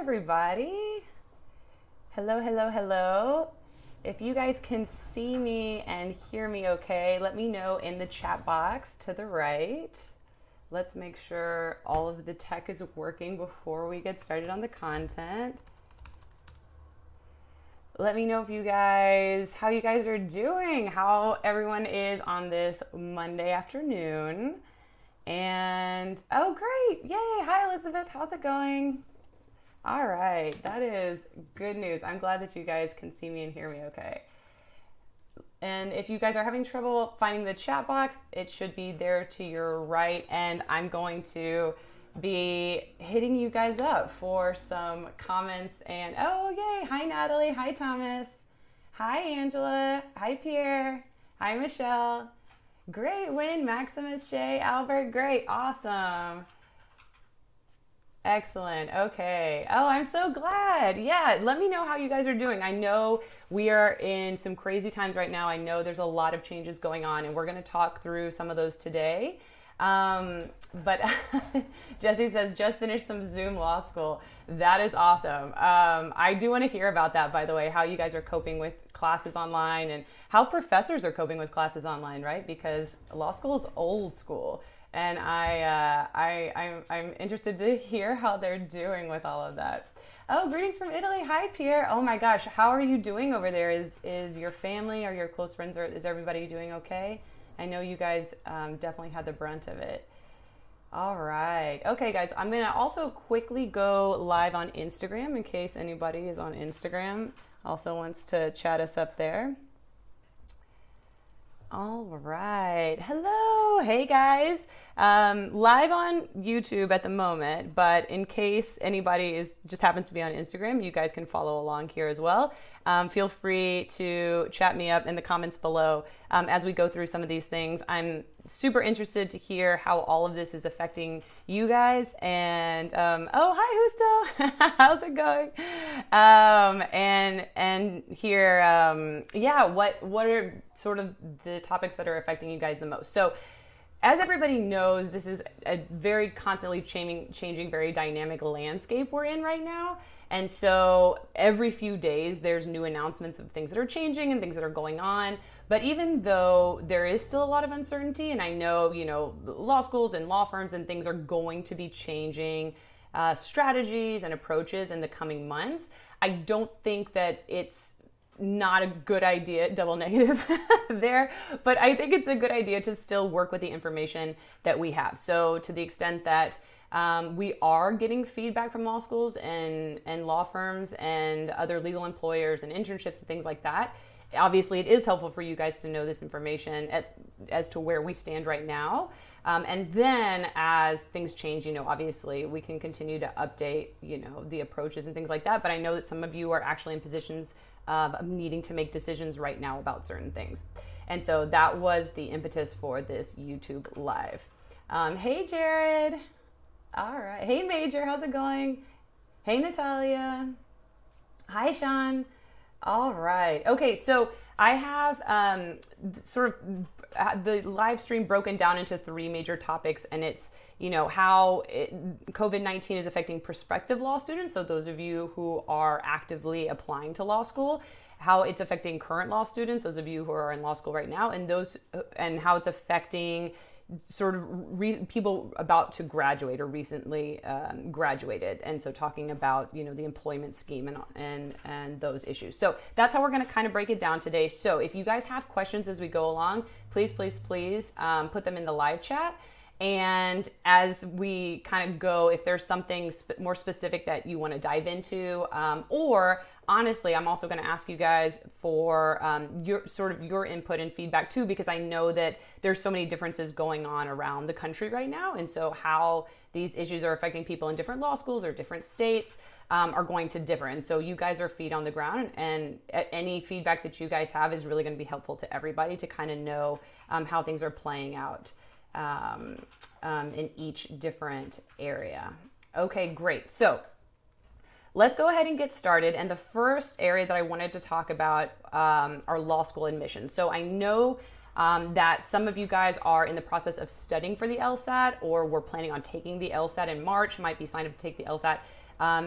everybody. Hello, hello, hello. If you guys can see me and hear me okay, let me know in the chat box to the right. Let's make sure all of the tech is working before we get started on the content. Let me know if how you guys are doing, how everyone is on this Monday afternoon. And, oh great, yay, hi Elizabeth, how's it going? All right, that is good news. I'm glad that you guys can see me and hear me okay. And if you guys are having trouble finding the chat box, it should be there to your right. And I'm going to be hitting you guys up for some comments. And oh, yay. Hi, Natalie. Hi, Thomas. Hi, Angela. Hi, Pierre. Hi, Michelle. Great win, Maximus, Shay, Albert. Great. Awesome. Excellent. Okay. Oh, I'm so glad. Yeah. Let me know how you guys are doing. I know we are in some crazy times right now. I know there's a lot of changes going on, and we're going to talk through some of those today. But Jesse says, just finished some Zoom law school. That is awesome. I do want to hear about that, by the way, how you guys are coping with classes online and how professors are coping with classes online, right? Because law school is old school. And I'm interested to hear how they're doing with all of that. Oh, greetings from Italy. Hi, Pierre. Oh my gosh, how are you doing over there? Is your family or your close friends, or is everybody doing okay? I know you guys definitely had the brunt of it. All right. Okay, guys, I'm going to also quickly go live on Instagram in case anybody is on Instagram, also wants to chat us up there. All right. Hello. Hey, guys. Live on YouTube at the moment, but in case anybody just happens to be on Instagram, you guys can follow along here as well. Feel free to chat me up in the comments below as we go through some of these things. I'm super interested to hear how all of this is affecting you guys. And oh, hi, Husto. How's it going? And hear, yeah, what are sort of the topics that are affecting you guys the most? So, as everybody knows, this is a very constantly changing, very dynamic landscape we're in right now. And so every few days, there's new announcements of things that are changing and things that are going on. But even though there is still a lot of uncertainty, and I know, law schools and law firms and things are going to be changing strategies and approaches in the coming months, I don't think that it's not a good idea, double negative there, but I think it's a good idea to still work with the information that we have. So to the extent that we are getting feedback from law schools and law firms and other legal employers and internships and things like that, obviously it is helpful for you guys to know this information as to where we stand right now. And then as things change, obviously we can continue to update, the approaches and things like that. But I know that some of you are actually in positions of needing to make decisions right now about certain things. And so that was the impetus for this YouTube live. Hey, Jared. All right. Hey, Major. How's it going? Hey, Natalia. Hi, Sean. All right. Okay. So I have sort of the live stream broken down into three major topics, and it's how COVID-19 is affecting prospective law students, so those of you who are actively applying to law school, how it's affecting current law students, those of you who are in law school right now, and how it's affecting sort of people about to graduate or recently graduated, and so talking about the employment scheme and those issues. So that's how we're going to kind of break it down today. So if you guys have questions as we go along, please put them in the live chat. And as we kind of go, if there's something more specific that you want to dive into, or honestly, I'm also going to ask you guys for your input and feedback too, because I know that there's so many differences going on around the country right now. And so how these issues are affecting people in different law schools or different states are going to differ. And so you guys are feet on the ground, and any feedback that you guys have is really going to be helpful to everybody to kind of know how things are playing out in each different area. Okay, great. So let's go ahead and get started. And the first area that I wanted to talk about are law school admissions. So I know that some of you guys are in the process of studying for the LSAT, or were planning on taking the LSAT in March, might be signed up to take the LSAT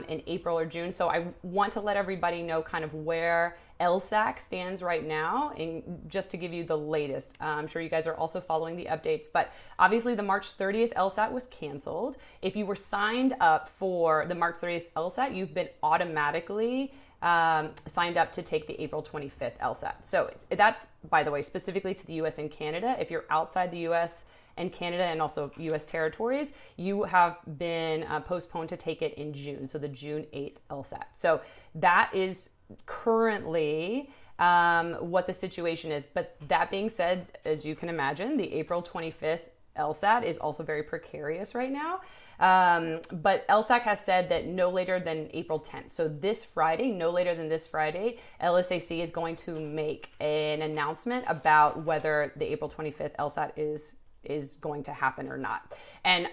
in April or June. So I want to let everybody know kind of where LSAC stands right now, and just to give you the latest. I'm sure you guys are also following the updates, but obviously the March 30th LSAT was canceled. If you were signed up for the March 30th LSAT, you've been automatically signed up to take the April 25th LSAT. So that's, by the way, specifically to the US and Canada. If you're outside the US and Canada and also US territories, you have been postponed to take it in June. So the June 8th LSAT. So that is currently what the situation is. But that being said, as you can imagine, the April 25th LSAT is also very precarious right now. But LSAC has said that no later than April 10th. So this Friday, no later than this Friday, LSAC is going to make an announcement about whether the April 25th LSAT is going to happen or not. And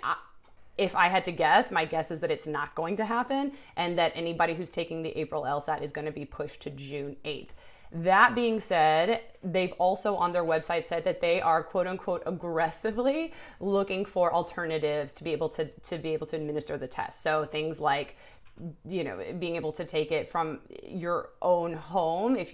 if I had to guess, my guess is that it's not going to happen, and that anybody who's taking the April LSAT is going to be pushed to June 8th. That being said, they've also on their website said that they are quote unquote aggressively looking for alternatives to be able to administer the test. So things like, you know, being able to take it from your own home, if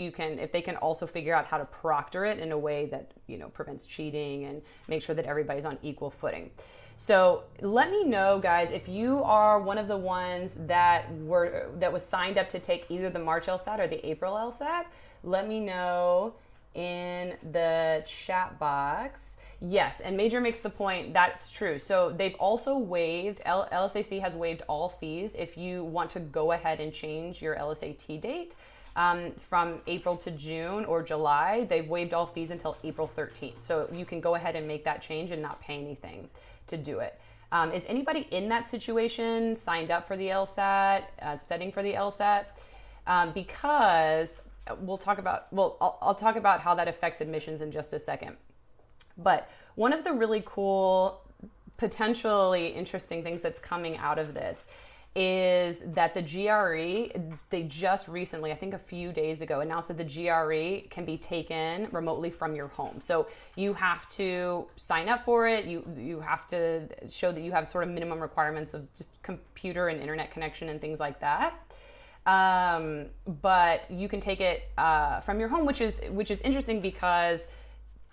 they can also figure out how to proctor it in a way that, you know, prevents cheating and make sure that everybody's on equal footing. So let me know, guys, if you are one of the ones that was signed up to take either the March LSAT or the April LSAT. Let me know in the chat box. Yes, and Major makes the point, that's true. So they've also waived, LSAC has waived all fees if you want to go ahead and change your LSAT date from April to June or July. They've waived all fees until April 13th. So you can go ahead and make that change and not pay anything to do it. Is anybody in that situation signed up for the LSAT, studying for the LSAT? Because I'll talk about how that affects admissions in just a second. But one of the really cool, potentially interesting things that's coming out of this is that the GRE, they just recently, I think a few days ago, announced that the GRE can be taken remotely from your home. So you have to sign up for it. You have to show that you have sort of minimum requirements of just computer and internet connection and things like that. But you can take it from your home, which is interesting because,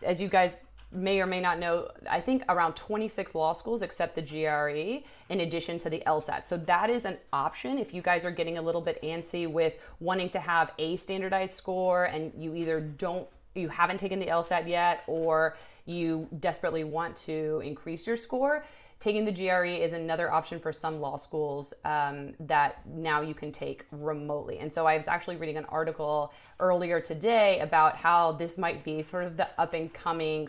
as you guys may or may not know, I think around 26 law schools accept the GRE in addition to the LSAT. So that is an option if you guys are getting a little bit antsy with wanting to have a standardized score and you either you haven't taken the LSAT yet, or you desperately want to increase your score. Taking the GRE is another option for some law schools that now you can take remotely. And so I was actually reading an article earlier today about how this might be sort of the up and coming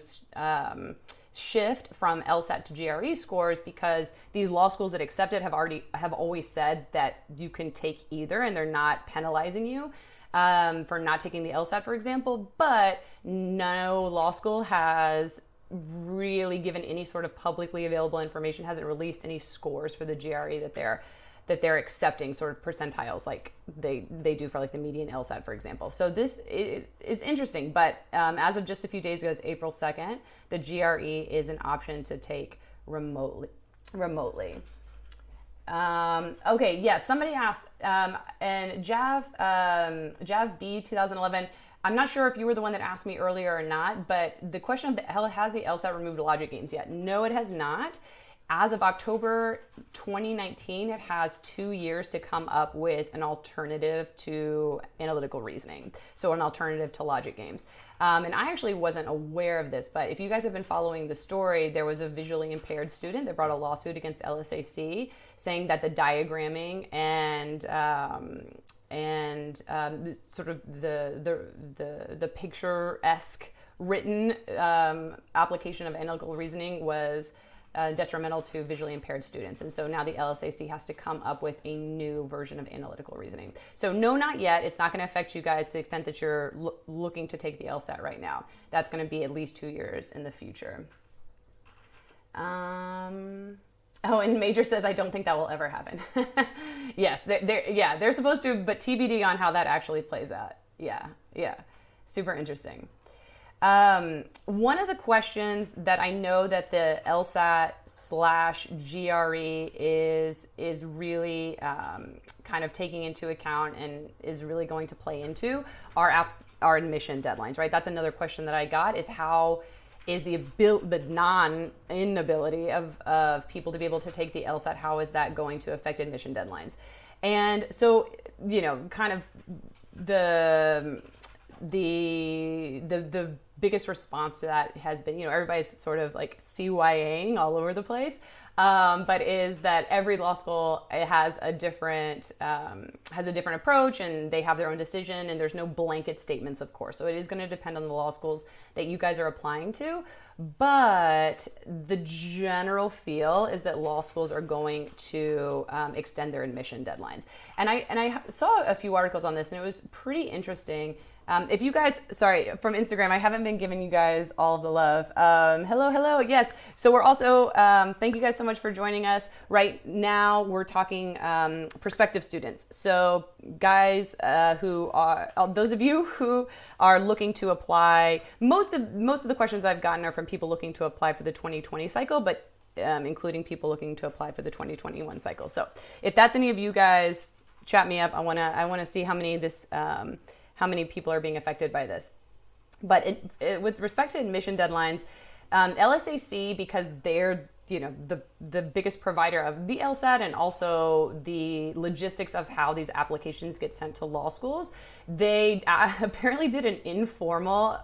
shift from LSAT to GRE scores, because these law schools that accept it have always said that you can take either and they're not penalizing you for not taking the LSAT, for example. But no law school has really given any sort of publicly available information, hasn't released any scores for the GRE that they're accepting, sort of percentiles like they do for like the median LSAT, for example. So this is interesting, but as of just a few days ago, it's April 2nd, the GRE is an option to take remotely. Okay, yes, somebody asked, and Jav B 2011, I'm not sure if you were the one that asked me earlier or not, but the question of has the LSAT removed logic games yet? No, it has not. As of October 2019, it has 2 years to come up with an alternative to analytical reasoning, so an alternative to logic games. And I actually wasn't aware of this, but if you guys have been following the story, there was a visually impaired student that brought a lawsuit against LSAC saying that the diagramming and sort of the picture-esque written application of analytical reasoning was detrimental to visually impaired students. And so now the LSAC has to come up with a new version of analytical reasoning. So no, not yet. It's not going to affect you guys to the extent that you're looking to take the LSAT right now. That's going to be at least 2 years in the future. Oh, and Major says, I don't think that will ever happen. Yes, they're supposed to, but TBD on how that actually plays out. Yeah, super interesting. One of the questions that I know that the LSAT/GRE is really kind of taking into account and is really going to play into our admission deadlines, right? That's another question that I got, is how is the inability of people to be able to take the LSAT, how is that going to affect admission deadlines? And so, kind of the biggest response to that has been, everybody's sort of like CYAing all over the place, but is that every law school has a different approach, and they have their own decision, and there's no blanket statements, of course. So it is going to depend on the law schools that you guys are applying to. But the general feel is that law schools are going to extend their admission deadlines. And I saw a few articles on this, and it was pretty interesting. If you guys, sorry, from Instagram, I haven't been giving you guys all of the love. Hello. Yes. So we're also, thank you guys so much for joining us. Right now, we're talking prospective students. So guys who are, those of you who are looking to apply, most of the questions I've gotten are from people looking to apply for the 2020 cycle, but including people looking to apply for the 2021 cycle. So if that's any of you guys, chat me up. I wanna see how many people are being affected by this. But with respect to admission deadlines, LSAC, because they're the biggest provider of the LSAT and also the logistics of how these applications get sent to law schools, they apparently did an informal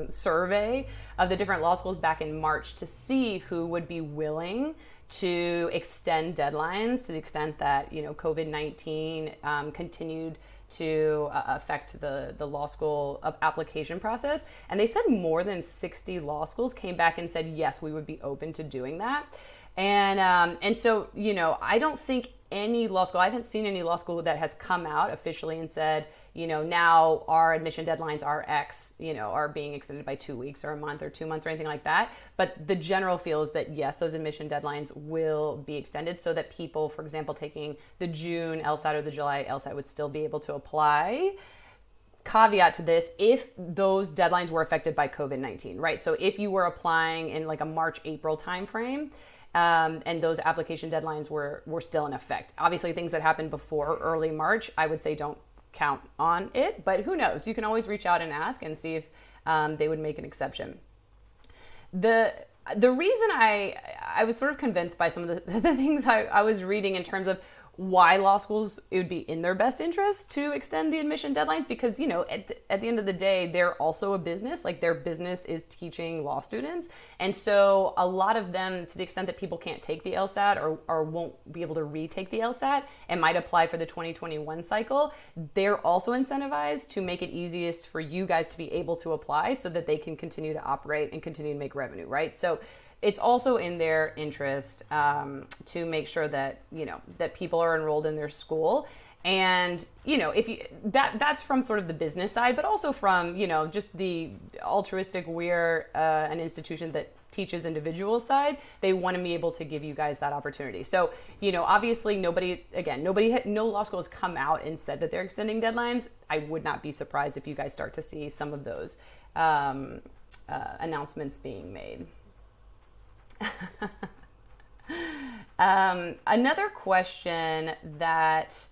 survey of the different law schools back in March to see who would be willing to extend deadlines to the extent that COVID-19 continued to affect the law school application process. And they said more than 60 law schools came back and said, yes, we would be open to doing that. And so, I don't think any law school, I haven't seen any law school that has come out officially and said, now our admission deadlines are X, are being extended by 2 weeks or a month or 2 months or anything like that. But the general feel is that, yes, those admission deadlines will be extended so that people, for example, taking the June LSAT or the July LSAT would still be able to apply. Caveat to this, if those deadlines were affected by COVID-19, right? So if you were applying in like a March, April timeframe, and those application deadlines were still in effect. Obviously, things that happened before early March, I would say don't count on it, but who knows? You can always reach out and ask and see if they would make an exception. The reason I was sort of convinced by some of the things I was reading in terms of why law schools, it would be in their best interest to extend the admission deadlines, because at the end of the day, they're also a business. Like, their business is teaching law students, and so a lot of them, to the extent that people can't take the LSAT or won't be able to retake the LSAT and might apply for the 2021 cycle, they're also incentivized to make it easiest for you guys to be able to apply so that they can continue to operate and continue to make revenue, right? So it's also in their interest to make sure that that people are enrolled in their school, and if you that's from sort of the business side, but also from just the altruistic, we're an institution that teaches individuals side. They want to be able to give you guys that opportunity. So obviously no law school has come out and said that they're extending deadlines. I would not be surprised if you guys start to see some of those announcements being made. Another question that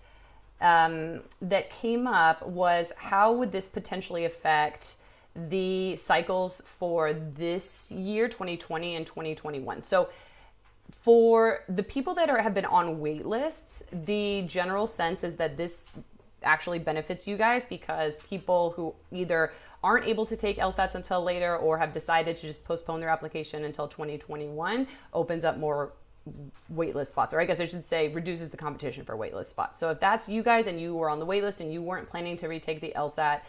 came up was, how would this potentially affect the cycles for this year, 2020 and 2021? So for the people that have been on wait lists, the general sense is that this actually benefits you guys, because people who either aren't able to take LSATs until later or have decided to just postpone their application until 2021 opens up more waitlist spots, or I guess I should say reduces the competition for waitlist spots. So if that's you guys and you were on the waitlist and you weren't planning to retake the LSAT,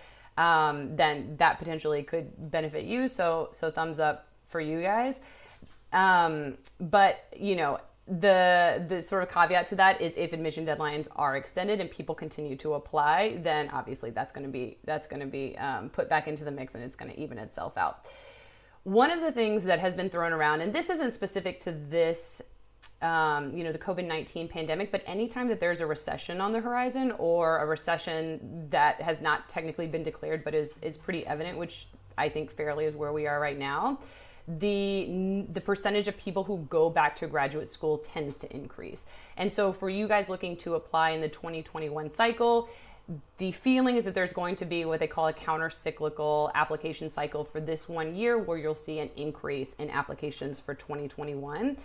then that potentially could benefit you. So thumbs up for you guys. But the sort of caveat to that is, if admission deadlines are extended and people continue to apply, then obviously that's going to be put back into the mix, and it's going to even itself out. One of the things that has been thrown around, and this isn't specific to this, the COVID-19 pandemic, but anytime that there's a recession on the horizon, or a recession that has not technically been declared but is pretty evident, which I think fairly is where we are right now, the percentage of people who go back to graduate school tends to increase. And so for you guys looking to apply in the 2021 cycle, the feeling is that there's going to be what they call a counter-cyclical application cycle for this 1 year, where you'll see an increase in applications for 2021.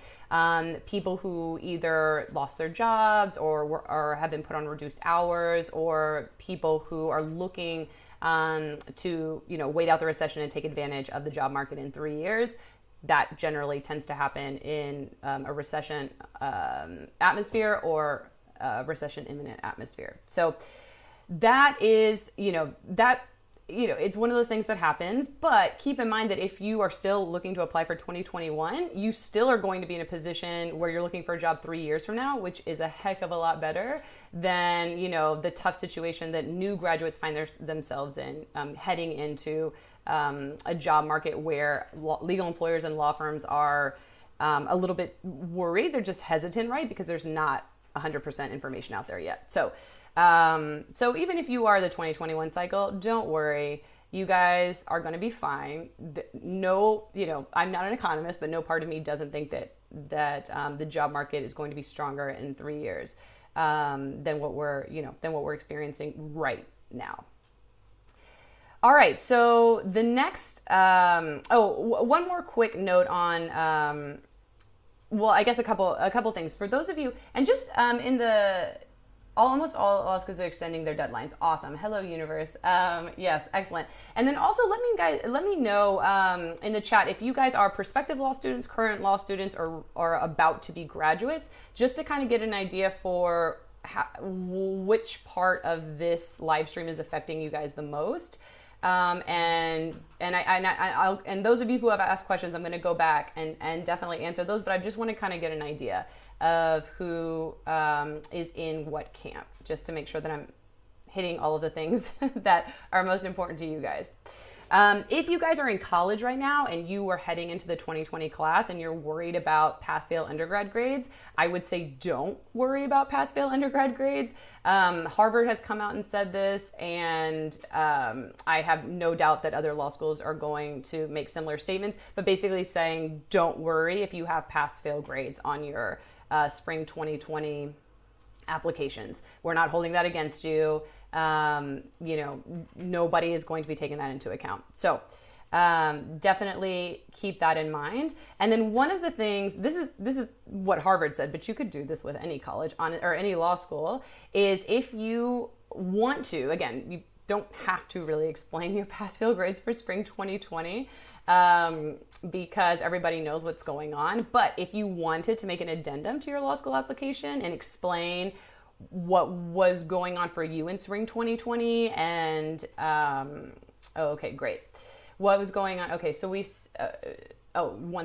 People who either lost their jobs or have been put on reduced hours, or people who are looking to wait out the recession and take advantage of the job market in 3 years. That generally tends to happen in a recession atmosphere or a recession imminent atmosphere. So that is, it's one of those things that happens, but keep in mind that if you are still looking to apply for 2021, you still are going to be in a position where you're looking for a job 3 years from now, which is a heck of a lot better than, the tough situation that new graduates find themselves in, heading into a job market where legal employers and law firms are a little bit worried. They're just hesitant, right? Because there's not 100% information out there yet. So even if you are the 2021 cycle, don't worry. You guys are going to be fine. No, I'm not an economist, but no part of me doesn't think that the job market is going to be stronger in 3 years than what we're experiencing right now. All right. So the next, one more quick note on, I guess a couple things for those of you, and just almost all law schools are extending their deadlines. Awesome. Hello, universe. Yes, excellent. And then also let me know in the chat if you guys are prospective law students, current law students, or are about to be graduates, just to kind of get an idea for which part of this live stream is affecting you guys the most. And those of you who have asked questions, I'm going to go back and definitely answer those, but I just want to kind of get an idea of who is in what camp, just to make sure that I'm hitting all of the things that are most important to you guys. If you guys are in college right now and you are heading into the 2020 class and you're worried about pass-fail undergrad grades, I would say don't worry about pass-fail undergrad grades. Harvard has come out and said this, and I have no doubt that other law schools are going to make similar statements, but basically saying don't worry if you have pass-fail grades on your spring 2020 applications. We're not holding that against you. Nobody is going to be taking that into account. So definitely keep that in mind. And then one of the things, this is what Harvard said, but you could do this with any college or any law school, is if you want to, again, you don't have to really explain your pass-fail grades for spring 2020 because everybody knows what's going on. But if you wanted to make an addendum to your law school application and explain what was going on for you in spring 2020 and, okay, great. What was going on? Okay, so 1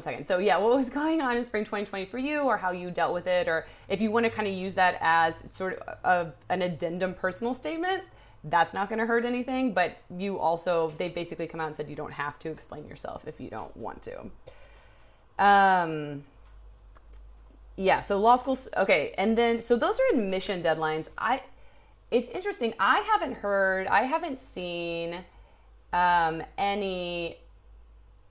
second. So yeah, what was going on in spring 2020 for you, or how you dealt with it, or if you want to kind of use that as sort of an addendum personal statement, that's not going to hurt anything. But they basically come out and said you don't have to explain yourself if you don't want to. Yeah, so law schools, okay, and then, so those are admission deadlines. It's interesting, I haven't seen any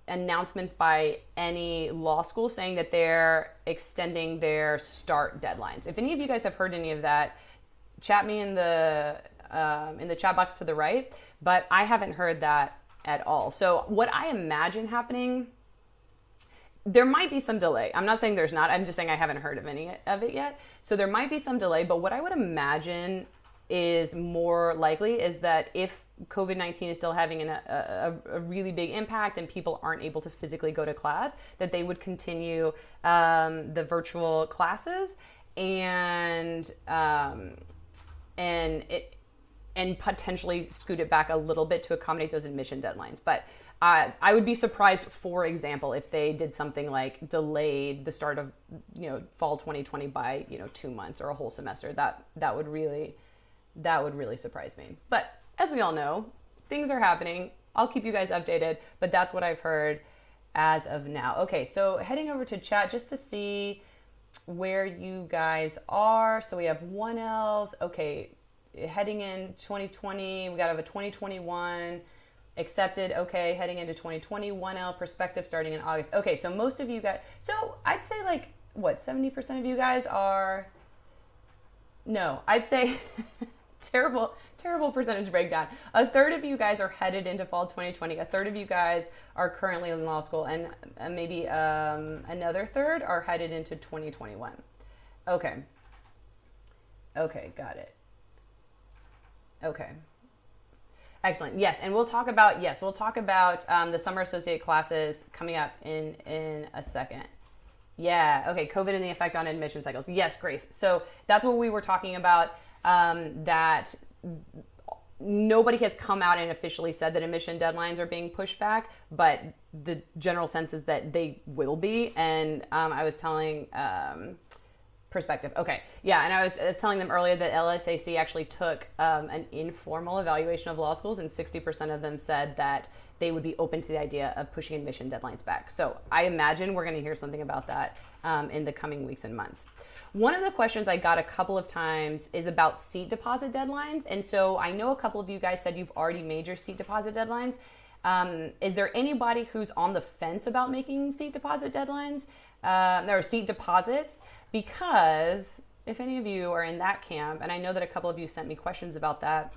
announcements by any law school saying that they're extending their start deadlines. If any of you guys have heard any of that, chat me in the chat box to the right, but I haven't heard that at all. So what I imagine happening, there might be some delay. I'm not saying there's not. I'm just saying I haven't heard of any of it yet. So there might be some delay, but what I would imagine is more likely is that if COVID-19 is still having a really big impact and people aren't able to physically go to class, that they would continue the virtual classes and potentially scoot it back a little bit to accommodate those admission deadlines. But I would be surprised, for example, if they did something like delayed the start of, fall 2020 by, 2 months or a whole semester. That would really surprise me. But as we all know, things are happening. I'll keep you guys updated, but that's what I've heard as of now. Okay, so heading over to chat just to see where you guys are. So we have 1Ls. Okay, heading in 2020, we got to have a 2021. Accepted. Okay. Heading into 2020, 1L perspective starting in August. Okay. So most of you guys, so I'd say like, what, 70% of you guys are, no, I'd say terrible percentage breakdown. A third of you guys are headed into fall 2020. A third of you guys are currently in law school, and maybe another third are headed into 2021. Okay. Okay, got it. Okay. Excellent. Yes, and we'll talk about the summer associate classes coming up in a second. Yeah. Okay. COVID and the effect on admission cycles. Yes, Grace. So that's what we were talking about. That nobody has come out and officially said that admission deadlines are being pushed back, but the general sense is that they will be. And I was telling perspective. Okay. Yeah. And I was telling them earlier that LSAC actually took an informal evaluation of law schools, and 60% of them said that they would be open to the idea of pushing admission deadlines back. So I imagine we're going to hear something about that in the coming weeks and months. One of the questions I got a couple of times is about seat deposit deadlines. And so I know a couple of you guys said you've already made your seat deposit deadlines. Is there anybody who's on the fence about making seat deposit deadlines? There are seat deposits, because if any of you are in that camp, and I know that a couple of you sent me questions about that,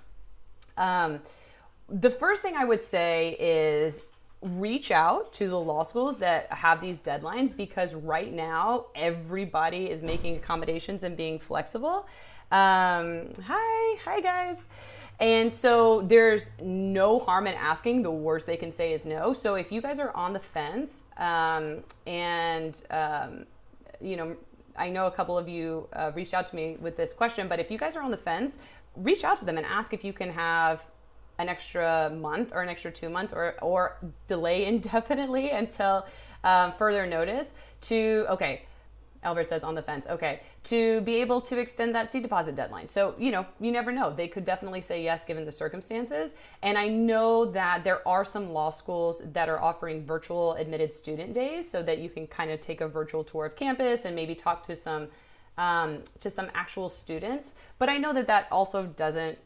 the first thing I would say is reach out to the law schools that have these deadlines, because right now everybody is making accommodations and being flexible. Hi guys. And so there's no harm in asking. The worst they can say is no. So if you guys are on the fence, I know a couple of you reached out to me with this question, but if you guys are on the fence, reach out to them and ask if you can have an extra month or an extra 2 months, or delay indefinitely until further notice Albert says on the fence. Okay. To be able to extend that seat deposit deadline. So, you never know. They could definitely say yes, given the circumstances. And I know that there are some law schools that are offering virtual admitted student days, so that you can kind of take a virtual tour of campus and maybe talk to some actual students. But I know that also doesn't,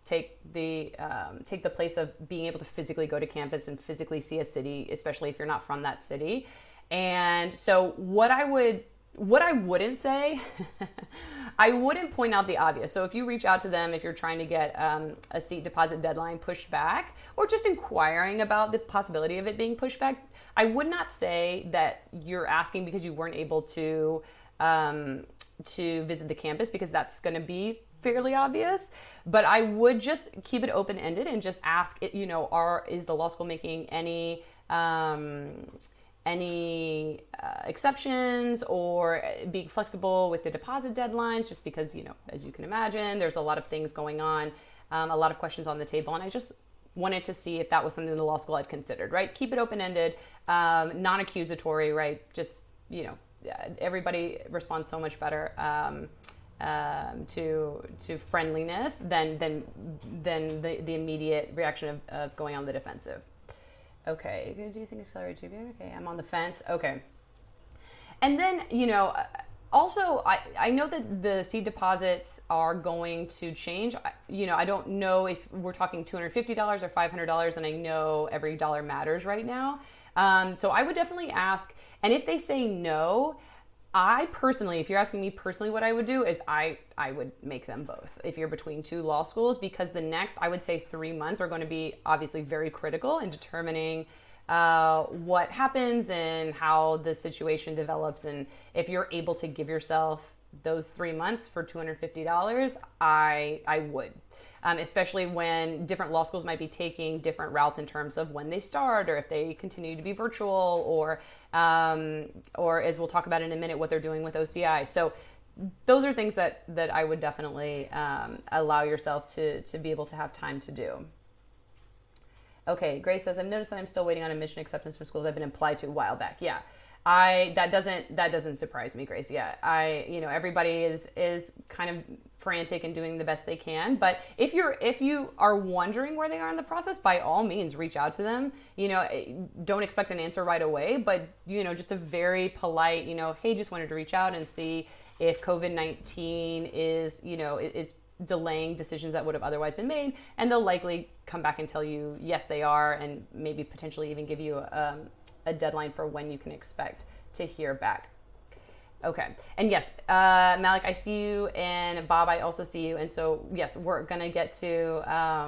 take the place of being able to physically go to campus and physically see a city, especially if you're not from that city. And so what I wouldn't say, I wouldn't point out the obvious. So if you reach out to them, if you're trying to get a seat deposit deadline pushed back, or just inquiring about the possibility of it being pushed back, I would not say that you're asking because you weren't able to visit the campus, because that's going to be fairly obvious. But I would just keep it open-ended and just ask it, is the law school making any exceptions or being flexible with the deposit deadlines, just because, as you can imagine, there's a lot of things going on, a lot of questions on the table. And I just wanted to see if that was something the law school had considered, right? Keep it open-ended, non-accusatory, right? Just, everybody responds so much better to friendliness than the immediate reaction of going on the defensive. Okay, do you think accelerated GPA? Okay, I'm on the fence. Okay. And then, also, I know that the seed deposits are going to change. I don't know if we're talking $250 or $500, and I know every dollar matters right now. So I would definitely ask, and if they say no, I personally, if you're asking me personally, what I would do is I would make them both if you're between two law schools, because the next, I would say 3 months are going to be obviously very critical in determining what happens and how the situation develops. And if you're able to give yourself those 3 months for $250, I would. Especially when different law schools might be taking different routes in terms of when they start, or if they continue to be virtual, or as we'll talk about in a minute, what they're doing with OCI. So those are things that I would definitely allow yourself to be able to have time to do. Okay, Grace says, I've noticed that I'm still waiting on admission acceptance from schools I've been applied to a while back. Yeah. That doesn't surprise me, Grace. Yeah. Everybody is kind of frantic and doing the best they can. But if you are wondering where they are in the process, by all means, reach out to them. Don't expect an answer right away, but, just a very polite, hey, just wanted to reach out and see if COVID-19 is delaying decisions that would have otherwise been made, and they'll likely come back and tell you, yes, they are, and maybe potentially even give you a deadline for when you can expect to hear back. Okay. And yes, Malik, I see you, and Bob, I also see you. And so, yes, we're going to get to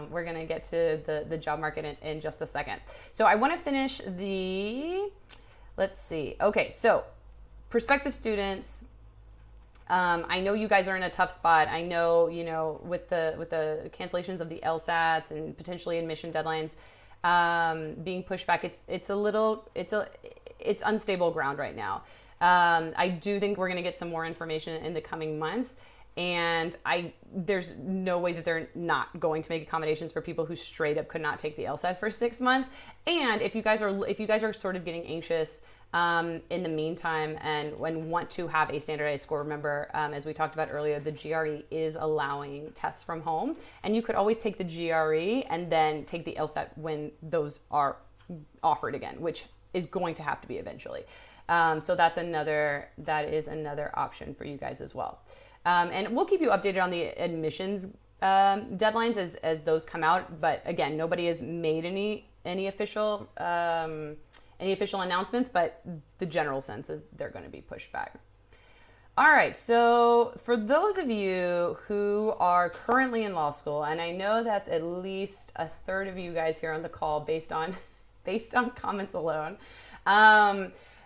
the job market in just a second. So I want to finish let's see. Okay. So prospective students, I know you guys are in a tough spot. I know, with the cancellations of the LSATs and potentially admission deadlines, being pushed back, it's unstable ground right now. I do think we're going to get some more information in the coming months, and there's no way that they're not going to make accommodations for people who straight up could not take the LSAT for 6 months. And if you guys are sort of getting anxious in the meantime and want to have a standardized score, remember, as we talked about earlier, the GRE is allowing tests from home, and you could always take the GRE and then take the LSAT when those are offered again, which is going to have to be eventually. So that is another option for you guys as well. And we'll keep you updated on the admissions deadlines as those come out. But again, nobody has made any official announcements, but the general sense is they're going to be pushed back. All right. So for those of you who are currently in law school, and I know that's at least a third of you guys here on the call based on comments alone.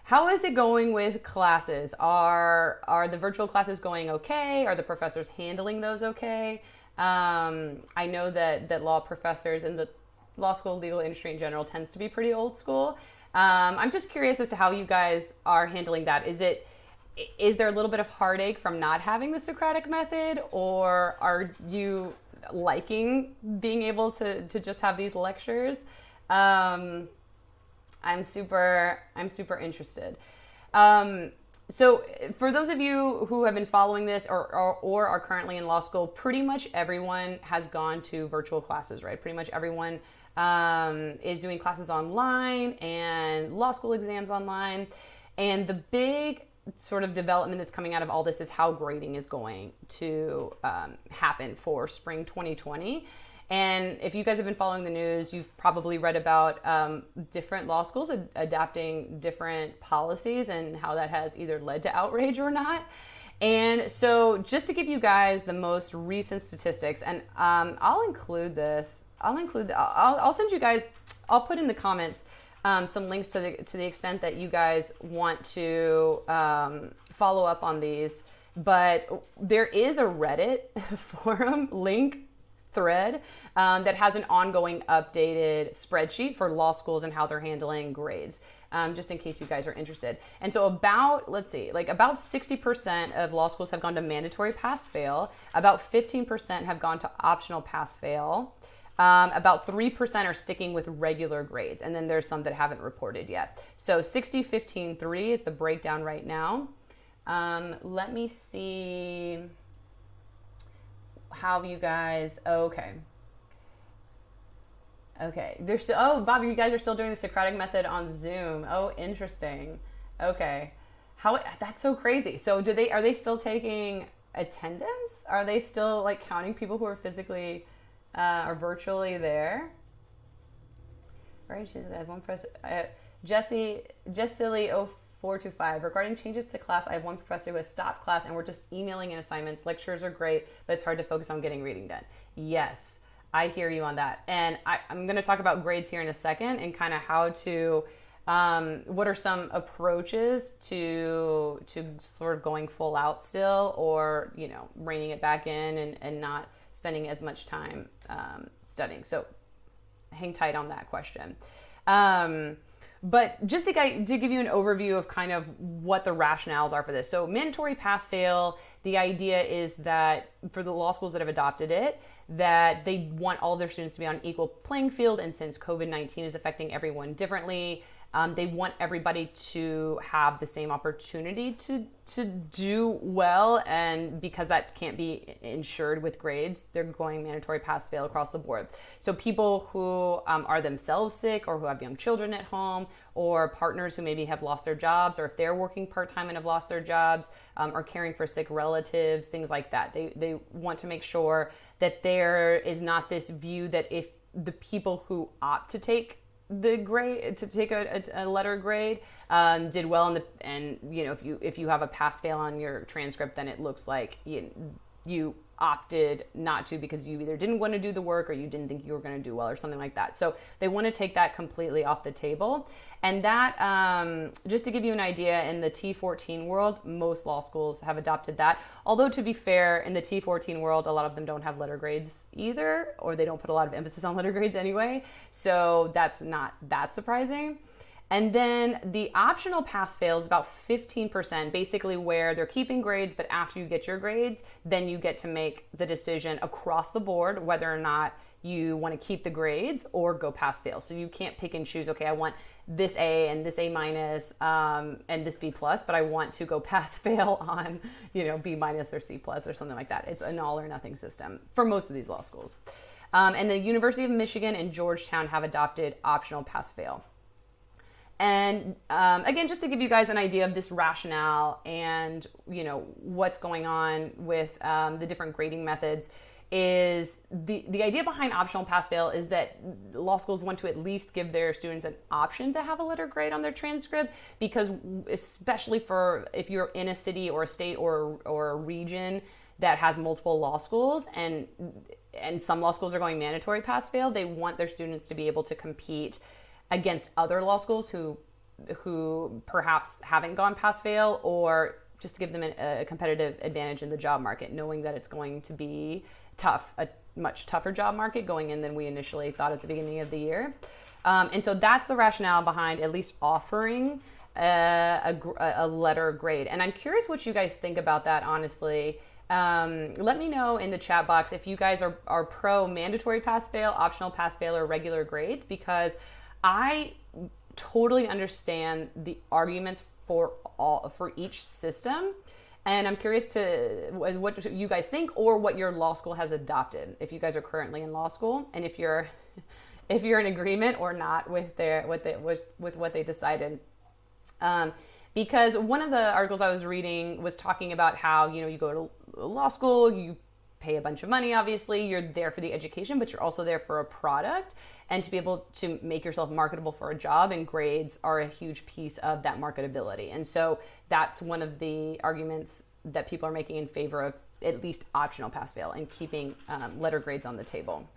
How is it going with classes? Are the virtual classes going okay? Are the professors handling those okay? I know that law professors and the law school legal industry in general tends to be pretty old school. I'm just curious as to how you guys are handling that. Is there a little bit of heartache from not having the Socratic method, or are you liking being able to just have these lectures? I'm super interested. So for those of you who have been following this or are currently in law school, pretty much everyone has gone to virtual classes, right? Pretty much everyone is doing classes online and law school exams online. And the big sort of development that's coming out of all this is how grading is going to happen for spring 2020. And if you guys have been following the news, you've probably read about different law schools adapting different policies and how that has either led to outrage or not. And so just to give you guys the most recent statistics, and I'll send you guys, I'll put in the comments some links to the extent that you guys want to follow up on these. But there is a Reddit forum link thread that has an ongoing updated spreadsheet for law schools and how they're handling grades, just in case you guys are interested. And so about 60% of law schools have gone to mandatory pass-fail. About 15% have gone to optional pass-fail. About 3% are sticking with regular grades. And then there's some that haven't reported yet. So 60, 15, 3 is the breakdown right now. Let me see how you guys, okay. They're still, Bob, you guys are still doing the Socratic method on Zoom. Oh, interesting. Okay. That's so crazy. So are they still taking attendance? Are they still counting people who are physically or virtually there? Right. She's one person. Jesse 0425. Regarding changes to class, I have one professor who has stopped class and we're just emailing in assignments. Lectures are great, but it's hard to focus on getting reading done. Yes, I hear you on that. And I'm going to talk about grades here in a second and kind of how to, what are some approaches to sort of going full out still, or, reining it back in and not spending as much time studying. So hang tight on that question. But just to give you an overview of kind of what the rationales are for this. So mandatory pass-fail, the idea is that for the law schools that have adopted it, that they want all their students to be on equal playing field. And since COVID-19 is affecting everyone differently, They want everybody to have the same opportunity to do well, and because that can't be ensured with grades, they're going mandatory pass-fail across the board. So people who are themselves sick, or who have young children at home, or partners who maybe have lost their jobs, or if they're working part-time and have lost their jobs, or caring for sick relatives, things like that. They want to make sure that there is not this view that if the people who opt to take the grade, to take a letter grade, did well, and if you have a pass fail on your transcript, then it looks like you opted not to because you either didn't want to do the work or you didn't think you were going to do well or something like that. So they want to take that completely off the table. And that, just to give you an idea, in the T14 world, most law schools have adopted that. Although, to be fair, in the T14 world, a lot of them don't have letter grades either, or they don't put a lot of emphasis on letter grades anyway. So that's not that surprising. And then the optional pass-fail is about 15%, basically where they're keeping grades, but after you get your grades, then you get to make the decision across the board whether or not you want to keep the grades or go pass-fail. So you can't pick and choose, okay, I want this A and this A minus and this B plus, but I want to go pass-fail on, B minus or C plus or something like that. It's an all or nothing system for most of these law schools. And the University of Michigan and Georgetown have adopted optional pass-fail. And again, just to give you guys an idea of this rationale and what's going on with the different grading methods, is the idea behind optional pass-fail is that law schools want to at least give their students an option to have a letter grade on their transcript, because especially for if you're in a city or a state or a region that has multiple law schools, and some law schools are going mandatory pass-fail, they want their students to be able to compete against other law schools who perhaps haven't gone pass-fail, or just to give them a competitive advantage in the job market, knowing that it's going to be tough, a much tougher job market going in than we initially thought at the beginning of the year. And so that's the rationale behind at least offering a letter grade. And I'm curious what you guys think about that, honestly. Let me know in the chat box if you guys are pro mandatory pass-fail, optional pass-fail, or regular grades, because I totally understand the arguments for each system, and I'm curious to what you guys think, or what your law school has adopted, if you guys are currently in law school, and if you're in agreement or not with what they decided. Because one of the articles I was reading was talking about how you go to law school, you pay a bunch of money, obviously, you're there for the education, but you're also there for a product, and to be able to make yourself marketable for a job, and grades are a huge piece of that marketability. And so that's one of the arguments that people are making in favor of at least optional pass-fail and keeping letter grades on the table.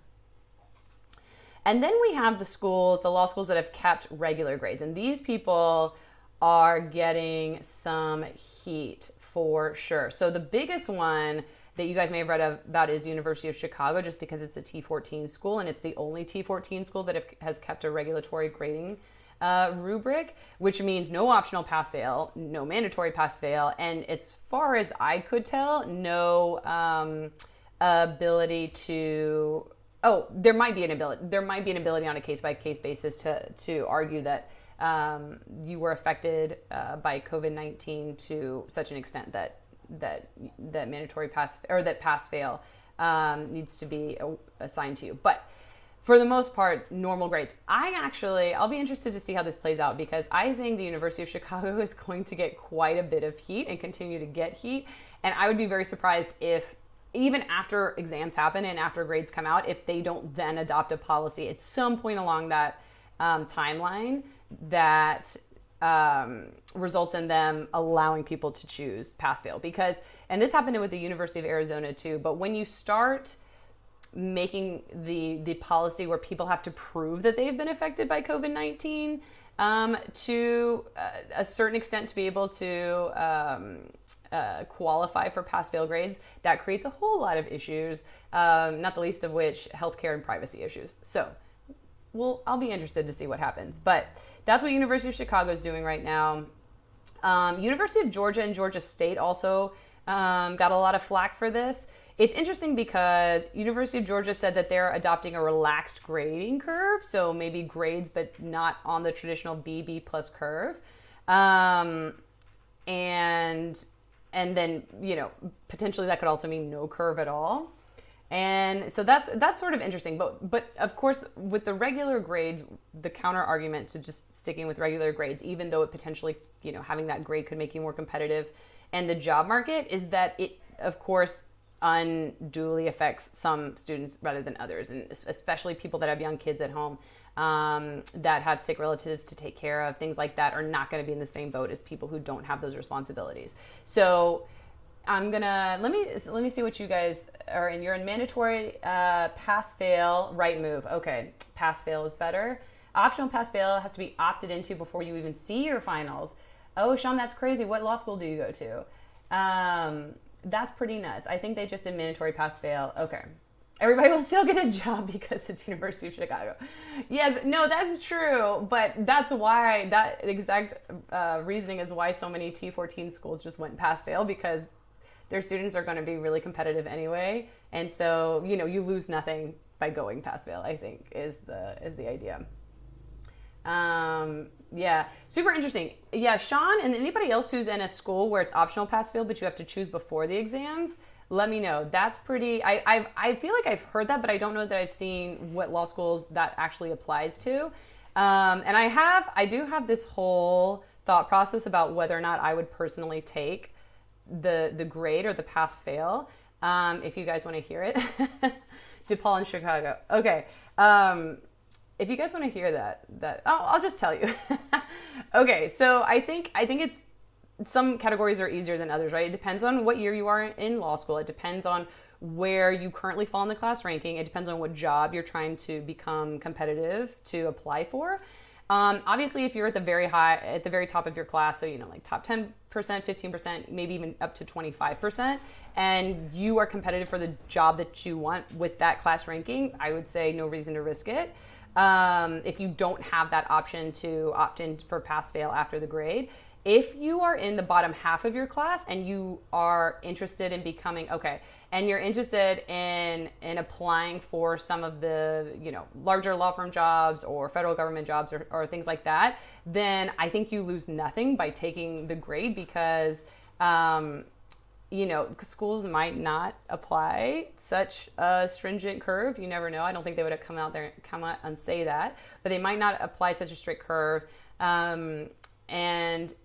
And then we have the law schools that have kept regular grades, and these people are getting some heat for sure. So the biggest one that you guys may have read about is the University of Chicago, just because it's a T14 school, and it's the only T14 school that has kept a regulatory grading rubric, which means no optional pass-fail, no mandatory pass-fail, and as far as I could tell, no ability to. Oh, there might be an ability on a case-by-case basis to argue that you were affected by COVID-19 to such an extent that mandatory pass-fail needs to be assigned to you. But for the most part, normal grades. I'll be interested to see how this plays out, because I think the University of Chicago is going to get quite a bit of heat and continue to get heat. And I would be very surprised if, even after exams happen and after grades come out, if they don't then adopt a policy at some point along that timeline that results in them allowing people to choose pass-fail. Because, and this happened with the University of Arizona too, but when you start making the policy where people have to prove that they've been affected by COVID-19 to a certain extent to be able to qualify for pass-fail grades, that creates a whole lot of issues, not the least of which healthcare and privacy issues. So I'll be interested to see what happens. But that's what University of Chicago is doing right now. University of Georgia and Georgia State also got a lot of flack for this. it's interesting because University of Georgia said that they're adopting a relaxed grading curve, so maybe grades, but not on the traditional B plus curve. And then, potentially that could also mean no curve at all. And so that's sort of interesting. But of course, with the regular grades, the counter argument to just sticking with regular grades, even though it potentially, having that grade could make you more competitive in the job market, is that it, of course, unduly affects some students rather than others, and especially people that have young kids at home, that have sick relatives to take care of, things like that, are not going to be in the same boat as people who don't have those responsibilities. So I'm gonna let me see what you guys are in. You're in mandatory pass fail, right move. Okay, pass fail is better. Optional pass fail has to be opted into before you even see your finals. Oh, Sean, that's crazy. What law school do you go to? That's pretty nuts. I think they just did mandatory pass fail. Okay. Everybody will still get a job because it's University of Chicago. Yes, no, that's true. But that's why, that exact reasoning is why so many T14 schools just went pass fail, because their students are going to be really competitive anyway. And so, you lose nothing by going pass fail, I think, is the idea. Yeah, super interesting. Yeah, Sean, and anybody else who's in a school where it's optional pass fail, but you have to choose before the exams, let me know. That's pretty, I feel like I've heard that, but I don't know that I've seen what law schools that actually applies to. And I do have this whole thought process about whether or not I would personally take the grade or the pass fail. If you guys want to hear it. DePaul in Chicago. Okay. If you guys want to hear that, I'll just tell you. Okay, so I think it's, some categories are easier than others, right? It depends on what year you are in law school. It depends on where you currently fall in the class ranking. It depends on what job you're trying to become competitive to apply for. Obviously, if you're at the very top of your class, so like top 10%, 15%, maybe even up to 25%, and you are competitive for the job that you want with that class ranking, I would say no reason to risk it. If you don't have that option to opt in for pass fail after the grade. If you are in the bottom half of your class and you are interested in becoming, and you're interested in applying for some of the, larger law firm jobs or federal government jobs or things like that, then I think you lose nothing by taking the grade, because, schools might not apply such a stringent curve. You never know. I don't think they would have come out and say that, but they might not apply such a strict curve. And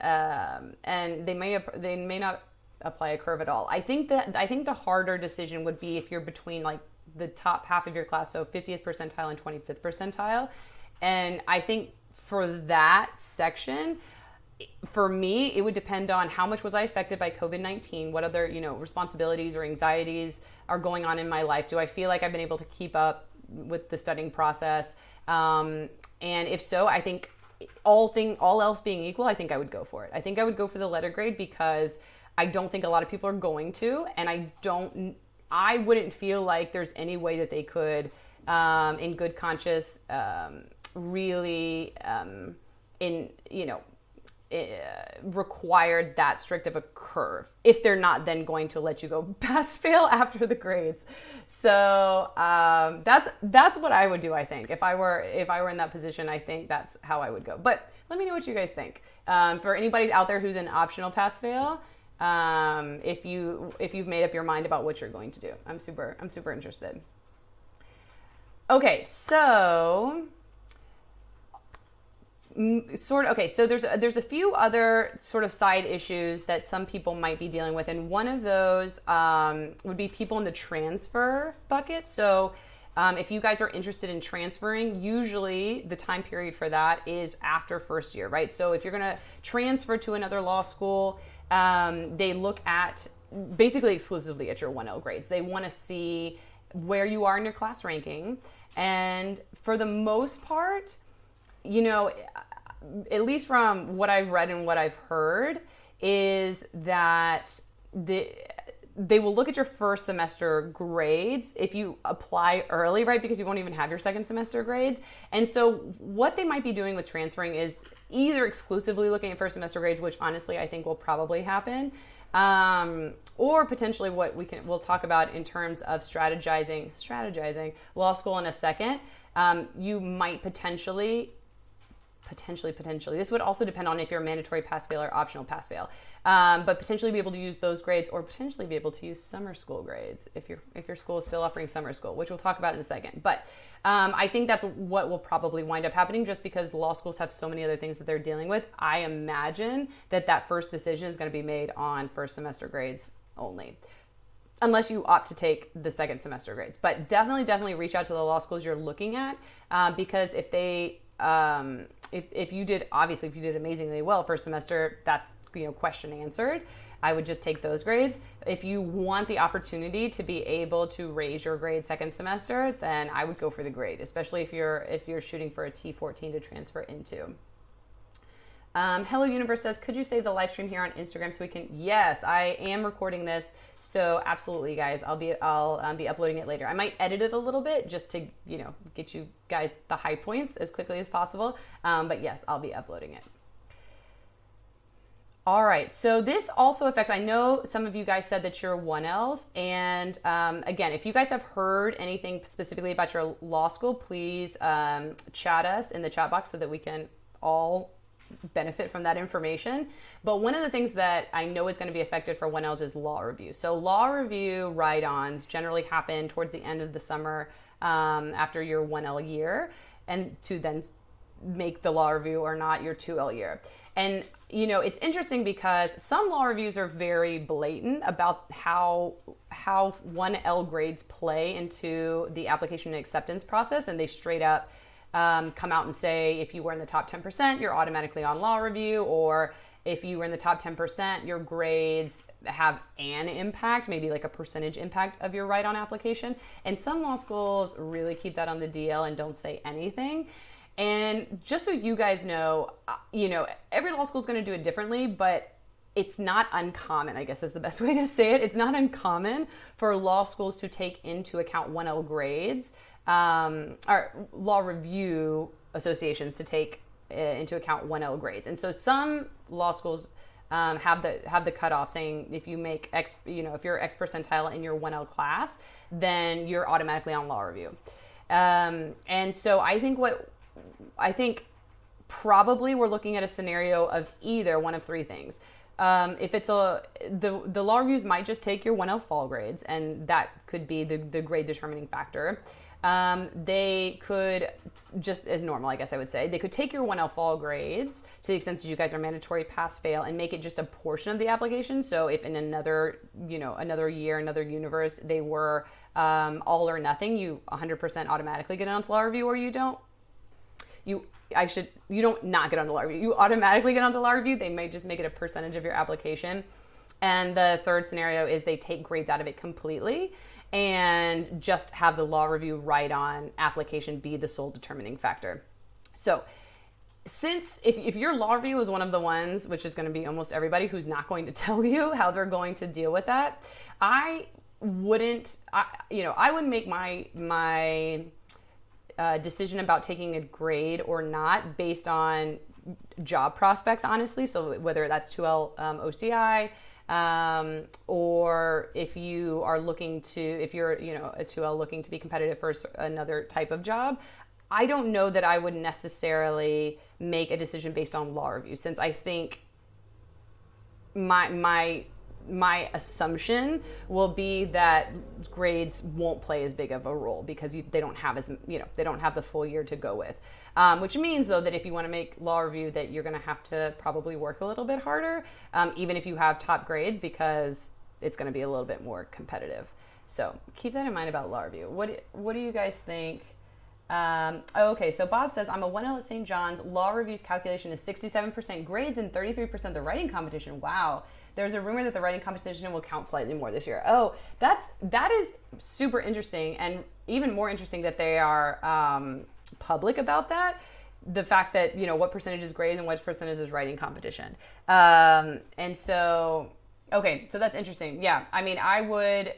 they may not apply a curve at all. I think the harder decision would be if you're between like the top half of your class, so 50th percentile and 25th percentile. And I think for that section, for me, it would depend on how much was I affected by COVID-19, what other, responsibilities or anxieties are going on in my life. Do I feel like I've been able to keep up with the studying process? And if so, I think all else being equal, I think I would go for it. I think I would go for the letter grade, because I don't think a lot of people are going to, and I wouldn't feel like there's any way that they could, in good conscience, really, required that strict of a curve if they're not then going to let you go pass fail after the grades. So that's what I would do. I think if I were in that position, I think that's how I would go. But let me know what you guys think. For anybody out there who's in optional pass fail, if you've made up your mind about what you're going to do, I'm super interested. Okay, so so there's a few other sort of side issues that some people might be dealing with, and one of those would be people in the transfer bucket. So if you guys are interested in transferring, usually the time period for that is after first year, right? So if you're going to transfer to another law school, they look at basically exclusively at your 1L grades. They want to see where you are in your class ranking, and for the most part, at least from what I've read and what I've heard, is that they will look at your first semester grades if you apply early, right? Because you won't even have your second semester grades. And so what they might be doing with transferring is either exclusively looking at first semester grades, which honestly I think will probably happen, Or potentially what we'll talk about in terms of strategizing law school in a second. You might potentially, this would also depend on if you're a mandatory pass-fail or optional pass-fail, but potentially be able to use those grades, or potentially be able to use summer school grades if your school is still offering summer school, which we'll talk about in a second. But I think that's what will probably wind up happening, just because law schools have so many other things that they're dealing with. I imagine that first decision is going to be made on first semester grades only, unless you opt to take the second semester grades. But definitely reach out to the law schools you're looking at, because if they if you did amazingly well first semester, that's question answered. I would just take those grades. If you want the opportunity to be able to raise your grade second semester, then I would go for the grade, especially if you're shooting for a T14 to transfer into. Hello Universe says, could you save the live stream here on Instagram so we can? Yes, I am recording this, so absolutely, guys. I'll be uploading it later. I might edit it a little bit just to get you guys the high points as quickly as possible. But yes, I'll be uploading it. All right, so this also affects, I know some of you guys said that you're 1Ls, and again, if you guys have heard anything specifically about your law school, please chat us in the chat box so that we can all benefit from that information. But one of the things that I know is going to be affected for 1Ls is law review. So law review write-ons generally happen towards the end of the summer after your 1L year, and to then make the law review or not your 2L year. And it's interesting because some law reviews are very blatant about how 1L grades play into the application and acceptance process, and they straight up come out and say, if you were in the top 10%, you're automatically on law review, or if you were in the top 10%, your grades have an impact, maybe like a percentage impact of your write-on application. And some law schools really keep that on the DL and don't say anything. And just so you guys know, every law school is going to do it differently, but it's not uncommon, I guess is the best way to say it. It's not uncommon for law schools to take into account 1L grades, or law review associations to take into account 1L grades. And so some law schools have the cutoff saying if you make X, if you're X percentile in your 1L class, then you're automatically on law review. And so I think probably we're looking at a scenario of either one of three things. If it's the law reviews might just take your 1L fall grades, and that could be the grade determining factor. They could, just as normal, I guess I would say, they could take your 1L fall grades to the extent that you guys are mandatory pass fail and make it just a portion of the application. So if in another year, another universe, they were all or nothing, you 100% automatically get onto law review, or you don't. You don't not get onto law review. You automatically get onto law review. They might just make it a percentage of your application. And the third scenario is they take grades out of it completely and just have the law review write-on application be the sole determining factor. So since if your law review is one of the ones, which is going to be almost everybody who's not going to tell you how they're going to deal with that, I would make my decision about taking a grade or not based on job prospects, honestly. So whether that's 2L OCI, or if you're a 2L looking to be competitive for another type of job, I don't know that I would necessarily make a decision based on law review, since I think my assumption will be that grades won't play as big of a role because they don't have the full year to go with, which means though that if you want to make law review, that you're going to have to probably work a little bit harder, even if you have top grades, because it's going to be a little bit more competitive. So keep that in mind about law review. What do you guys think? Okay, so Bob says, I'm a 1L at St. John's. Law review's calculation is 67% grades and 33% the writing competition. Wow. There's a rumor that the writing competition will count slightly more this year. Oh, that is super interesting, and even more interesting that they are public about that. The fact that, what percentage is grades and what percentage is writing competition. And so, okay, so that's interesting. Yeah, I mean, I would,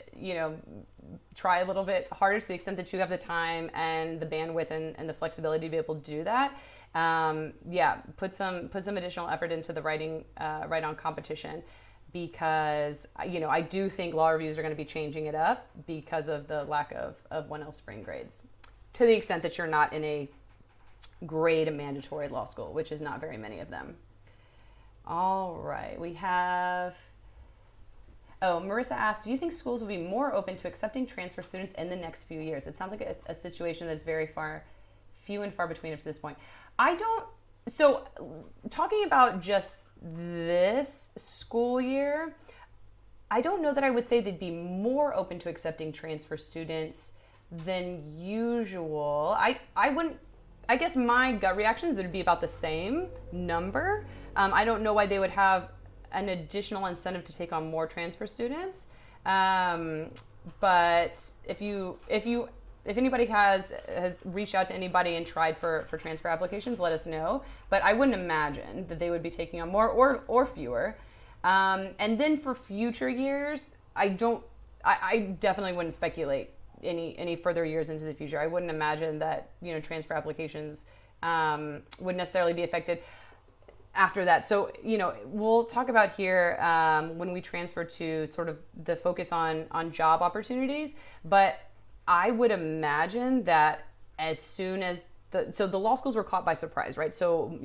try a little bit harder to the extent that you have the time and the bandwidth and the flexibility to be able to do that. Put some additional effort into the write-on competition. because, I do think law reviews are going to be changing it up because of the lack of 1L spring grades, to the extent that you're not in a grade mandatory law school, which is not very many of them. All right, we have... Oh, Marissa asked, do you think schools will be more open to accepting transfer students in the next few years? It sounds like it's a situation that's very few and far between up to this point. So talking about just this school year, I don't know that I would say they'd be more open to accepting transfer students than usual. I guess my gut reaction is that it'd be about the same number. I don't know why they would have an additional incentive to take on more transfer students. But if anybody has reached out to anybody and tried for transfer applications, let us know. But I wouldn't imagine that they would be taking on more or fewer. And then for future years, I definitely wouldn't speculate any further years into the future. I wouldn't imagine that, transfer applications would necessarily be affected after that. So, we'll talk about here when we transfer to sort of the focus on job opportunities. But I would imagine that as soon as the law schools were caught by surprise, right? So,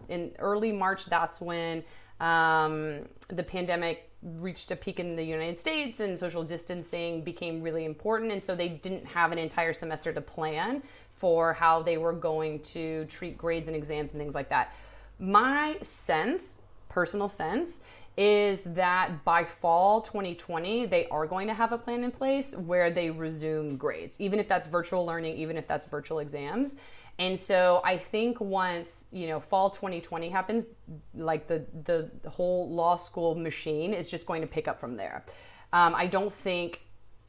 in early March, that's when the pandemic reached a peak in the United States and social distancing became really important. And so they didn't have an entire semester to plan for how they were going to treat grades and exams and things like that. My personal sense, is that by fall 2020, they are going to have a plan in place where they resume grades, even if that's virtual learning, even if that's virtual exams. And so I think once, fall 2020 happens, like the whole law school machine is just going to pick up from there. I don't think,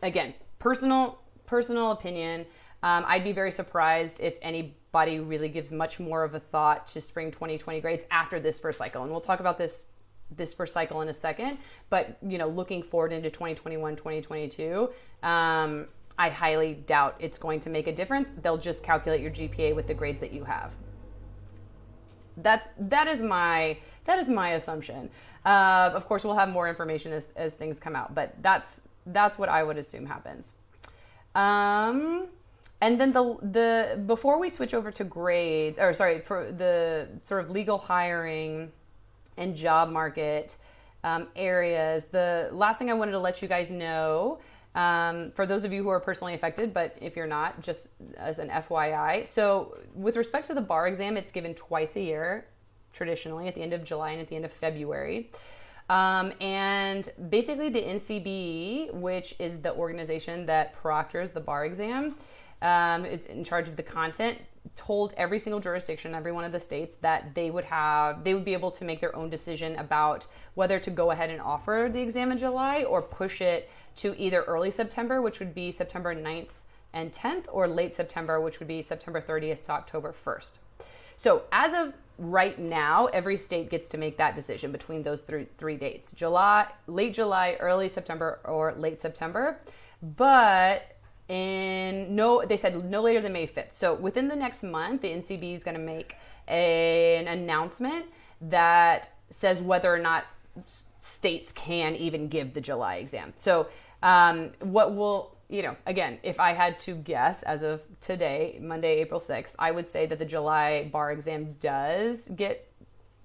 again, personal opinion, I'd be very surprised if anybody really gives much more of a thought to spring 2020 grades after this first cycle. And we'll talk about this first cycle in a second, but looking forward into 2021, 2022, I highly doubt it's going to make a difference. They'll just calculate your GPA with the grades that you have. That is my assumption. Of course, we'll have more information as things come out, but that's what I would assume happens. And then the before we switch over to grades, for the sort of legal hiring and job market areas, the last thing I wanted to let you guys know, for those of you who are personally affected, but if you're not, just as an FYI. So with respect to the bar exam, it's given twice a year, traditionally at the end of July and at the end of February. And basically the NCB, which is the organization that proctors the bar exam, it's in charge of the content, told every single jurisdiction, every one of the states, that they would be able to make their own decision about whether to go ahead and offer the exam in July or push it to either early September, which would be September 9th and 10th, or late September, which would be September 30th to October 1st. So as of right now, every state gets to make that decision between those three dates: late July, early September, or late September. But they said no later than May 5th. So within the next month, the NCB is going to make an announcement that says whether or not states can even give the July exam. So again, if I had to guess as of today, Monday, April 6th, I would say that the July bar exam does get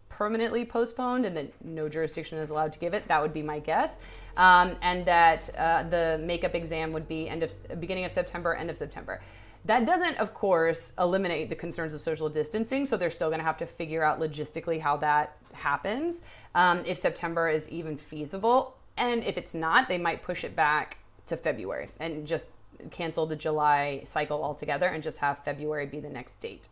permanently postponed and that no jurisdiction is allowed to give it. That would be my guess. And that the makeup exam would be beginning of September, end of September. That doesn't, of course, eliminate the concerns of social distancing, so they're still going to have to figure out logistically how that happens, if September is even feasible. And if it's not, they might push it back to February and just cancel the July cycle altogether and just have February be the next date.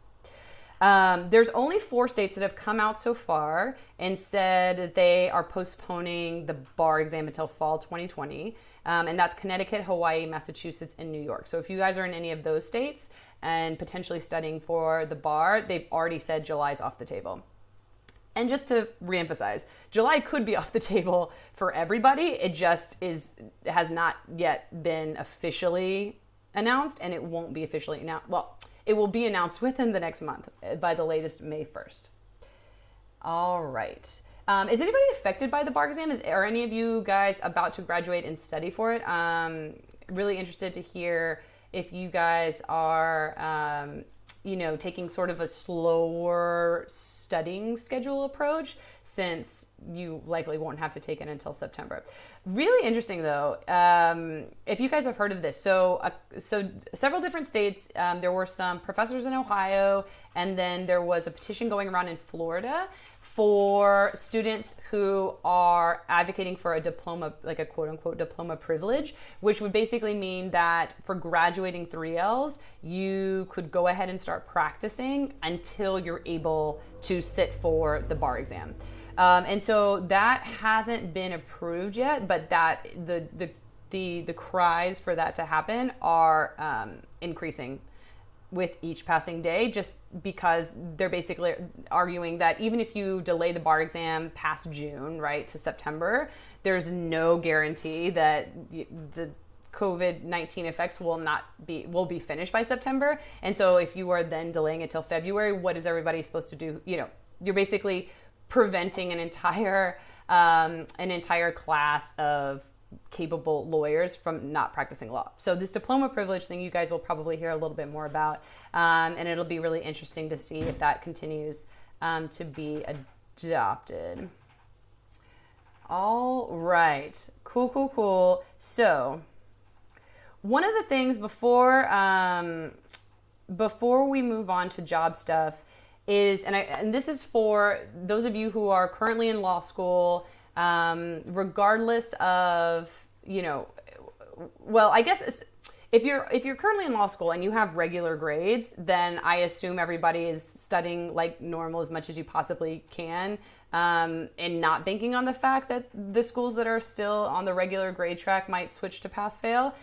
There's only 4 states that have come out so far and said that they are postponing the bar exam until fall 2020. And that's Connecticut, Hawaii, Massachusetts, and New York. So if you guys are in any of those states and potentially studying for the bar, they've already said July's off the table. And just to reemphasize, July could be off the table for everybody. It just has not yet been officially announced, and it won't be officially announced. Well, it will be announced within the next month, by the latest May 1st. All right. Is anybody affected by the bar exam? Are any of you guys about to graduate and study for it? Really interested to hear if you guys are, taking sort of a slower studying schedule approach, since you likely won't have to take it until September. Really interesting though, if you guys have heard of this. So several different states, there were some professors in Ohio, and then there was a petition going around in Florida for students who are advocating for a diploma, like a quote unquote diploma privilege, which would basically mean that for graduating 3Ls, you could go ahead and start practicing until you're able to sit for the bar exam. And so that hasn't been approved yet, but that the cries for that to happen are increasing with each passing day, just because they're basically arguing that even if you delay the bar exam past June, right, to September, there's no guarantee that the COVID-19 effects will be finished by September. And so if you are then delaying it till February, what is everybody supposed to do? You're basically preventing an entire class of capable lawyers from not practicing law. So this diploma privilege thing, you guys will probably hear a little bit more about, and it'll be really interesting to see if that continues to be adopted. All right, cool. So one of the things before we move on to job stuff is, and this is for those of you who are currently in law school, regardless of, I guess if you're currently in law school and you have regular grades, then I assume everybody is studying like normal as much as you possibly can, and not banking on the fact that the schools that are still on the regular grade track might switch to pass fail.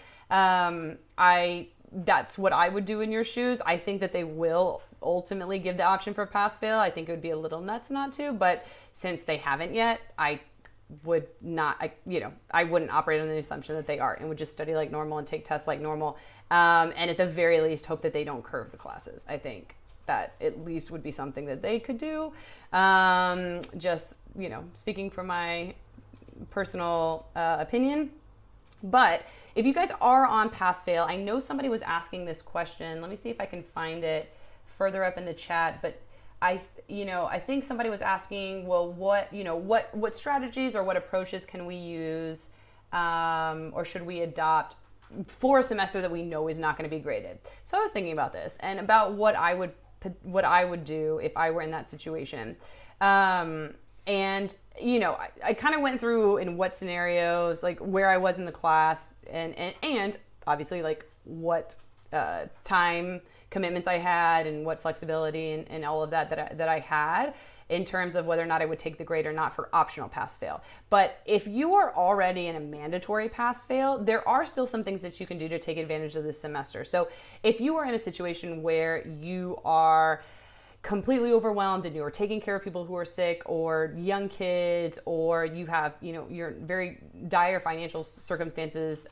That's what I would do in your shoes. I think that they will ultimately give the option for pass fail. I think it would be a little nuts not to, but since they haven't yet, I wouldn't operate on the assumption that they are, and would just study like normal and take tests like normal. And at the very least, hope that they don't curve the classes. I think that at least would be something that they could do. Just, speaking from my personal opinion. But if you guys are on pass fail, I know somebody was asking this question. Let me see if I can find it further up in the chat, but I think somebody was asking, well, what strategies or what approaches can we use, or should we adopt for a semester that we know is not going to be graded? So I was thinking about this and about what I would do if I were in that situation. I kind of went through in what scenarios, like where I was in the class, and obviously like what time commitments I had and what flexibility and all of that I had in terms of whether or not I would take the grade or not for optional pass fail. But if you are already in a mandatory pass fail, there are still some things that you can do to take advantage of this semester. So if you are in a situation where you are completely overwhelmed and you're taking care of people who are sick or young kids, or you have, you're in very dire financial circumstances,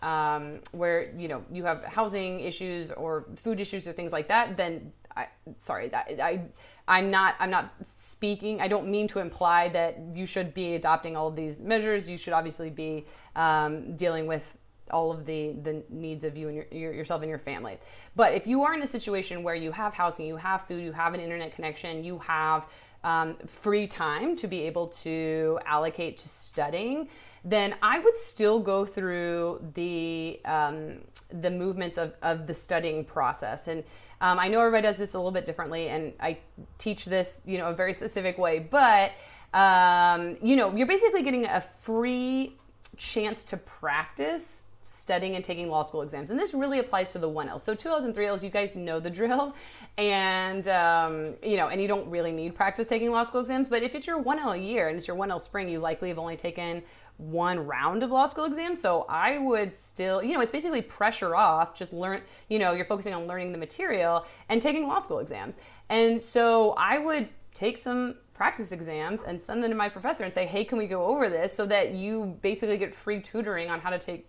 where, you have housing issues or food issues or things like that, then I'm not speaking, I don't mean to imply that you should be adopting all of these measures. You should obviously be dealing with all of the needs of you and yourself and your family. But if you are in a situation where you have housing, you have food, you have an internet connection, you have free time to be able to allocate to studying, then I would still go through the movements of the studying process. And I know everybody does this a little bit differently, and I teach this, a very specific way, but you're basically getting a free chance to practice studying and taking law school exams. And this really applies to the 1L. So 2Ls and 3Ls, you guys know the drill. And, and you don't really need practice taking law school exams. But if it's your 1L year and it's your 1L spring, you likely have only taken one round of law school exams. So I would still, it's basically pressure off, just learn, you're focusing on learning the material and taking law school exams. And so I would take some practice exams and send them to my professor and say, hey, can we go over this, so that you basically get free tutoring on how to take,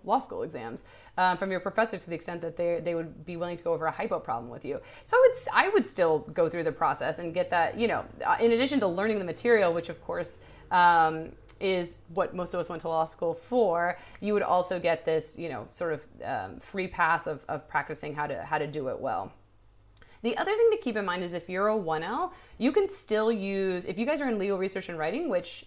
law school exams from your professor, to the extent that they would be willing to go over a hypo problem with you. So I would still go through the process and get that, in addition to learning the material, which of course is what most of us went to law school for, you would also get this, sort of free pass of practicing how to do it well. The other thing to keep in mind is if you're a 1L, you can still use, if you guys are in legal research and writing, which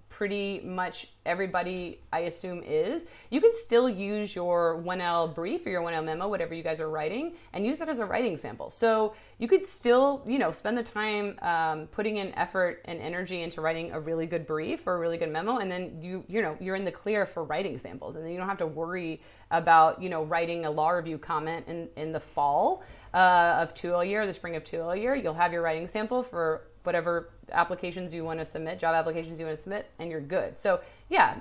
pretty much everybody, I assume, is, you can still use your 1L brief or your 1L memo, whatever you guys are writing, and use that as a writing sample. So you could still, spend the time putting in effort and energy into writing a really good brief or a really good memo, and then you're in the clear for writing samples, and then you don't have to worry about, writing a law review comment in the fall of 2L year, the spring of 2L year. You'll have your writing sample for whatever applications you want to submit, job applications you want to submit, and you're good. So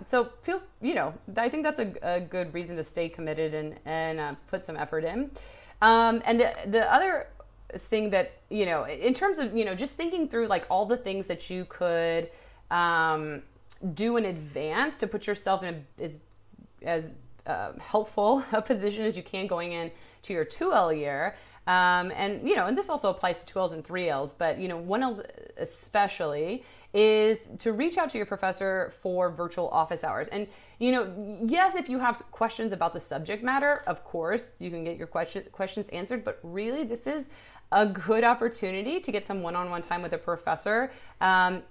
so feel, I think that's a good reason to stay committed and put some effort in. And the other thing that, in terms of, just thinking through like all the things that you could do in advance to put yourself in as helpful a position as you can going in to your 2L year. And this also applies to 2Ls and 3Ls, but 1Ls especially, is to reach out to your professor for virtual office hours. And yes, if you have questions about the subject matter, of course you can get your questions answered, but really this is a good opportunity to get some one-on-one time with a professor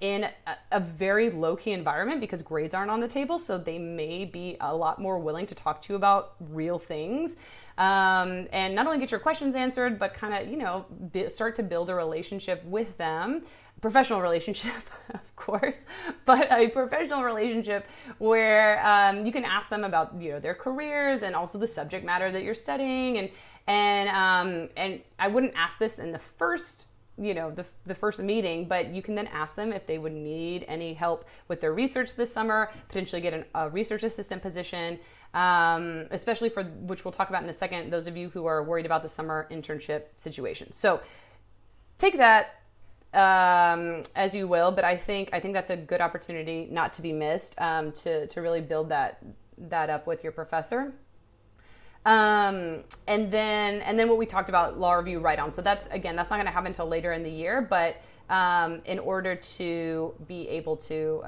in a very low-key environment, because grades aren't on the table, so they may be a lot more willing to talk to you about real things. And not only get your questions answered, but kind of, start to build a relationship with them, professional relationship, of course, but a professional relationship where you can ask them about, their careers and also the subject matter that you're studying. And I wouldn't ask this in the first, the first meeting, but you can then ask them if they would need any help with their research this summer, potentially get a research assistant position, especially for, which we'll talk about in a second, those of you who are worried about the summer internship situation. So take that as you will, but I think that's a good opportunity not to be missed, to really build that up with your professor. And then what we talked about, law review write-on. So that's not going to happen until later in the year, but in order to be able to,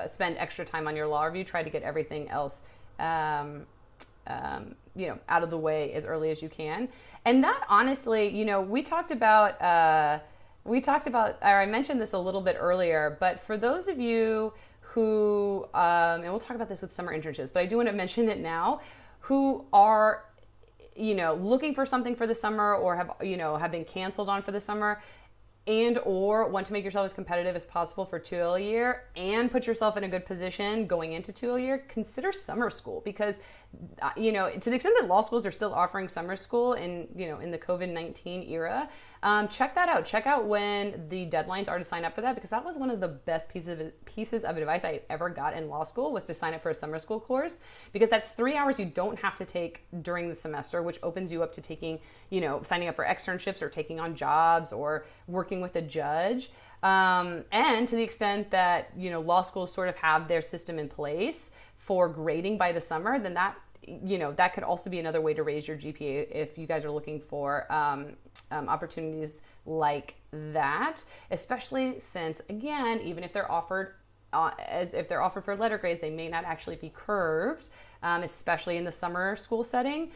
spend extra time on your law review, try to get everything else, out of the way as early as you can. And that honestly, we talked about, or I mentioned this a little bit earlier, but for those of you who, and we'll talk about this with summer internships, but I do want to mention it now, who are, looking for something for the summer, or have been canceled on for the summer, and or want to make yourself as competitive as possible for 2L year and put yourself in a good position going into 2L year, consider summer school, because to the extent that law schools are still offering summer school in the COVID-19 era, check that out. Check out when the deadlines are to sign up for that, because that was one of the best pieces of advice I ever got in law school, was to sign up for a summer school course, because that's 3 hours you don't have to take during the semester, which opens you up to taking, signing up for externships or taking on jobs or working with a judge. And to the extent that, law schools sort of have their system in place for grading by the summer, then that, that could also be another way to raise your GPA if you guys are looking for opportunities like that, especially since, again, even if they're offered if they're offered for letter grades, they may not actually be curved, especially in the summer school setting.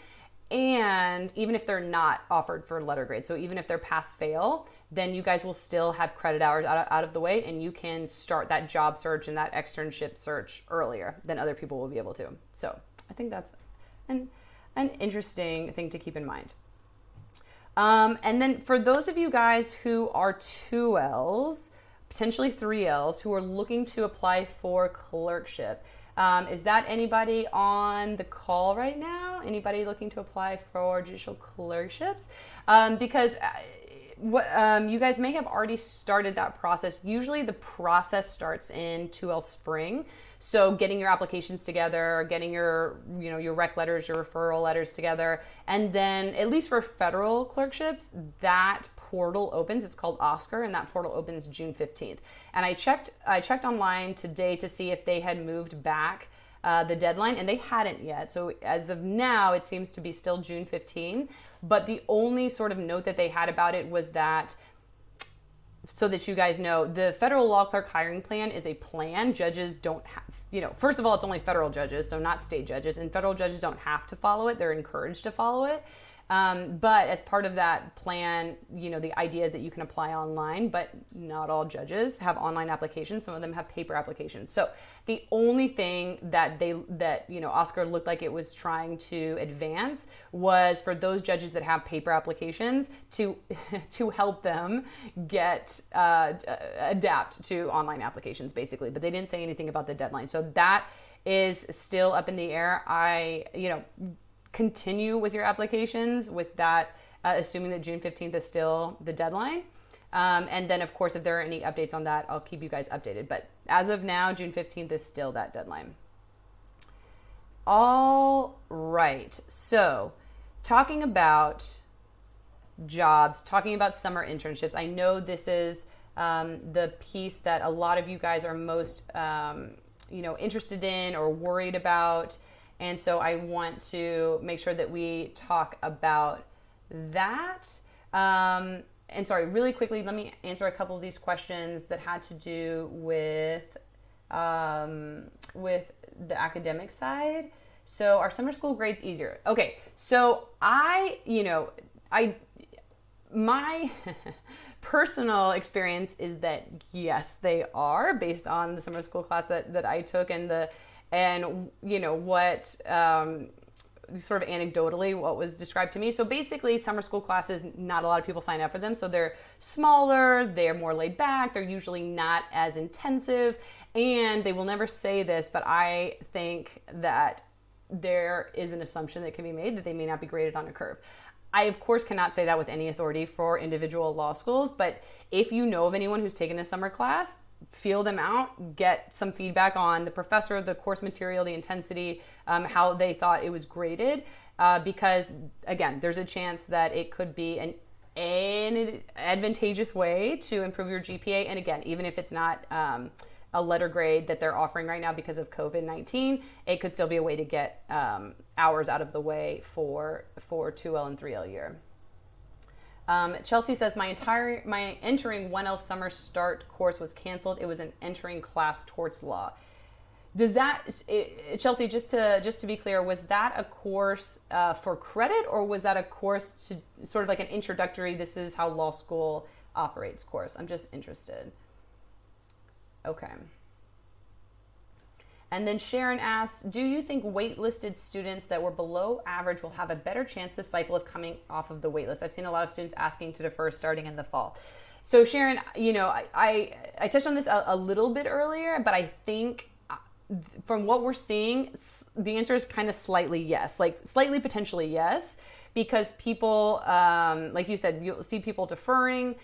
And even if they're not offered for letter grades, so even if they're pass-fail, then you guys will still have credit hours out of the way, and you can start that job search and that externship search earlier than other people will be able to. So I think that's an interesting thing to keep in mind. And then for those of you guys who are 2Ls, potentially 3Ls, who are looking to apply for clerkship, is that anybody on the call right now? Anybody looking to apply for judicial clerkships? Because you guys may have already started that process. Usually the process starts in 2L spring. So getting your applications together, getting your rec letters, your referral letters together. And then at least for federal clerkships, that portal opens. It's called Oscar, and that portal opens June 15th. And I checked online today to see if they had moved back the deadline, and they hadn't yet. So as of now, it seems to be still June 15. But the only sort of note that they had about it was that so that you guys know, the federal law clerk hiring plan is a plan. Judges don't have, first of all, it's only federal judges, so not state judges, and federal judges don't have to follow it. They're encouraged to follow it. But as part of that plan, the idea is that you can apply online, but not all judges have online applications. Some of them have paper applications. So the only thing that Oscar looked like it was trying to advance was for those judges that have paper applications to help them get adapt to online applications, basically. But they didn't say anything about the deadline. So that is still up in the air. Continue with your applications with that, assuming that June 15th is still the deadline. And then, of course, if there are any updates on that, I'll keep you guys updated. But as of now, June 15th is still that deadline. All right. So talking about jobs, talking about summer internships, I know this is the piece that a lot of you guys are most, interested in or worried about. And so I want to make sure that we talk about that. And sorry, really quickly, let me answer a couple of these questions that had to do with the academic side. So are summer school grades easier? Okay, so my personal experience is that yes, they are, based on the summer school class that I took what sort of anecdotally what was described to me. So basically, summer school classes, not a lot of people sign up for them. So they're smaller, they're more laid back, they're usually not as intensive, and they will never say this, but I think that there is an assumption that can be made that they may not be graded on a curve. I, of course, cannot say that with any authority for individual law schools, but if you know of anyone who's taken a summer class, feel them out, get some feedback on the professor, the course material, the intensity, how they thought it was graded, because, again, there's a chance that it could be an advantageous way to improve your GPA. And again, even if it's not a letter grade that they're offering right now because of COVID-19, it could still be a way to get hours out of the way for 2L and 3L year. Chelsea says, my entering 1L summer start course was canceled. It was an entering class torts law. Does that, Chelsea, just to be clear, was that a course for credit, or was that a course to sort of like an introductory, this is how law school operates course? I'm just interested. Okay. And then Sharon asks, do you think waitlisted students that were below average will have a better chance this cycle of coming off of the waitlist? I've seen a lot of students asking to defer starting in the fall. So Sharon, I touched on this a little bit earlier, but I think from what we're seeing, the answer is kind of slightly yes, like slightly potentially yes, because people, like you said, you'll see people deferring.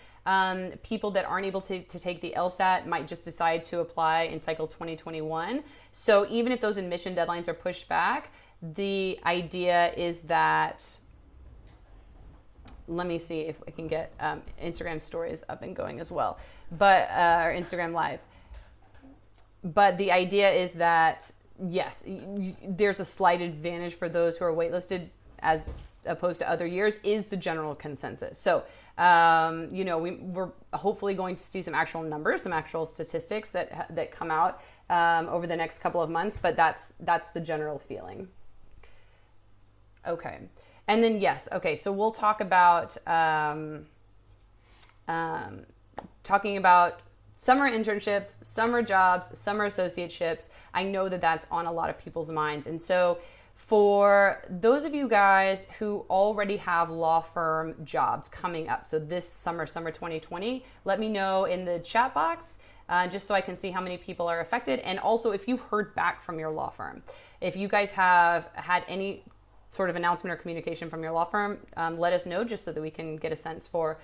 People that aren't able to take the LSAT might just decide to apply in cycle 2021. So even if those admission deadlines are pushed back, the idea is that, let me see if I can get Instagram stories up and going as well, but or Instagram Live. But the idea is that, yes, there's a slight advantage for those who are waitlisted as opposed to other years, is the general consensus. So, we're hopefully going to see some actual numbers, some actual statistics that come out over the next couple of months, but that's the general feeling. Okay. And then, yes, okay, so we'll talk about talking about summer internships, summer jobs, summer associateships. I know that that's on a lot of people's minds. And so for those of you guys who already have law firm jobs coming up, so this summer 2020, let me know in the chat box, just so I can see how many people are affected. And also if you've heard back from your law firm, if you guys have had any sort of announcement or communication from your law firm, let us know, just so that we can get a sense for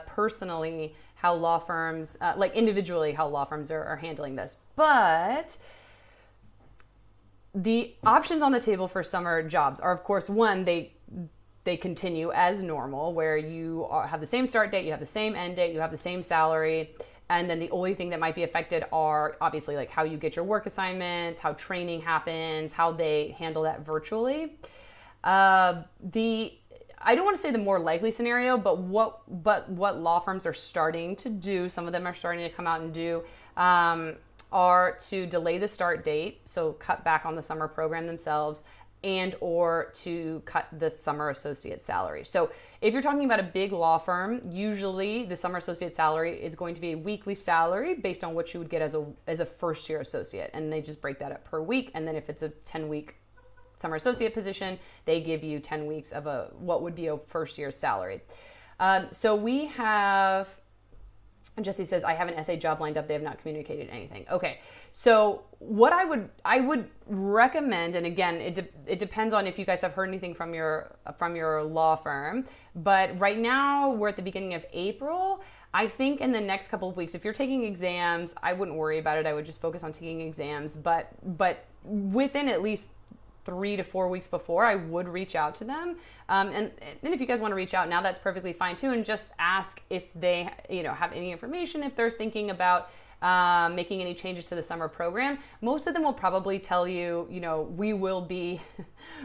personally how law firms, like individually how law firms are handling this. But the options on the table for summer jobs are, of course, one, they continue as normal, where you have the same start date, you have the same end date, you have the same salary, and then the only thing that might be affected are obviously like how you get your work assignments, how training happens, how they handle that virtually. I don't want to say the more likely scenario, but what law firms are starting to do, some of them are starting to come out and do, are to delay the start date, so cut back on the summer program themselves, and or to cut the summer associate salary. So if you're talking about a big law firm, usually the summer associate salary is going to be a weekly salary based on what you would get as a first year associate, and they just break that up per week. And then if it's a 10-week summer associate position, they give you 10 weeks of what would be a first year salary. So we have, Jesse says, I have an SA job lined up. They have not communicated anything. Okay. So what I would recommend, and again, it depends on if you guys have heard anything from your law firm, but right now we're at the beginning of April. I think in the next couple of weeks, if you're taking exams, I wouldn't worry about it. I would just focus on taking exams, but within at least 3 to 4 weeks before, I would reach out to them. And if you guys want to reach out now, that's perfectly fine too. And just ask if they, have any information, if they're thinking about making any changes to the summer program. Most of them will probably tell you, we will be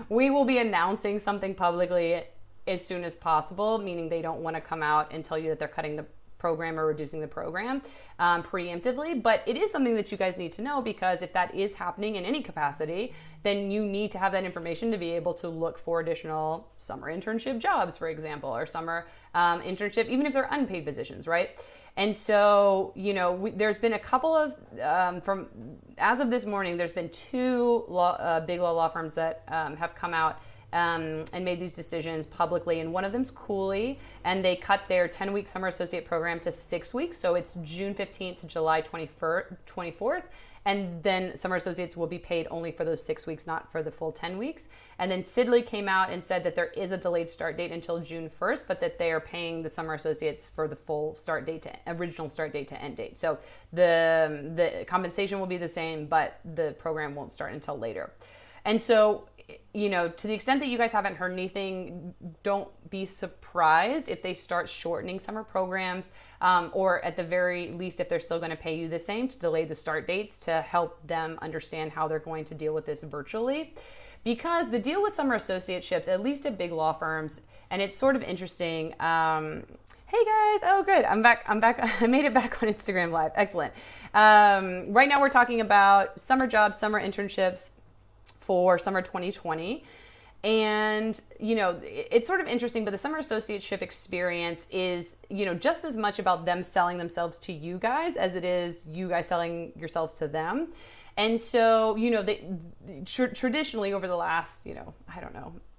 announcing something publicly as soon as possible, meaning they don't want to come out and tell you that they're cutting the program or reducing the program preemptively. But it is something that you guys need to know, because if that is happening in any capacity, then you need to have that information to be able to look for additional summer internship jobs, for example, or summer internship, even if they're unpaid positions, right? And so, there's been a couple of, as of this morning, there's been 2 big law firms that have come out and made these decisions publicly. And one of them's Cooley, and they cut their 10-week summer associate program to 6 weeks. So it's June 15th to July 24th. And then summer associates will be paid only for those 6 weeks, not for the full 10 weeks. And then Sidley came out and said that there is a delayed start date until June 1st, but that they are paying the summer associates for the full start date to original start date to end date. So the compensation will be the same, but the program won't start until later. And so, to the extent that you guys haven't heard anything, don't be surprised if they start shortening summer programs, or at the very least, if they're still going to pay you the same, to delay the start dates to help them understand how they're going to deal with this virtually. Because the deal with summer associateships, at least at big law firms, and it's sort of interesting. Hey guys, oh good, I'm back. I made it back on Instagram Live. Excellent. Right now we're talking about summer jobs, summer internships for summer 2020. And, it's sort of interesting, but the summer associateship experience is, just as much about them selling themselves to you guys as it is you guys selling yourselves to them. And so, traditionally over the last,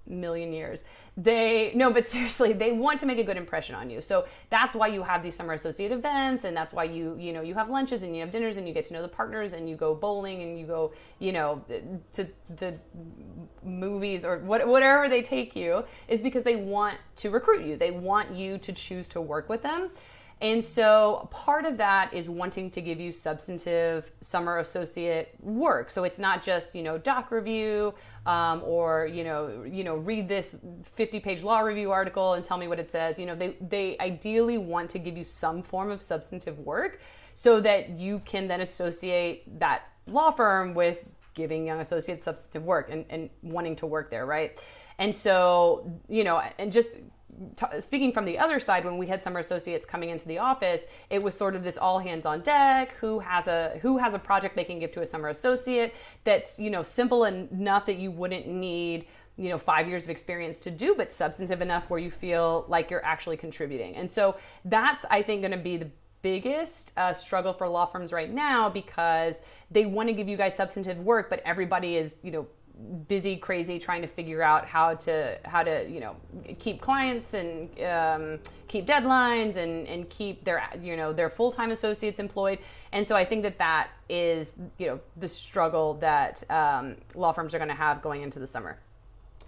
million years, but seriously, they want to make a good impression on you. So that's why you have these summer associate events, and that's why you have lunches and you have dinners and you get to know the partners and you go bowling and you go, to the movies or whatever they take you, is because they want to recruit you. They want you to choose to work with them. And so part of that is wanting to give you substantive summer associate work. So it's not just, doc review, or, read this 50-page law review article and tell me what it says. They ideally want to give you some form of substantive work so that you can then associate that law firm with giving young associates substantive work and wanting to work there, right? And so, and just speaking from the other side, when we had summer associates coming into the office, it was sort of this all hands on deck. Who has a project they can give to a summer associate that's simple enough that you wouldn't need 5 years of experience to do, but substantive enough where you feel like you're actually contributing. And so that's, I think, going to be the biggest struggle for law firms right now, because they want to give you guys substantive work, but everybody is busy, crazy, trying to figure out how to keep clients and keep deadlines and keep their full-time associates employed. And so I think that is the struggle that law firms are going to have going into the summer.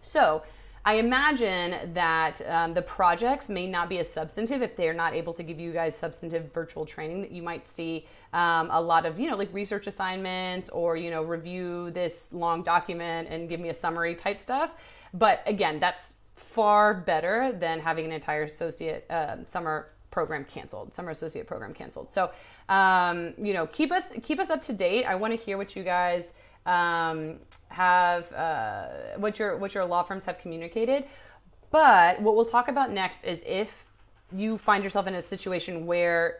So I imagine that the projects may not be as substantive if they're not able to give you guys substantive virtual training. That you might see a lot of, like research assignments or, review this long document and give me a summary type stuff. But again, that's far better than having an entire associate summer associate program canceled. So, keep us up to date. I want to hear what you guys have, what your law firms have communicated. But what we'll talk about next is if you find yourself in a situation where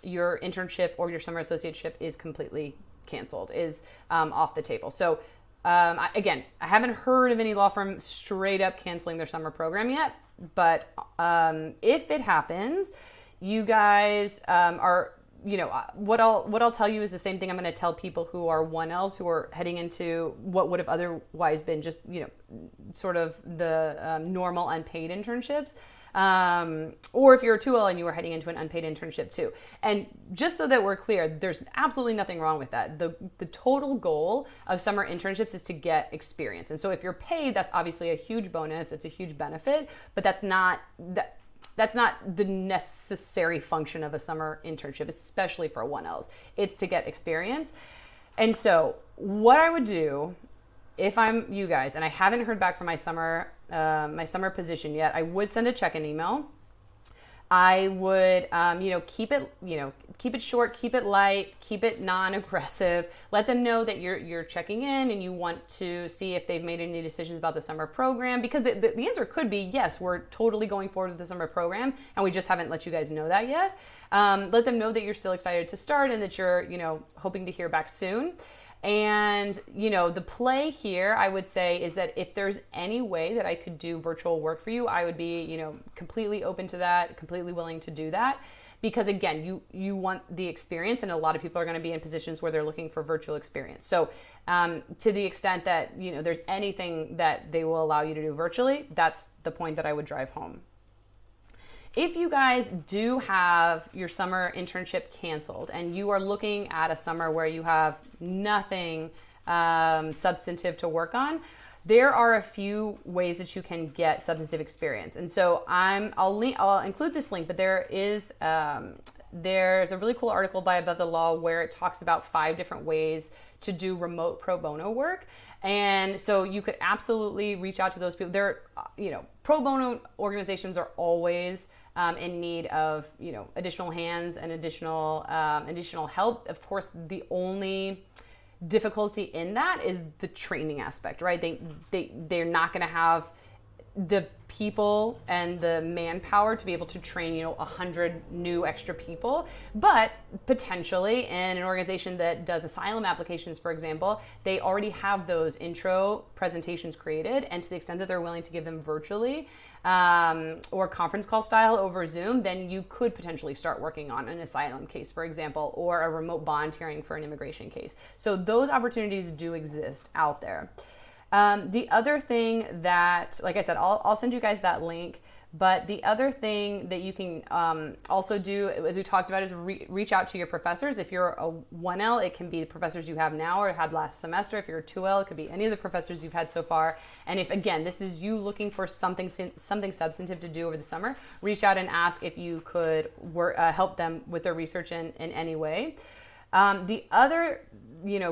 your internship or your summer associateship is completely canceled, is off the table. So again, I haven't heard of any law firm straight up canceling their summer program yet, but if it happens, you guys are, what I'll tell you is the same thing I'm going to tell people who are 1Ls who are heading into what would have otherwise been just, sort of the normal unpaid internships. Or if you're a 2L and you are heading into an unpaid internship too. And just so that we're clear, there's absolutely nothing wrong with that. The total goal of summer internships is to get experience. And so if you're paid, that's obviously a huge bonus. It's a huge benefit, but that's not the necessary function of a summer internship, especially for 1Ls. It's to get experience. And so what I would do if I'm you guys and I haven't heard back from my summer position yet, I would send a check-in email. I would, keep it short, keep it light, keep it non-aggressive. Let them know that you're checking in and you want to see if they've made any decisions about the summer program, because the answer could be yes, we're totally going forward with the summer program and we just haven't let you guys know that yet. Let them know that you're still excited to start and that you're, hoping to hear back soon. And, the play here, I would say, is that if there's any way that I could do virtual work for you, I would be, completely open to that, completely willing to do that. Because again, you want the experience, and a lot of people are going to be in positions where they're looking for virtual experience. So to the extent that, there's anything that they will allow you to do virtually, that's the point that I would drive home. If you guys do have your summer internship canceled and you are looking at a summer where you have nothing substantive to work on, there are a few ways that you can get substantive experience. And so I'll include this link, but there's a really cool article by Above the Law where it talks about 5 different ways to do remote pro bono work. And so you could absolutely reach out to those people. Pro bono organizations are always in need of, additional hands and additional help. Of course, the only difficulty in that is the training aspect, right? They're not going to have the people and the manpower to be able to train 100 new extra people, but potentially in an organization that does asylum applications, for example, they already have those intro presentations created, and to the extent that they're willing to give them virtually or conference call style over Zoom, then you could potentially start working on an asylum case, for example, or a remote bond hearing for an immigration case. So those opportunities do exist out there. The other thing that, like I said, I'll send you guys that link, but the other thing that you can also do, as we talked about, is reach out to your professors. If you're a 1L, it can be the professors you have now or had last semester. If you're a 2L, it could be any of the professors you've had so far. And if, again, this is you looking for something substantive to do over the summer, reach out and ask if you could help them with their research in any way. The other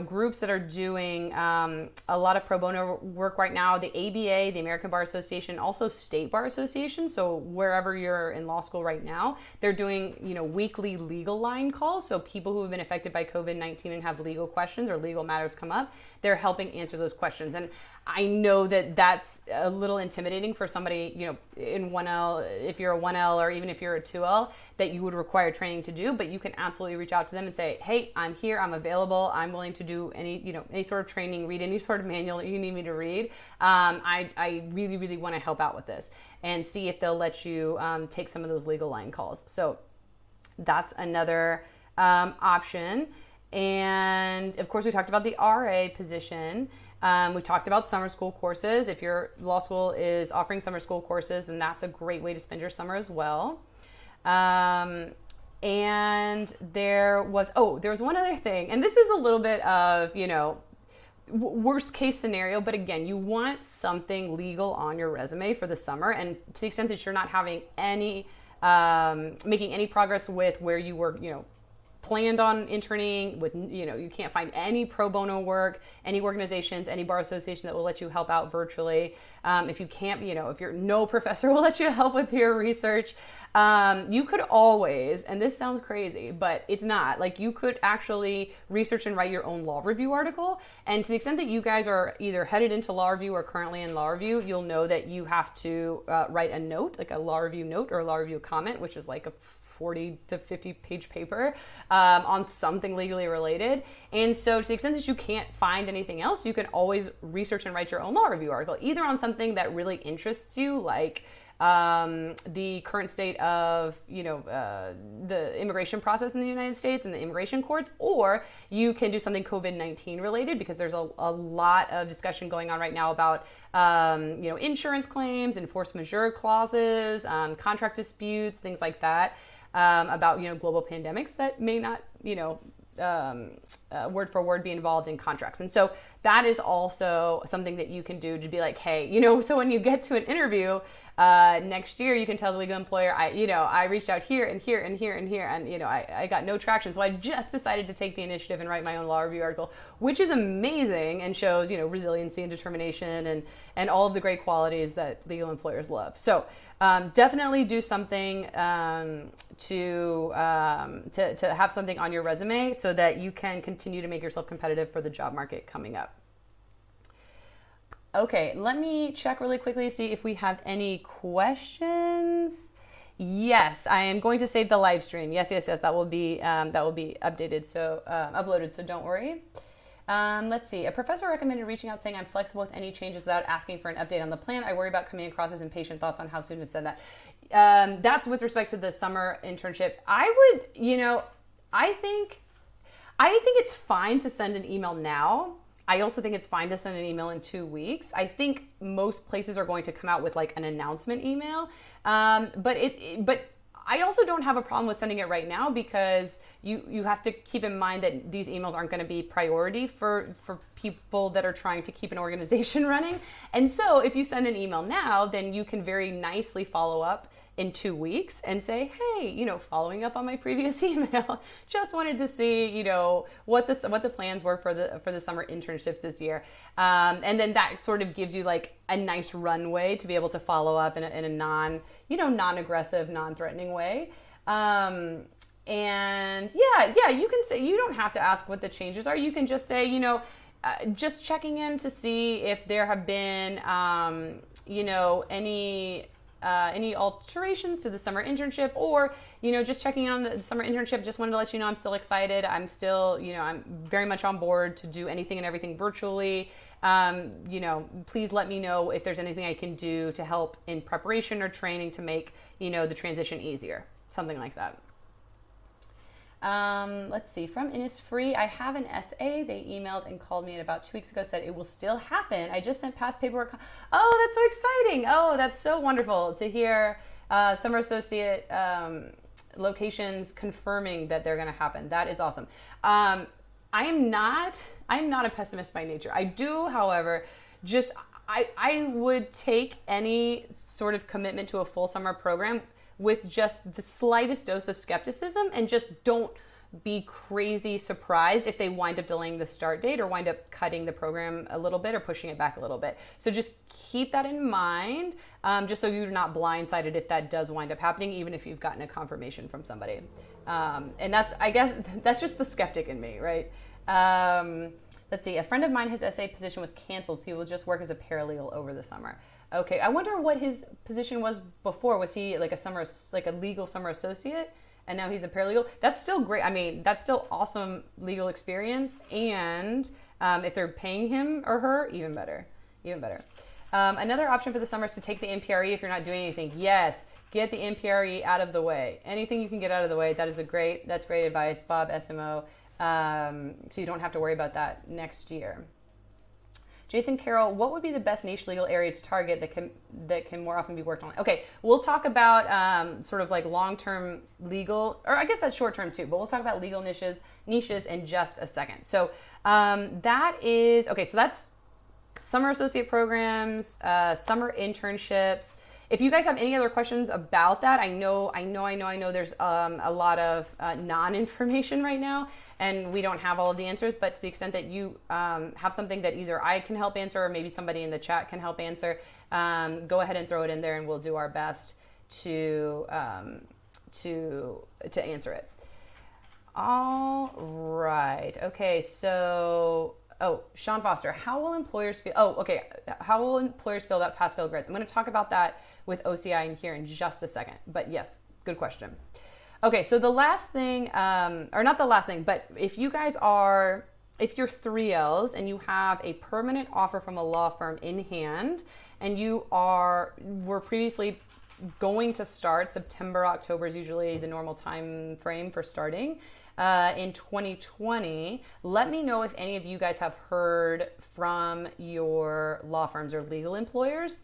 groups that are doing a lot of pro bono work right now, the ABA, the American Bar Association, also state bar associations. So wherever you're in law school right now, they're doing, weekly legal line calls. So people who have been affected by COVID-19 and have legal questions or legal matters come up, they're helping answer those questions. And I know that that's a little intimidating for somebody, in 1L, if you're a 1L or even if you're a 2L, that you would require training to do, but you can absolutely reach out to them and say, hey, I'm here, I'm available, I'm willing to do any sort of training, read any sort of manual that you need me to read. I really, really want to help out with this, and see if they'll let you take some of those legal line calls. So that's another option. And of course, we talked about the RA position. We talked about summer school courses. If your law school is offering summer school courses, then that's a great way to spend your summer as well. And there was one other thing, and this is a little bit of, worst case scenario, but again, you want something legal on your resume for the summer. And to the extent that you're not having making any progress with where you were, planned on interning with, you can't find any pro bono work, any organizations, any bar association that will let you help out virtually. If you can't, if no professor will let you help with your research, you could always, and this sounds crazy, but it's not, like you could actually research and write your own law review article. And to the extent that you guys are either headed into law review or currently in law review, you'll know that you have to write a note, like a law review note or a law review comment, which is like a 40 to 50 page paper on something legally related. And so to the extent that you can't find anything else, you can always research and write your own law review article, either on something that really interests you, like the current state of, the immigration process in the United States and the immigration courts, or you can do something COVID-19 related, because there's a lot of discussion going on right now about, insurance claims, and force majeure clauses, contract disputes, things like that, about, global pandemics that may not, word for word be involved in contracts. And so that is also something that you can do to be like, hey, so when you get to an interview next year, you can tell the legal employer, I reached out here and here and here and here, and I got no traction, so I just decided to take the initiative and write my own law review article, which is amazing and shows resiliency and determination and all of the great qualities that legal employers love. So definitely do something to have something on your resume so that you can continue to make yourself competitive for the job market coming up. Okay, let me check really quickly to see if we have any questions. Yes, I am going to save the live stream. Yes, that will be updated, so uploaded. So don't worry. Let's see. A professor recommended reaching out saying I'm flexible with any changes without asking for an update on the plan. I worry about coming across as impatient. Thoughts on how soon to send that? That's with respect to the summer internship. I think it's fine to send an email now. I also think it's fine to send an email in 2 weeks. I think most places are going to come out with like an announcement email. But I also don't have a problem with sending it right now, because you have to keep in mind that these emails aren't going to be priority for people that are trying to keep an organization running. And so if you send an email now, then you can very nicely follow up in 2 weeks and say, hey, following up on my previous email, just wanted to see, what the plans were for the summer internships this year. And then that sort of gives you like a nice runway to be able to follow up in a non-aggressive, non-threatening way. And you can say, you don't have to ask what the changes are. You can just say, just checking in to see if there have been, any alterations to the summer internship, or, just checking in on the summer internship. Just wanted to let you know I'm still excited. I'm still, I'm very much on board to do anything and everything virtually. Please let me know if there's anything I can do to help in preparation or training to make, the transition easier. Something like that. Let's see, from Innisfree, I have an essay. They emailed and called me about 2 weeks ago, said it will still happen. I just sent past paperwork. Oh, that's so exciting. Oh, that's so wonderful to hear summer associate locations confirming that they're going to happen. That is awesome. I'm not a pessimist by nature. I do, however, I would take any sort of commitment to a full summer program with just the slightest dose of skepticism, and just don't be crazy surprised if they wind up delaying the start date or wind up cutting the program a little bit or pushing it back a little bit. So just keep that in mind, just so you're not blindsided if that does wind up happening, even if you've gotten a confirmation from somebody. And I guess that's just the skeptic in me, right? Let's see, a friend of mine, his SA position was canceled, so he will just work as a paralegal over the summer. Okay, I wonder what his position was before. Was he like a legal summer associate, and now he's a paralegal? That's still great. I mean, that's still awesome legal experience, and if they're paying him or her, even better, even better. Another option for the summer is to take the NPRE if you're not doing anything. Yes, get the NPRE out of the way. Anything you can get out of the way, that's great advice, Bob SMO. So you don't have to worry about that next year. Jason Carroll, what would be the best niche legal area to target that can more often be worked on? Okay, we'll talk about sort of like long-term legal, or I guess that's short-term too, but we'll talk about legal niches in just a second. So that's summer associate programs, summer internships. if you guys have any other questions about that, I know there's a lot of non-information right now, and we don't have all of the answers, but to the extent that you have something that either I can help answer or maybe somebody in the chat can help answer, go ahead and throw it in there and we'll do our best to answer it. All right. Okay. So, Sean Foster, how will employers feel? How will employers feel about pass-fail grades? I'm going to talk about that with OCI in here in just a second. But yes, good question. Okay. So the last thing, or not the last thing, but if you're 3Ls and you have a permanent offer from a law firm in hand, and were previously going to start September, October is usually the normal time frame for starting. In 2020, let me know if any of you guys have heard from your law firms or legal employers.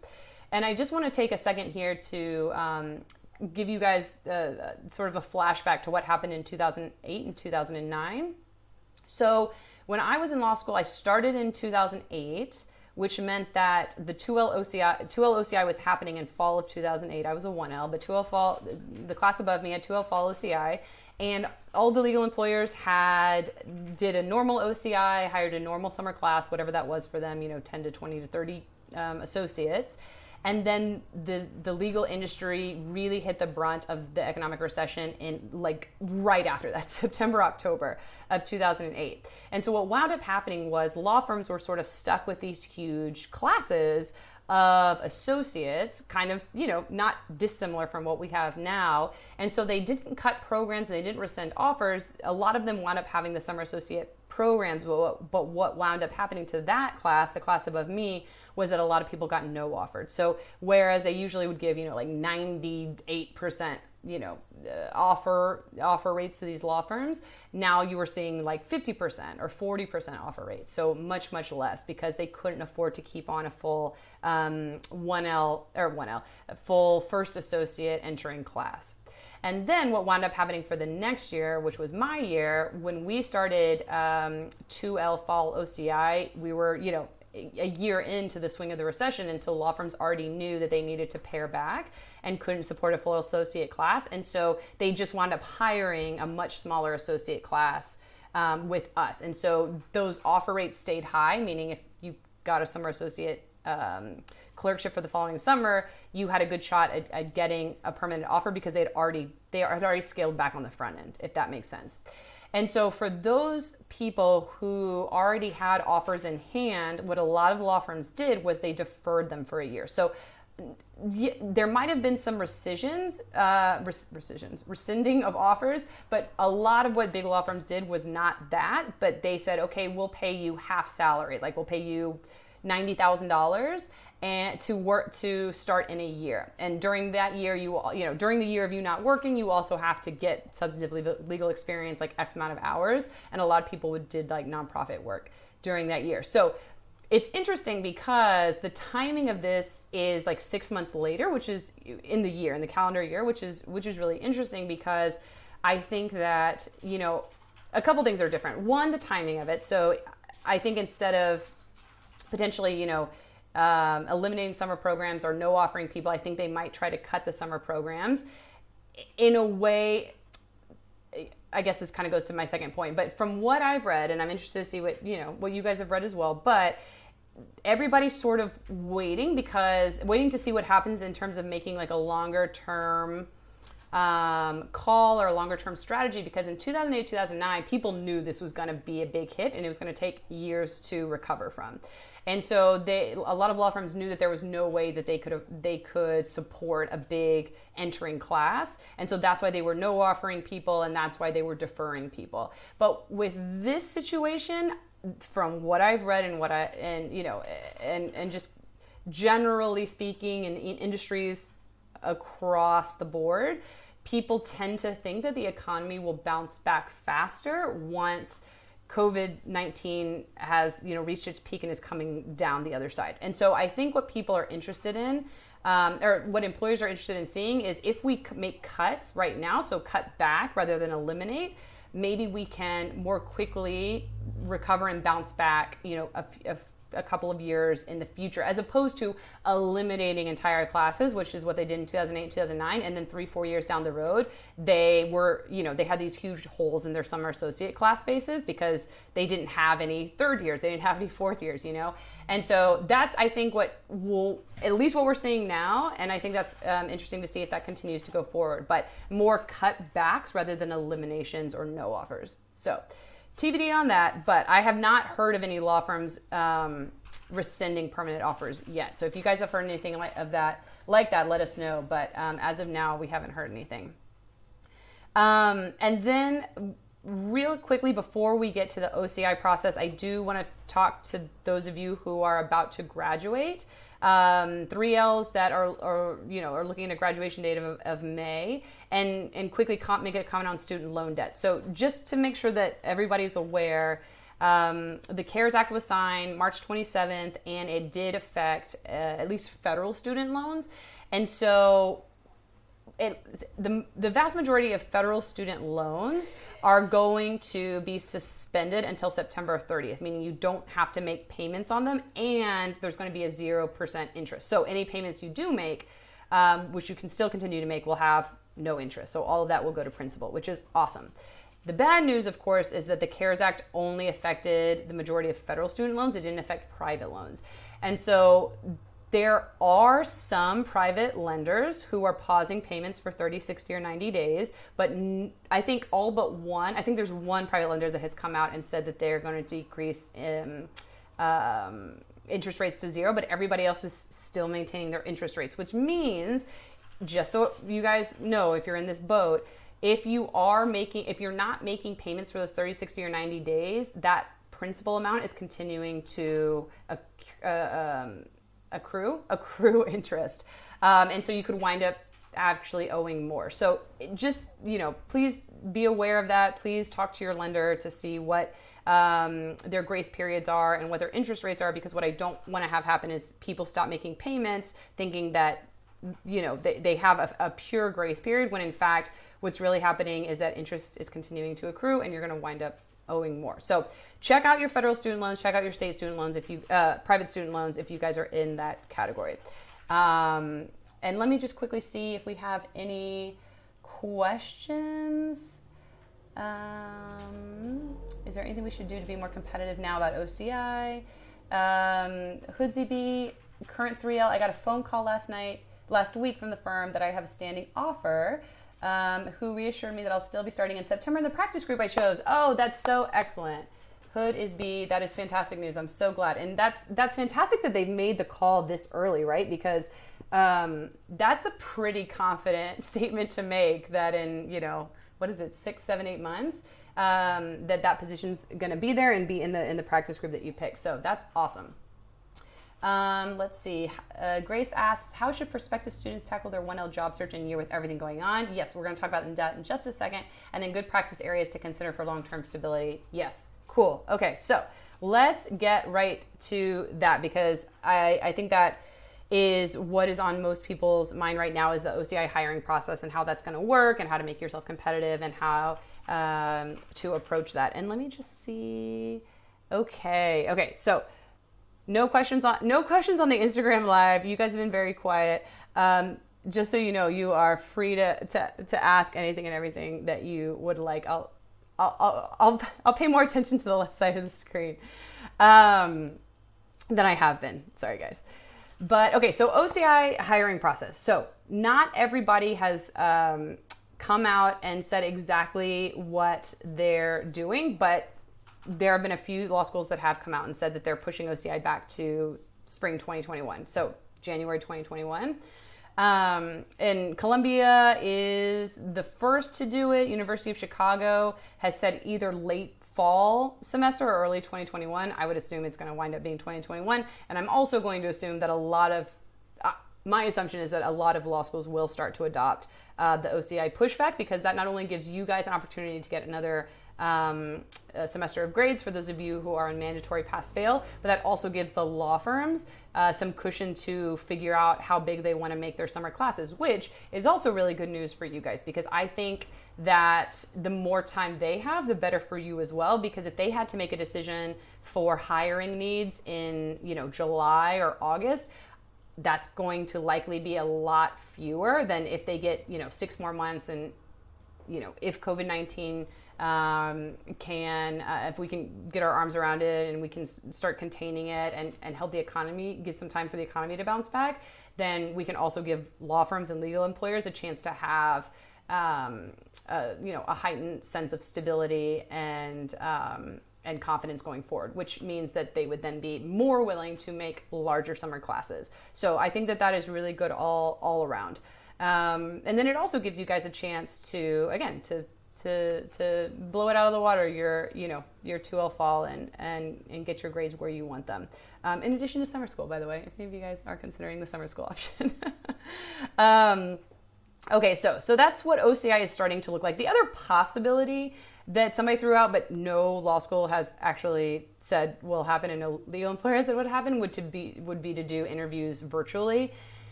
And I just want to take a second here to give you guys sort of a flashback to what happened in 2008 and 2009. So when I was in law school, I started in 2008, which meant that the 2L OCI was happening in fall of 2008. I was a 1L, but 2L fall, the class above me had 2L fall OCI, and all the legal employers did a normal OCI, hired a normal summer class, whatever that was for them, 10 to 20 to 30 associates. And then the legal industry really hit the brunt of the economic recession in right after that, September, October of 2008. And so what wound up happening was law firms were sort of stuck with these huge classes of associates, kind of, not dissimilar from what we have now. And so they didn't cut programs, they didn't rescind offers. A lot of them wound up having the summer associate programs, but what wound up happening to that class, the class above me, was that a lot of people got no offered. So whereas they usually would give, 98%, offer rates to these law firms, now you were seeing like 50% or 40% offer rates. So much, much less, because they couldn't afford to keep on a full a full first associate entering class. And then what wound up happening for the next year, which was my year, when we started 2L fall OCI, we were, a year into the swing of the recession. And so law firms already knew that they needed to pare back and couldn't support a full associate class. And so they just wound up hiring a much smaller associate class with us. And so those offer rates stayed high, meaning if you got a summer associate clerkship for the following summer, you had a good shot at getting a permanent offer because they had already scaled back on the front end, if that makes sense. And so for those people who already had offers in hand, what a lot of law firms did was they deferred them for a year. So there might have been some rescinding of offers, but a lot of what big law firms did was not that, but they said, okay, we'll pay you half salary, like we'll pay you $90,000 and to start in a year. And during that year, during the year of you not working, you also have to get substantive legal experience, like X amount of hours. And a lot of people did like nonprofit work during that year. So it's interesting because the timing of this is like 6 months later, which is in the calendar year, which is really interesting because I think that, a couple things are different. One, the timing of it. So I think instead of potentially, eliminating summer programs or no offering people, I think they might try to cut the summer programs in a way. I guess this kind of goes to my second point, but from what I've read, and I'm interested to see what you guys have read as well, but everybody's sort of waiting to see what happens in terms of making like a longer term call or a longer term strategy, because in 2008, 2009, people knew this was going to be a big hit and it was going to take years to recover from. And so a lot of law firms knew that there was no way that they could support a big entering class. And so that's why they were no offering people, and that's why they were deferring people. But with this situation, from what I've read and just generally speaking in industries across the board, people tend to think that the economy will bounce back faster once COVID-19 has, reached its peak and is coming down the other side. And so I think what people are interested in, or what employers are interested in seeing, is if we make cuts right now, so cut back rather than eliminate, maybe we can more quickly recover and bounce back, a a couple of years in the future, as opposed to eliminating entire classes, which is what they did in 2008, 2009. And then 3-4 years down the road, they were, they had these huge holes in their summer associate class bases because they didn't have any third years. They didn't have any fourth years, And so that's, I think, at least what we're seeing now. And I think that's interesting to see if that continues to go forward, but more cutbacks rather than eliminations or no offers. So TBD on that, but I have not heard of any law firms rescinding permanent offers yet. So if you guys have heard anything like that, let us know. But as of now, we haven't heard anything. And then real quickly, before we get to the OCI process, I do want to talk to those of you who are about to graduate. 3Ls that are looking at a graduation date of May, and quickly make a comment on student loan debt. So just to make sure that everybody's aware, the CARES Act was signed March 27th, and it did affect at least federal student loans. And so the vast majority of federal student loans are going to be suspended until September 30th, meaning you don't have to make payments on them, and there's going to be a 0% interest. So any payments you do make, which you can still continue to make, will have no interest. So all of that will go to principal, which is awesome. The bad news, of course, is that the CARES Act only affected the majority of federal student loans. It didn't affect private loans. And so there are some private lenders who are pausing payments for 30, 60, or 90 days, but I think all but one, I think there's one private lender that has come out and said that they're going to decrease interest rates to 0, but everybody else is still maintaining their interest rates, which means, just so you guys know, if you're in this boat, if you're not making payments for those 30, 60, or 90 days, that principal amount is continuing to accrue interest. And so you could wind up actually owing more. So just, please be aware of that. Please talk to your lender to see what their grace periods are and what their interest rates are, because what I don't want to have happen is people stop making payments thinking that, they have a pure grace period, when in fact, what's really happening is that interest is continuing to accrue and you're going to wind up owing more. So check out your federal student loans, check out your state student loans, private student loans, if you guys are in that category. And let me just quickly see if we have any questions. Is there anything we should do to be more competitive now about OCI? Hoodsy B, current 3L, I got a phone call last week from the firm that I have a standing offer, who reassured me that I'll still be starting in September in the practice group I chose. Oh, that's so excellent. Hood is B. That is fantastic news. I'm so glad. And that's fantastic that they've made the call this early, right? Because that's a pretty confident statement to make that in, 6, 7, 8 months, that position's going to be there and be in the practice group that you pick. So that's awesome. Let's see. Grace asks, how should prospective students tackle their 1L job search in a year with everything going on? Yes, we're going to talk about that in just a second. And then good practice areas to consider for long-term stability. Yes. Cool. Okay. So let's get right to that, because I think that is what is on most people's mind right now, is the OCI hiring process and how that's going to work and how to make yourself competitive and how to approach that. And let me just see. Okay. So no questions on the Instagram live. You guys have been very quiet. Just so you know, you are free to ask anything and everything that you would like. I'll pay more attention to the left side of the screen than I have been. Sorry, guys. But okay, so OCI hiring process. So not everybody has come out and said exactly what they're doing, but there have been a few law schools that have come out and said that they're pushing OCI back to spring 2021. So January 2021. And Columbia is the first to do it. University of Chicago has said either late fall semester or early 2021. I would assume it's going to wind up being 2021. And I'm also going to assume that my assumption is that a lot of law schools will start to adopt the OCI pushback, because that not only gives you guys an opportunity to get another a semester of grades for those of you who are on mandatory pass-fail, but that also gives the law firms some cushion to figure out how big they want to make their summer classes, which is also really good news for you guys, because I think that the more time they have, the better for you as well, because if they had to make a decision for hiring needs in, July or August, that's going to likely be a lot fewer than if they get, 6 more months. And, if COVID-19 if we can get our arms around it and we can start containing it and help the economy, give some time for the economy to bounce back, then we can also give law firms and legal employers a chance to have a heightened sense of stability and confidence going forward, which means that they would then be more willing to make larger summer classes. So I think that is really good all around. And then it also gives you guys a chance to, again, to blow it out of the water, your 2L fall and get your grades where you want them. In addition to summer school, by the way, if any of you guys are considering the summer school option. Okay, so that's what OCI is starting to look like. The other possibility that somebody threw out, but no law school has actually said will happen, and no legal employer has said would happen, would be to do interviews virtually,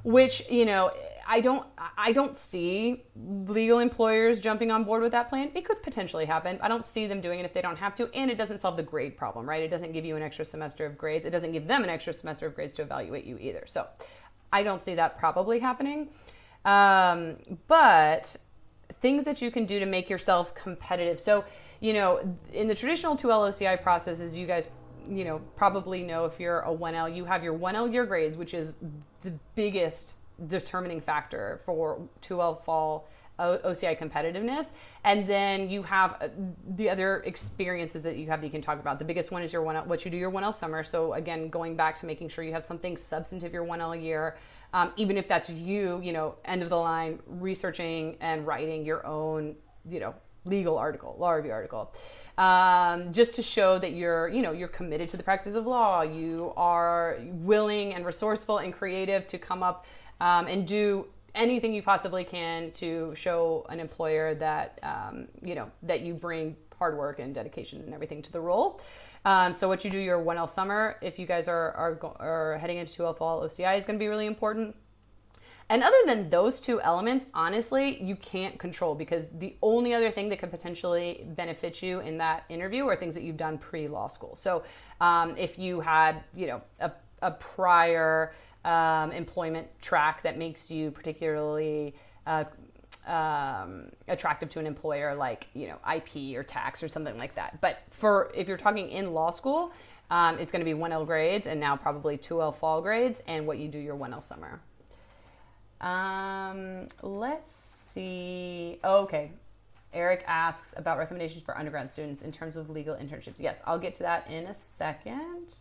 which, I don't see legal employers jumping on board with that plan. It could potentially happen. I don't see them doing it if they don't have to, and it doesn't solve the grade problem, right? It doesn't give you an extra semester of grades. It doesn't give them an extra semester of grades to evaluate you either. So I don't see that probably happening. But things that you can do to make yourself competitive. So, in the traditional 2L OCI process, as you guys, probably know, if you're a 1L, you have your 1L year grades, which is the biggest determining factor for 2L fall OCI competitiveness. And then you have the other experiences that you have that you can talk about. The biggest one is your 1L, what you do your 1L summer. So again, going back to making sure you have something substantive your 1L year, even if that's you, end of the line, researching and writing your own, legal article, law review article. Just to show that you're committed to the practice of law. You are willing and resourceful and creative to come up and do anything you possibly can to show an employer that, that you bring hard work and dedication and everything to the role. So what you do your 1L summer, if you guys are heading into 2L fall OCI, is going to be really important. And other than those two elements, honestly, you can't control, because the only other thing that could potentially benefit you in that interview are things that you've done pre-law school. So if you had, a prior employment track that makes you particularly attractive to an employer, like, IP or tax or something like that. But if you're talking in law school, it's going to be 1L grades and now probably 2L fall grades and what you do your 1L summer. Let's see. Okay. Eric asks about recommendations for undergrad students in terms of legal internships. Yes, I'll get to that in a second.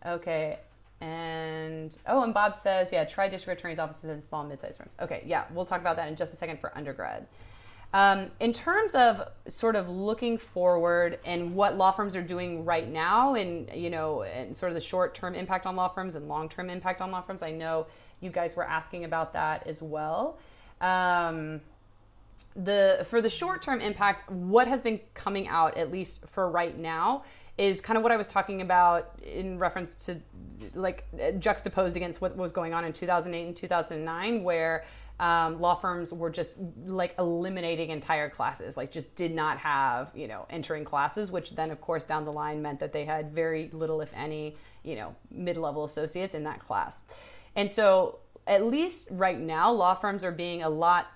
Okay. And Bob says, yeah, try district attorney's offices in small and mid-sized firms. Okay, yeah, we'll talk about that in just a second for undergrad. In terms of sort of looking forward and what law firms are doing right now and, and sort of the short-term impact on law firms and long-term impact on law firms, I know you guys were asking about that as well. For the short-term impact, what has been coming out, at least for right now, is kind of what I was talking about in reference to, like, juxtaposed against what was going on in 2008 and 2009, where law firms were just like eliminating entire classes, like just did not have, entering classes, which then of course down the line meant that they had very little, if any, mid-level associates in that class. And so at least right now, law firms are being a lot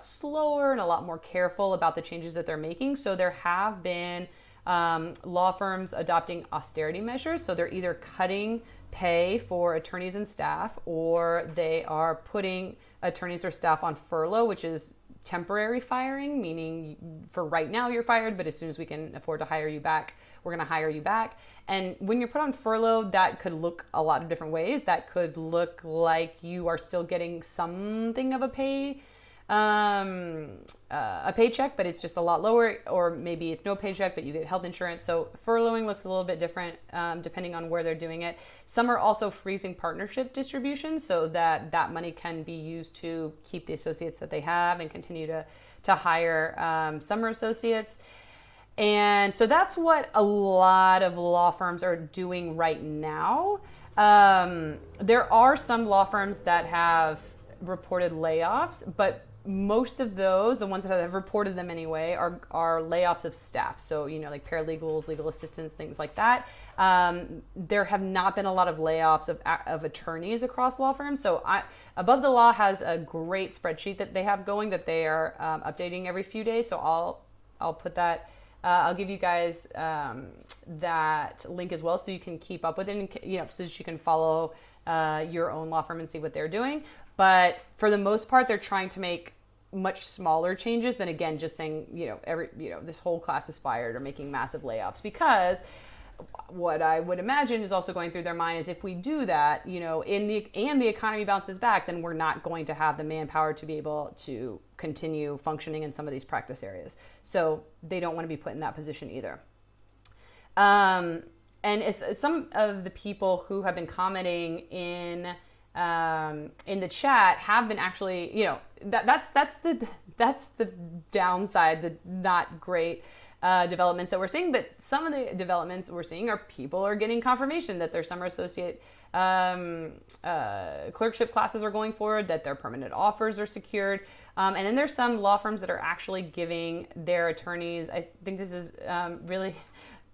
slower and a lot more careful about the changes that they're making. So there have been law firms adopting austerity measures. So they're either cutting pay for attorneys and staff, or they are putting attorneys or staff on furlough, which is temporary firing, meaning for right now you're fired, but as soon as we can afford to hire you back, we're going to hire you back. And when you're put on furlough, that could look a lot of different ways. That could look like you are still getting something of a paycheck, but it's just a lot lower, or maybe it's no paycheck, but you get health insurance. So furloughing looks a little bit different depending on where they're doing it. Some are also freezing partnership distributions so that money can be used to keep the associates that they have and continue to hire summer associates. And so that's what a lot of law firms are doing right now. There are some law firms that have reported layoffs, but most of those, the ones that have reported them anyway, are layoffs of staff. So, like paralegals, legal assistants, things like that. There have not been a lot of layoffs of attorneys across law firms. So Above the Law has a great spreadsheet that they have going that they are updating every few days. So I'll put that. I'll give you guys that link as well, so you can keep up with it, and, so that you can follow your own law firm and see what they're doing. But for the most part, they're trying to make much smaller changes than, again, just saying, this whole class is fired or making massive layoffs. Because what I would imagine is also going through their mind is, if we do that, and the economy bounces back, then we're not going to have the manpower to be able to continue functioning in some of these practice areas. So they don't want to be put in that position either. And it's some of the people who have been commenting in the chat have been actually, that's the downside, the not great developments that we're seeing. But some of the developments we're seeing are people are getting confirmation that their summer associate clerkship classes are going forward, that their permanent offers are secured. And then there's some law firms that are actually giving their attorneys, I think this is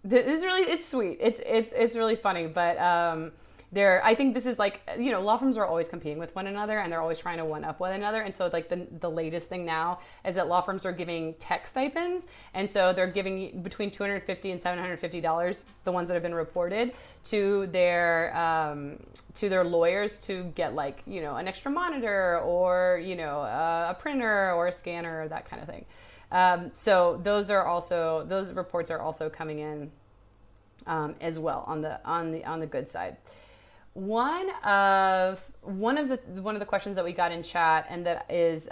it's sweet. It's really funny, but I think this is like, law firms are always competing with one another, and they're always trying to one up one another. And so like the latest thing now is that law firms are giving tech stipends. And so they're giving between $250 and $750, the ones that have been reported, to their lawyers to get like, an extra monitor, or, a printer or a scanner, or that kind of thing. So those reports are also coming in as well on the good side. One of the questions that we got in chat, and that is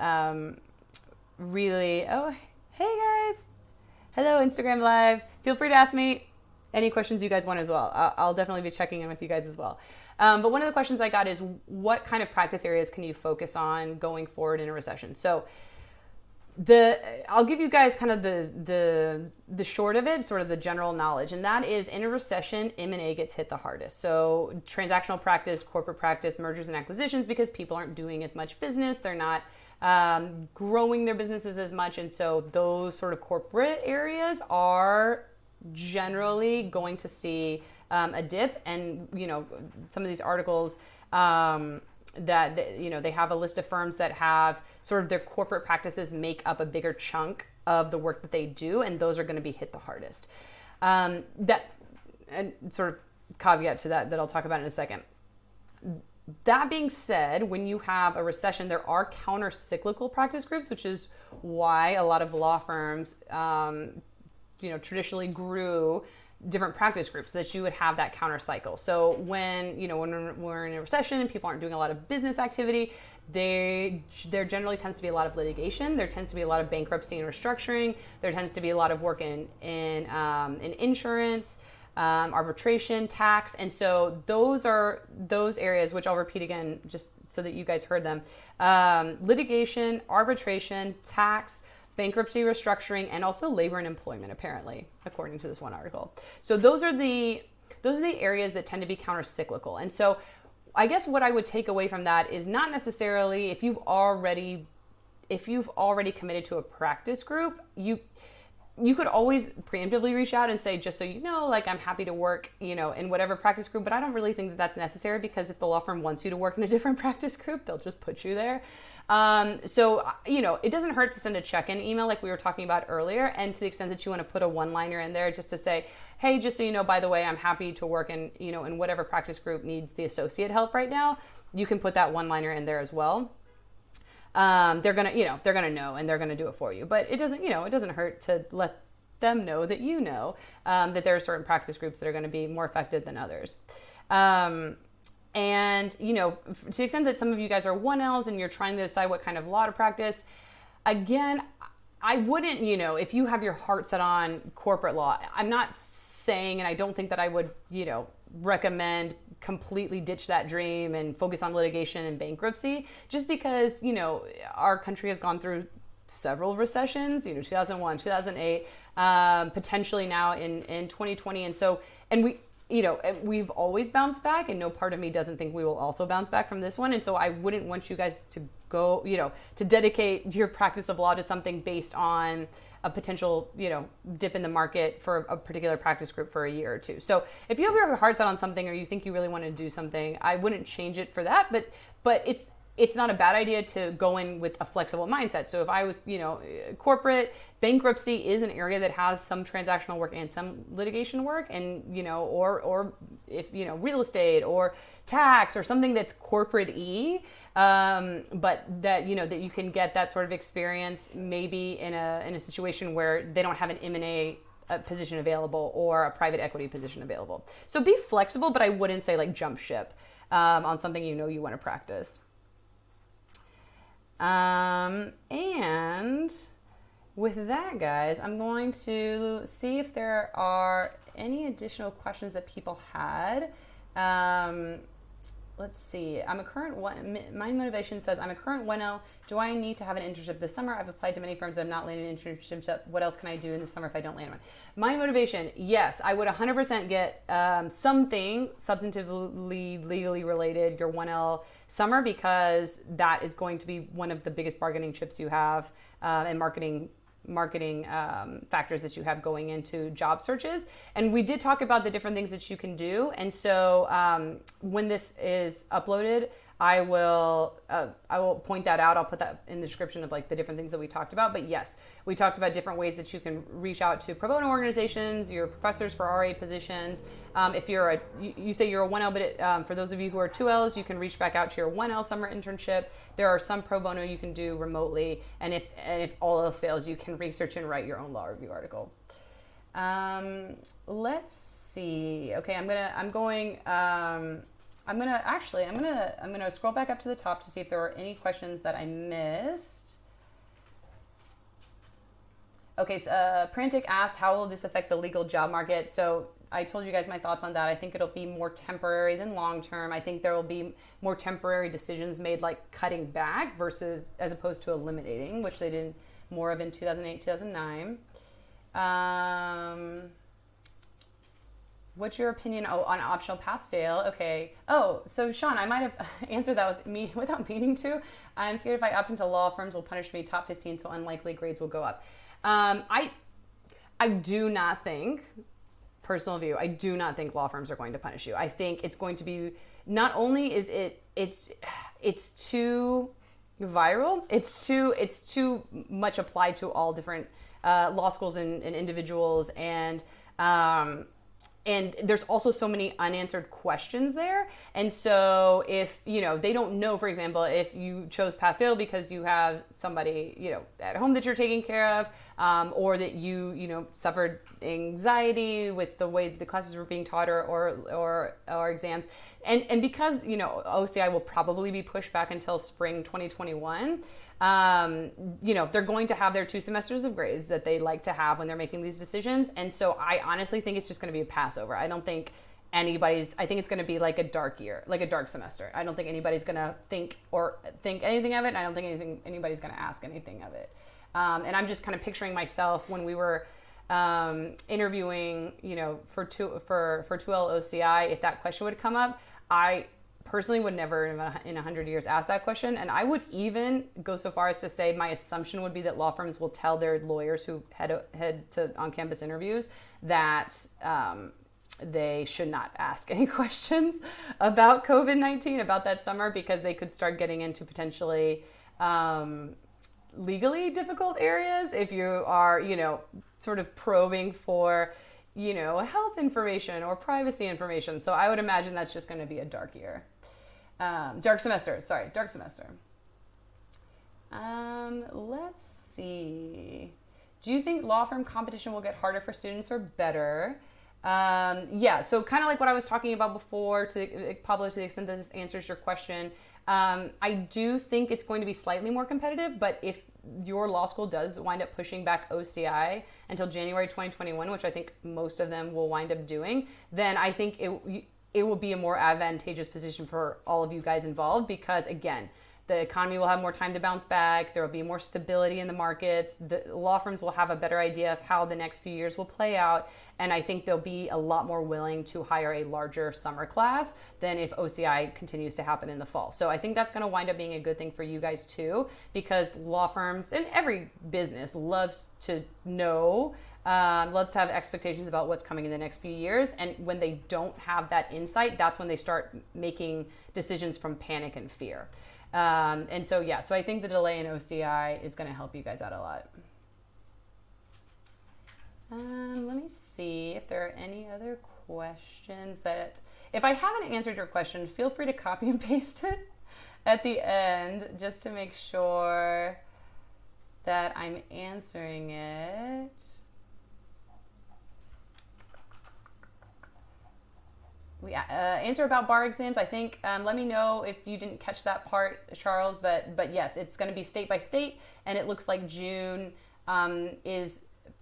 really, oh, hey guys, hello Instagram Live. Feel free to ask me any questions you guys want as well. I'll definitely be checking in with you guys as well. But one of the questions I got is, what kind of practice areas can you focus on going forward in a recession? So I'll give you guys kind of the short of it, sort of the general knowledge, and that is, in a recession, M&A gets hit the hardest. So transactional practice, corporate practice, mergers and acquisitions, because people aren't doing as much business, they're not growing their businesses as much, and so those sort of corporate areas are generally going to see a dip. And some of these articles that they have a list of firms that have sort of their corporate practices make up a bigger chunk of the work that they do, and those are going to be hit the hardest. That, and sort of caveat to that I'll talk about in a second. That being said, when you have a recession, there are counter-cyclical practice groups, which is why a lot of law firms traditionally grew different practice groups, so that you would have that counter cycle. So when we're in a recession and people aren't doing a lot of business activity, there generally tends to be a lot of litigation. There tends to be a lot of bankruptcy and restructuring. There tends to be a lot of work in insurance, arbitration, tax. And so those are those areas, which I'll repeat again just so that you guys heard them. Litigation, arbitration, tax, bankruptcy, restructuring, and also labor and employment, apparently, according to this one article. So those are the areas that tend to be counter-cyclical. And so I guess what I would take away from that is, not necessarily if you've already committed to a practice group, you could always preemptively reach out and say, just so you know, like, I'm happy to work, in whatever practice group, but I don't really think that that's necessary, because if the law firm wants you to work in a different practice group, they'll just put you there. So it doesn't hurt to send a check-in email like we were talking about earlier. And to the extent that you want to put a one-liner in there just to say, hey, just so you know, by the way, I'm happy to work in whatever practice group needs the associate help right now, you can put that one-liner in there as well. They're gonna know, and they're gonna do it for you. But it doesn't hurt to let them know that that there are certain practice groups that are going to be more effective than others. And, to the extent that some of you guys are 1Ls and you're trying to decide what kind of law to practice, again, I wouldn't, if you have your heart set on corporate law, I'm not saying, and I don't think that I would, recommend completely ditch that dream and focus on litigation and bankruptcy, just because, our country has gone through several recessions, 2001, 2008, potentially now in 2020. And we've always bounced back, and no part of me doesn't think we will also bounce back from this one. And so I wouldn't want you guys to go, to dedicate your practice of law to something based on a potential, dip in the market for a particular practice group for a year or two. So if you have your heart set on something, or you think you really want to do something, I wouldn't change it for that. But it's not a bad idea to go in with a flexible mindset. So if I was, corporate, bankruptcy is an area that has some transactional work and some litigation work, and, or if, real estate or tax or something that's corporate-y, but that, that you can get that sort of experience maybe in a situation where they don't have an M&A position available or a private equity position available. So be flexible, but I wouldn't say like jump ship on something you want to practice. And with that, guys, I'm going to see if there are any additional questions that people had. Let's see. I'm a current one. My motivation says I'm a current 1L. Do I need to have an internship this summer? I've applied to many firms that have not landed internships yet. What else can I do in the summer if I don't land one? My motivation, yes, I would 100% get something substantively legally related your 1L summer, because that is going to be one of the biggest bargaining chips you have, and marketing factors that you have going into job searches. And we did talk about the different things that you can do. And so when this is uploaded, I will point that out. I'll put that in the description of like the different things that we talked about. But yes, we talked about different ways that you can reach out to pro bono organizations, your professors for RA positions. If you're you say you're a 1L, but for those of you who are 2Ls, you can reach back out to your 1L summer internship. There are some pro bono you can do remotely, and if all else fails, you can research and write your own law review article. Let's see. Okay, I'm gonna scroll back up to the top to see if there were any questions that I missed. Okay, so Prantic asked, how will this affect the legal job market? So I told you guys my thoughts on that. I think it'll be more temporary than long term. I think there will be more temporary decisions made, like cutting back versus as opposed to eliminating, which they did more of in 2008, 2009. What's your opinion on optional pass-fail? Okay. Oh, so Sean, I might have answered that without meaning to. I'm scared if I opt into law, firms will punish me top 15, so unlikely grades will go up. I do not think, personal view, I do not think law firms are going to punish you. I think it's going to be, not only is it's too viral, it's too much applied to all different law schools and individuals, and there's also so many unanswered questions there. And so if, they don't know, for example, if you chose pass-fail because you have somebody, at home that you're taking care of, or that you suffered anxiety with the way the classes were being taught or exams. And because, OCI will probably be pushed back until spring 2021, they're going to have their 2 semesters of grades that they like to have when they're making these decisions. And so I honestly think it's just going to be a passover. I don't think I think it's going to be like a dark year, like a dark semester. I don't think anybody's going to think anything of it. And I don't think anybody's going to ask anything of it. And I'm just kind of picturing myself when we were interviewing, for 2L OCI, if that question would come up, I personally would never in 100 years ask that question. And I would even go so far as to say my assumption would be that law firms will tell their lawyers who head to on-campus interviews that they should not ask any questions about COVID-19, about that summer, because they could start getting into potentially legally difficult areas if you are, sort of probing for, health information or privacy information. So I would imagine that's just going to be a dark year. Dark semester. Let's see. Do you think law firm competition will get harder for students or better? Yeah, so kind of like what I was talking about before, Pablo, to the extent that this answers your question, I do think it's going to be slightly more competitive, but if your law school does wind up pushing back OCI until January 2021, which I think most of them will wind up doing, then I think it will be a more advantageous position for all of you guys involved, because again, the economy will have more time to bounce back. There will be more stability in the markets. The law firms will have a better idea of how the next few years will play out. And I think they'll be a lot more willing to hire a larger summer class than if OCI continues to happen in the fall. So I think that's going to wind up being a good thing for you guys too, because law firms and every business loves to know, loves to have expectations about what's coming in the next few years. And when they don't have that insight, that's when they start making decisions from panic and fear. And so, yeah, so I think the delay in OCI is going to help you guys out a lot. Let me see if there are any other questions that, if I haven't answered your question, feel free to copy and paste it at the end just to make sure that I'm answering it. We answer about bar exams. I think, let me know if you didn't catch that part, Charles, but yes, it's going to be state by state, and it looks like June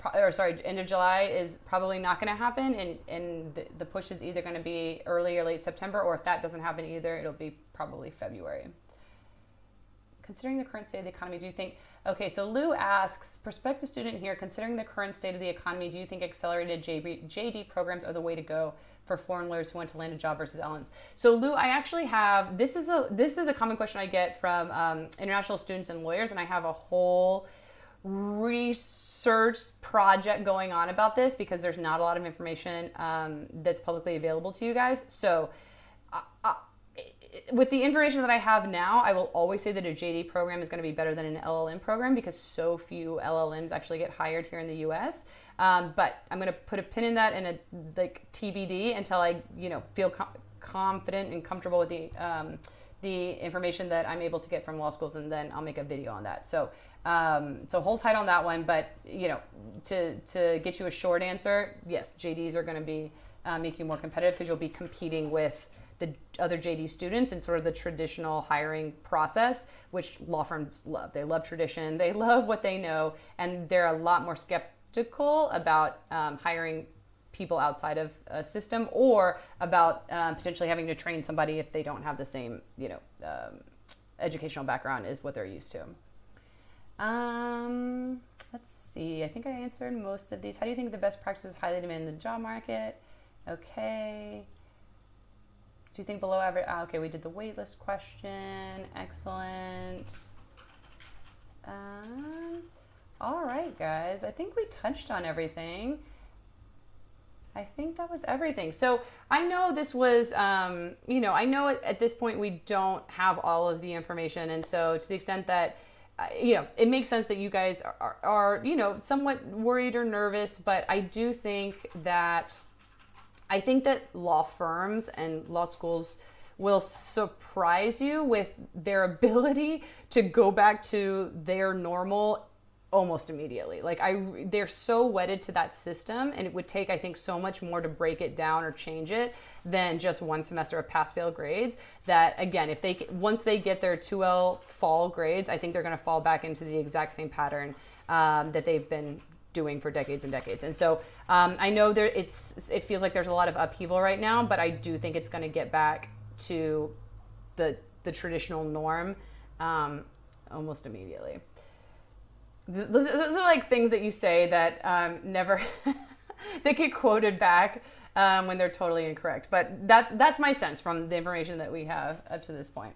end of July is probably not going to happen, and the push is either going to be early or late September, or if that doesn't happen either, it'll be probably February. Considering the current state of the economy, do you think, okay, so Lou asks, prospective student here, considering the current state of the economy, do you think accelerated JD programs are the way to go for foreign lawyers who want to land a job versus LLMs? So Lou, I actually have, this is a common question I get from international students and lawyers, and I have a whole research project going on about this because there's not a lot of information that's publicly available to you guys. So with the information that I have now, I will always say that a JD program is going to be better than an LLM program because so few LLMs actually get hired here in the US. But I'm going to put a pin in that and a TBD until I feel confident and comfortable with the information that I'm able to get from law schools, and then I'll make a video on that. So hold tight on that one. But to get you a short answer, yes, JDs are going to be make you more competitive because you'll be competing with the other JD students in sort of the traditional hiring process, which law firms love. They love tradition. They love what they know, and they're a lot more skeptical about hiring people outside of a system, or about potentially having to train somebody if they don't have the same, educational background as what they're used to. Let's see. I think I answered most of these. How do you think the best practices highly demand in the job market? Okay. Do you think below average? Okay, we did the waitlist question. Excellent. All right, guys. I think we touched on everything. I think that was everything. So I know this was, I know at this point we don't have all of the information. And so to the extent that, it makes sense that you guys are somewhat worried or nervous, but I do think that law firms and law schools will surprise you with their ability to go back to their normal almost immediately. They're so wedded to that system, and it would take, I think, so much more to break it down or change it than just one semester of pass-fail grades. That again, once they get their 2L fall grades, I think they're going to fall back into the exact same pattern that they've been doing for decades and decades. And so I know it feels like there's a lot of upheaval right now, but I do think it's going to get back to the traditional norm almost immediately. Those are like things that you say that never they get quoted back when they're totally incorrect. But that's my sense from the information that we have up to this point.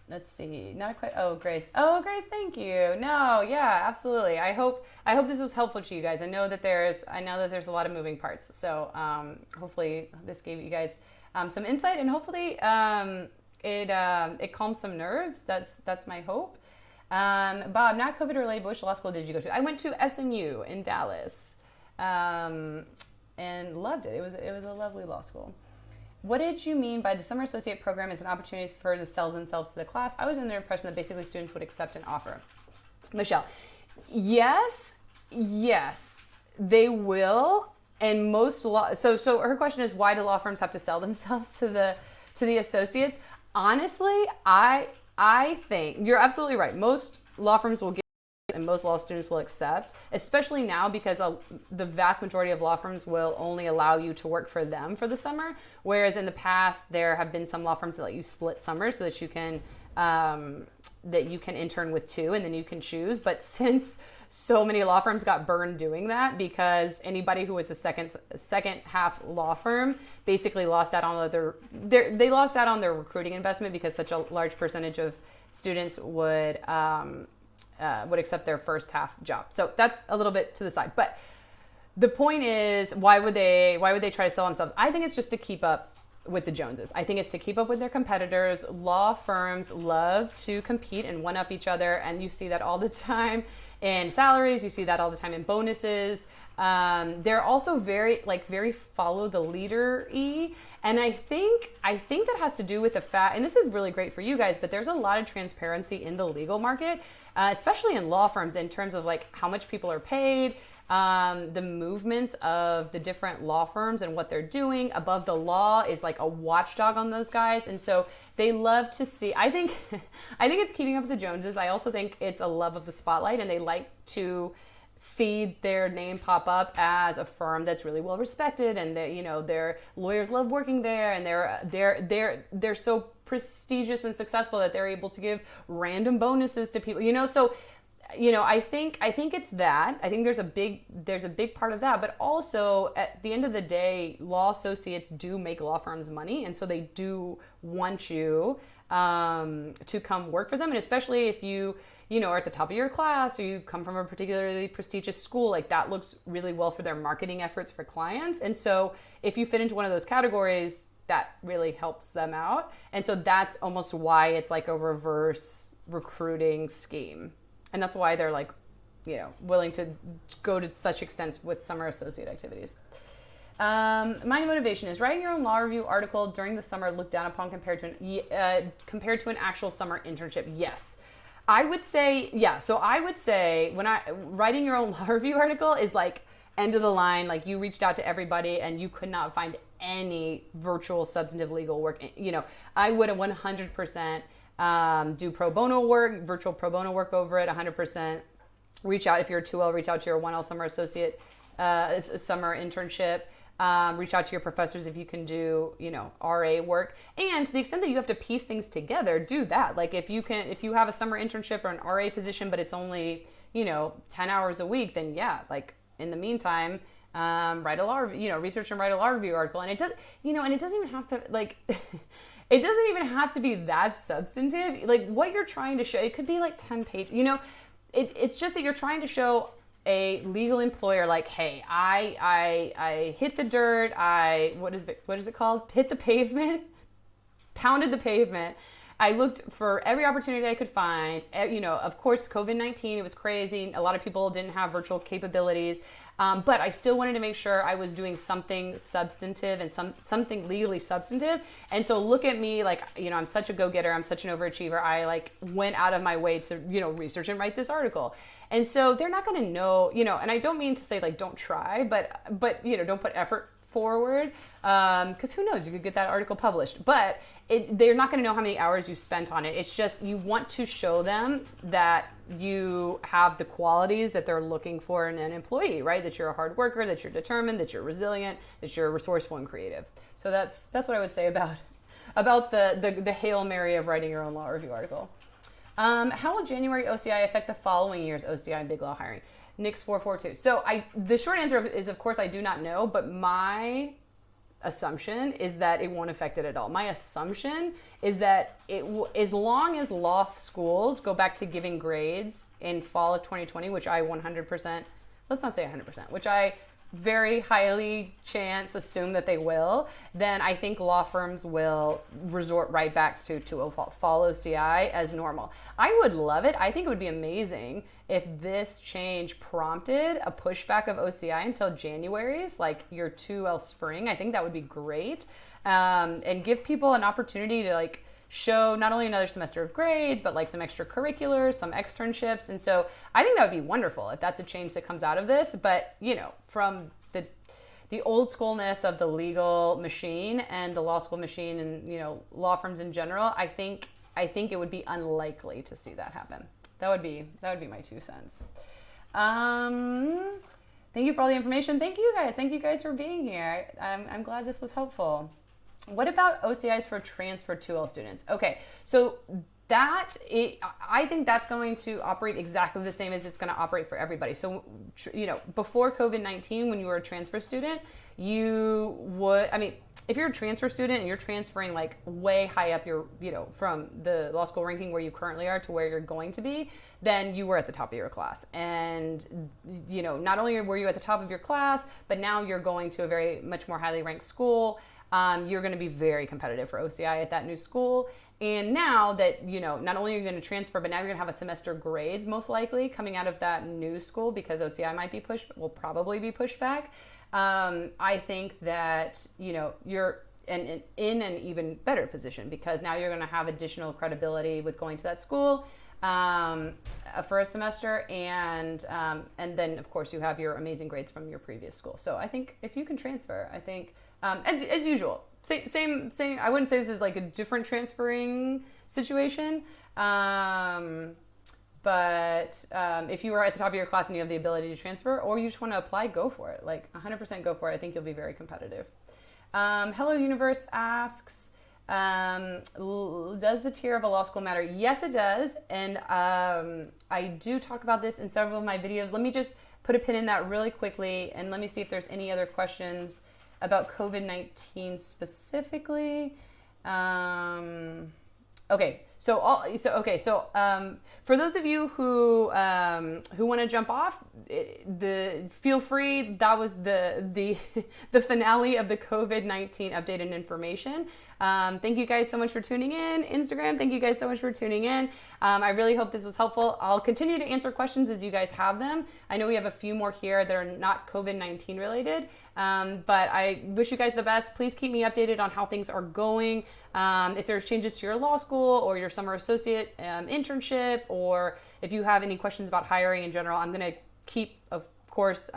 Let's see. Not quite. Oh, Grace. Grace, thank you. No, yeah, absolutely. I hope this was helpful to you guys. I know that there's a lot of moving parts. So hopefully this gave you guys some insight, and hopefully it calms some nerves. That's my hope. Bob, not COVID related, but which law school did you go to? I went to SMU in Dallas, and loved it. It was a lovely law school. What did you mean by the summer associate program is an opportunity for the sell themselves to the class? I was under the impression that basically students would accept an offer. Michelle, yes, they will. And most so her question is, why do law firms have to sell themselves to the associates? Honestly, I think you're absolutely right. Most law firms will give and most law students will accept, especially now because the vast majority of law firms will only allow you to work for them for the summer. Whereas in the past, there have been some law firms that let you split summers so that you can intern with two and then you can choose. But since so many law firms got burned doing that because anybody who was a second half law firm basically lost out on they lost out on their recruiting investment because such a large percentage of students would accept their first half job. So that's a little bit to the side. But the point is, why would they try to sell themselves? I think it's just to keep up with the Joneses. I think it's to keep up with their competitors. Law firms love to compete and one up each other, and you see that all the time in salaries. You see that all the time in bonuses. They're also very follow the leader-y. And I think that has to do with the fact, and this is really great for you guys, but there's a lot of transparency in the legal market, especially in law firms in terms of like how much people are paid, the movements of the different law firms and what they're doing. Above the Law is like a watchdog on those guys. And so they love to see, I think it's keeping up with the Joneses. I also think it's a love of the spotlight, and they like to see their name pop up as a firm that's really well respected, and their lawyers love working there, and they're so prestigious and successful that they're able to give random bonuses to people. So I think it's that. I think there's a big part of that, but also at the end of the day, law associates do make law firms money, and so they do want you to come work for them, and especially if you are at the top of your class or you come from a particularly prestigious school, like that looks really well for their marketing efforts for clients. And so if you fit into one of those categories, that really helps them out. And so that's almost why it's like a reverse recruiting scheme. And that's why they're like, willing to go to such extents with summer associate activities. My motivation is writing your own law review article during the summer looked down upon compared to an actual summer internship. Yes. I would say, yeah. So I would say writing your own law review article is like end of the line. Like you reached out to everybody and you could not find any virtual substantive legal work. I would 100% do pro bono work, virtual pro bono work over it. 100% reach out if you're a 2L, reach out to your 1L summer associate, summer internship. Reach out to your professors if you can do, RA work. And to the extent that you have to piece things together, do that. Like if you have a summer internship or an RA position, but it's only, 10 hours a week, then yeah, like in the meantime, write a law, research and write a law review article. And it does, and it doesn't even have to like, it doesn't even have to be that substantive. Like what you're trying to show, it could be like 10 pages, it's just that you're trying to show a legal employer like, hey, I hit the dirt, what is it called? Hit the pavement, pounded the pavement. I looked for every opportunity I could find. Of course, COVID-19, it was crazy. A lot of people didn't have virtual capabilities, but I still wanted to make sure I was doing something substantive and something legally substantive. And so look at me, like, I'm such a go-getter. I'm such an overachiever. I like went out of my way to, research and write this article. And so they're not going to know, and I don't mean to say like, don't try, but don't put effort forward. Cause who knows, you could get that article published, but they're not going to know how many hours you spent on it. It's just, you want to show them that you have the qualities that they're looking for in an employee, right? That you're a hard worker, that you're determined, that you're resilient, that you're resourceful and creative. So that's what I would say about the Hail Mary of writing your own law review article. How will January OCI affect the following year's OCI and big law hiring? Nix 442. So the short answer is, of course, I do not know, but my assumption is that it won't affect it at all. My assumption is that as long as law schools go back to giving grades in fall of 2020, which I 100%, let's not say 100%, which I very highly chance assume that they will, then I think law firms will resort right back to a fall OCI as normal. I would love it. I think it would be amazing if this change prompted a pushback of OCI until January's, like your 2L spring. I think that would be great, and give people an opportunity to like show not only another semester of grades, but like some extracurriculars, some externships. And so I think that would be wonderful if that's a change that comes out of this. But, from the old schoolness of the legal machine and the law school machine and, law firms in general, I think it would be unlikely to see that happen. That would be my 2 cents. Thank you for all the information. Thank you guys. Thank you guys for being here. I'm glad this was helpful. What about OCIs for transfer 2L students? Okay, so I think that's going to operate exactly the same as it's going to operate for everybody. So, before COVID-19, when you were a transfer student, if you're a transfer student and you're transferring like way high up from the law school ranking where you currently are to where you're going to be, then you were at the top of your class. And, not only were you at the top of your class, but now you're going to a very much more highly ranked school. You're going to be very competitive for OCI at that new school. And now that, not only are you going to transfer, but now you're going to have a semester grades most likely coming out of that new school because OCI will probably be pushed back. I think that, you're in an even better position because now you're going to have additional credibility with going to that school for a semester. And then, of course, you have your amazing grades from your previous school. So I think if you can transfer, I think, as usual, same. I wouldn't say this is like a different transferring situation. But if you are at the top of your class and you have the ability to transfer or you just want to apply, go for it. Like 100% go for it. I think you'll be very competitive. Hello Universe asks, does the tier of a law school matter? Yes, it does. And I do talk about this in several of my videos. Let me just put a pin in that really quickly and let me see if there's any other questions about COVID-19 specifically. Okay, so for those of you who want to jump off, feel free. That was the finale of the COVID-19 updated information. Thank you guys so much for tuning in. Instagram, thank you guys so much for tuning in. I really hope this was helpful. I'll continue to answer questions as you guys have them. I know we have a few more here that are not COVID-19 related, but I wish you guys the best. Please keep me updated on how things are going. If there's changes to your law school or your summer associate internship, or if you have any questions about hiring in general, I'm going to keep, of course,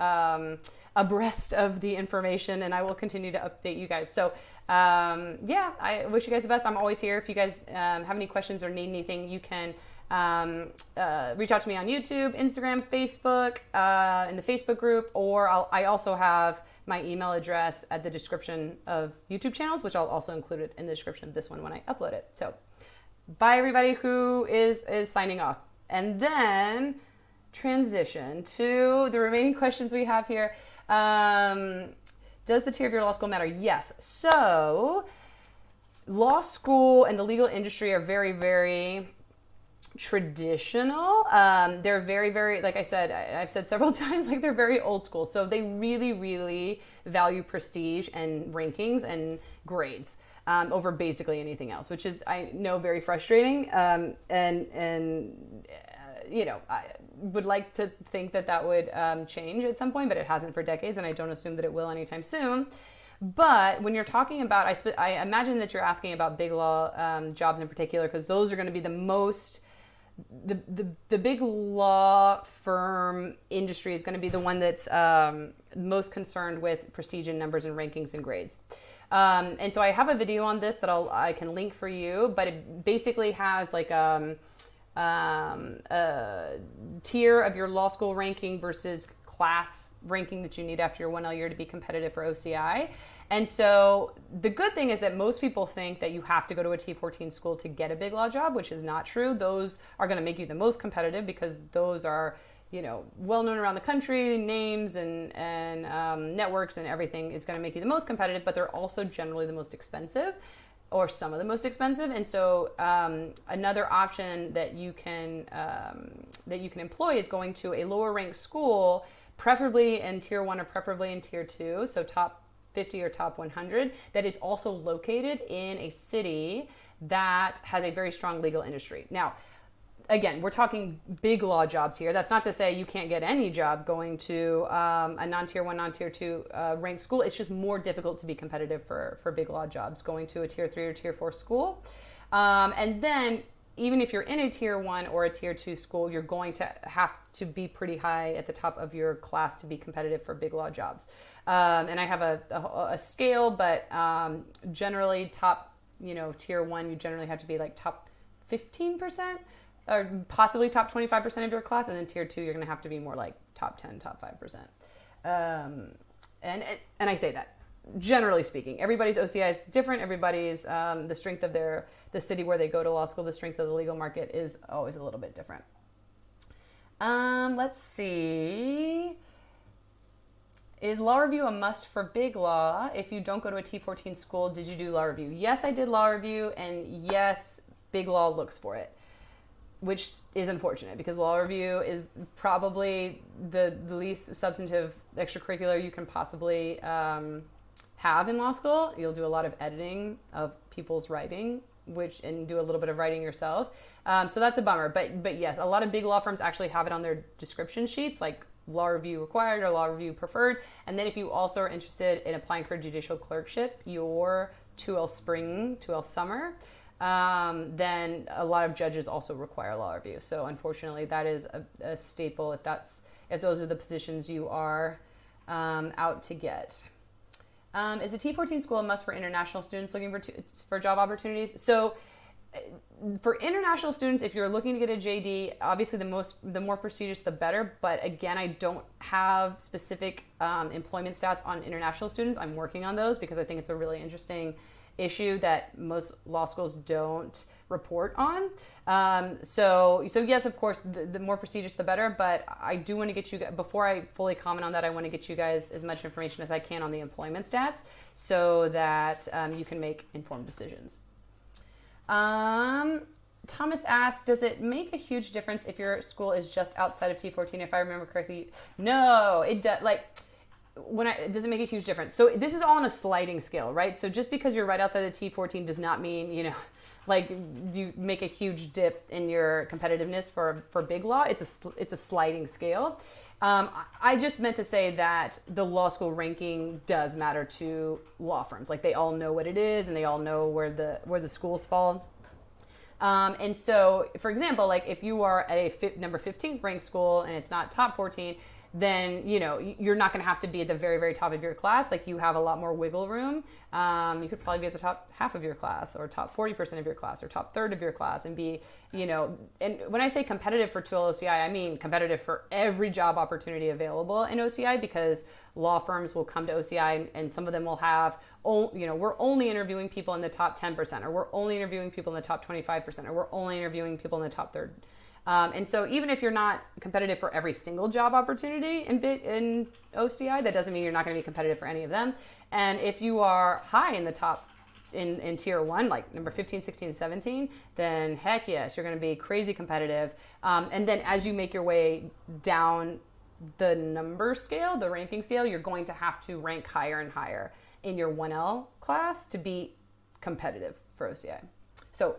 abreast of the information, and I will continue to update you guys. So I wish you guys the best. I'm always here. If you guys have any questions or need anything, you can reach out to me on YouTube, Instagram, Facebook, in the Facebook group, or I also have my email address at the description of YouTube channels, which I'll also include it in the description of this one when I upload it. So bye everybody who is signing off. And then transition to the remaining questions we have here. Does the tier of your law school matter? Yes. So law school and the legal industry are very, very traditional. They're very, very, like I said, I've said several times, like they're very old school. So they really, really value prestige and rankings and grades over basically anything else, which is, I know, very frustrating. I would like to think that would change at some point, but it hasn't for decades, and I don't assume that it will anytime soon. But when you're talking about, I imagine that you're asking about big law jobs in particular, because those are going to be the most, the big law firm industry is going to be the one that's most concerned with prestige and numbers and rankings and grades. And so I have a video on this that I can link for you, but it basically has like a tier of your law school ranking versus class ranking that you need after your 1L year to be competitive for OCI. And so the good thing is that most people think that you have to go to a T14 school to get a big law job, which is not true. Those are going to make you the most competitive because those are, well known around the country, names and networks and everything is going to make you the most competitive, but they're also generally the most expensive, or some of the most expensive. And so another option that you can employ is going to a lower ranked school, preferably in tier 1 or preferably in tier 2, so top 50 or top 100, that is also located in a city that has a very strong legal industry. Now, again, we're talking big law jobs here. That's not to say you can't get any job going to a non-tier 1, non-tier 2 ranked school. It's just more difficult to be competitive for big law jobs going to a tier 3 or tier 4 school. And then even if you're in a tier 1 or a tier 2 school, you're going to have to be pretty high at the top of your class to be competitive for big law jobs. And I have a scale, but generally top, tier 1, you generally have to be like top 15%. or possibly top 25% of your class. And then tier 2, you're going to have to be more like top 10, top 5%. And I say that generally speaking, everybody's OCI is different. Everybody's, the strength of the city where they go to law school, the strength of the legal market is always a little bit different. Let's see. Is law review a must for big law? If you don't go to a T14 school, did you do law review? Yes, I did law review, and yes, big law looks for it, which is unfortunate because law review is probably the least substantive extracurricular you can possibly have in law school. You'll do a lot of editing of people's writing, and do a little bit of writing yourself. So that's a bummer. But yes, a lot of big law firms actually have it on their description sheets, like law review required or law review preferred. And then if you also are interested in applying for judicial clerkship, your 2L spring, 2L summer, then a lot of judges also require law review. So unfortunately, that is a staple if those are the positions you are out to get. Is a T14 school a must for international students looking for job opportunities? So for international students, if you're looking to get a JD, obviously the more prestigious, the better. But again, I don't have specific employment stats on international students. I'm working on those because I think it's a really interesting issue that most law schools don't report on. So yes, of course, the more prestigious, the better. But I do want to get you, before I fully comment on that, I want to get you guys as much information as I can on the employment stats so that you can make informed decisions. Thomas asks, does it make a huge difference if your school is just outside of T14? If I remember correctly, no, it does. Does it make a huge difference? So this is all on a sliding scale, right? So just because you're right outside of T14 does not mean, you make a huge dip in your competitiveness for big law. It's a sliding scale. I just meant to say that the law school ranking does matter to law firms. Like they all know what it is and they all know where the schools fall. And so, for example, like if you are at a number 15th ranked school and it's not top 14, then, you're not going to have to be at the very, very top of your class. Like you have a lot more wiggle room. You could probably be at the top half of your class or top 40% of your class or top third of your class and be, and when I say competitive for 2L OCI, I mean competitive for every job opportunity available in OCI because law firms will come to OCI and some of them will have, we're only interviewing people in the top 10% or we're only interviewing people in the top 25% or we're only interviewing people in the top third. And so even if you're not competitive for every single job opportunity in OCI, that doesn't mean you're not going to be competitive for any of them. And if you are high in the top in tier 1, like number 15, 16, 17, then heck yes, you're going to be crazy competitive. And then as you make your way down the number scale, the ranking scale, you're going to have to rank higher and higher in your 1L class to be competitive for OCI. So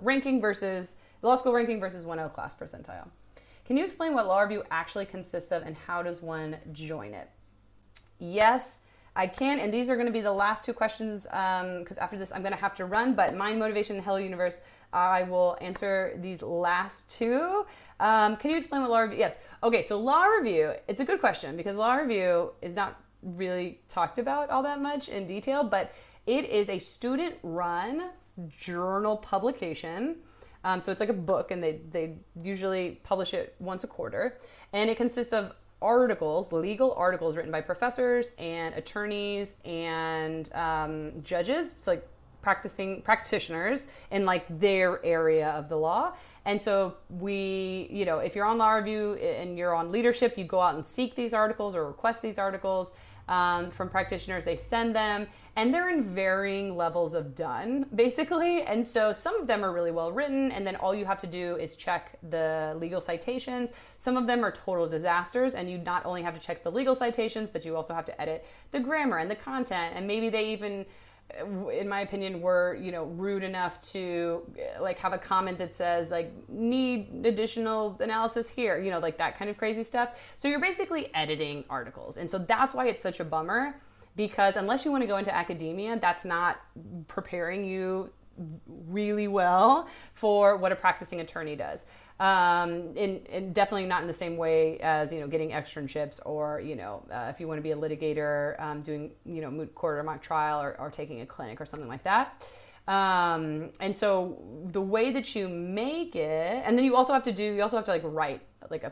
law school ranking versus 1L class percentile. Can you explain what law review actually consists of and how does one join it? Yes, I can. And these are going to be the last two questions because after this I'm going to have to run. But Mind, Motivation, and Hello Universe, I will answer these last two. Can you explain what law review? Yes. Okay, so law review, it's a good question because law review is not really talked about all that much in detail, but it is a student-run journal publication. So it's like a book, and they usually publish it once a quarter. And it consists of articles, legal articles written by professors and attorneys and judges, so like practicing practitioners in like their area of the law. And so if you're on law review and you're on leadership, you go out and seek these articles or request these articles from practitioners. They send them, and they're in varying levels of done, basically. And so some of them are really well written, and then all you have to do is check the legal citations. Some of them are total disasters, and you not only have to check the legal citations, but you also have to edit the grammar and the content, and maybe they even, in my opinion, were rude enough to like have a comment that says like need additional analysis here, like that kind of crazy stuff. So you're basically editing articles, and so that's why it's such a bummer, because unless you want to go into academia, that's not preparing you really well for what a practicing attorney does. And definitely not in the same way as, getting externships or, if you want to be a litigator, doing, moot court or mock trial or taking a clinic or something like that. And so the way that you make it, and then you also have to like write like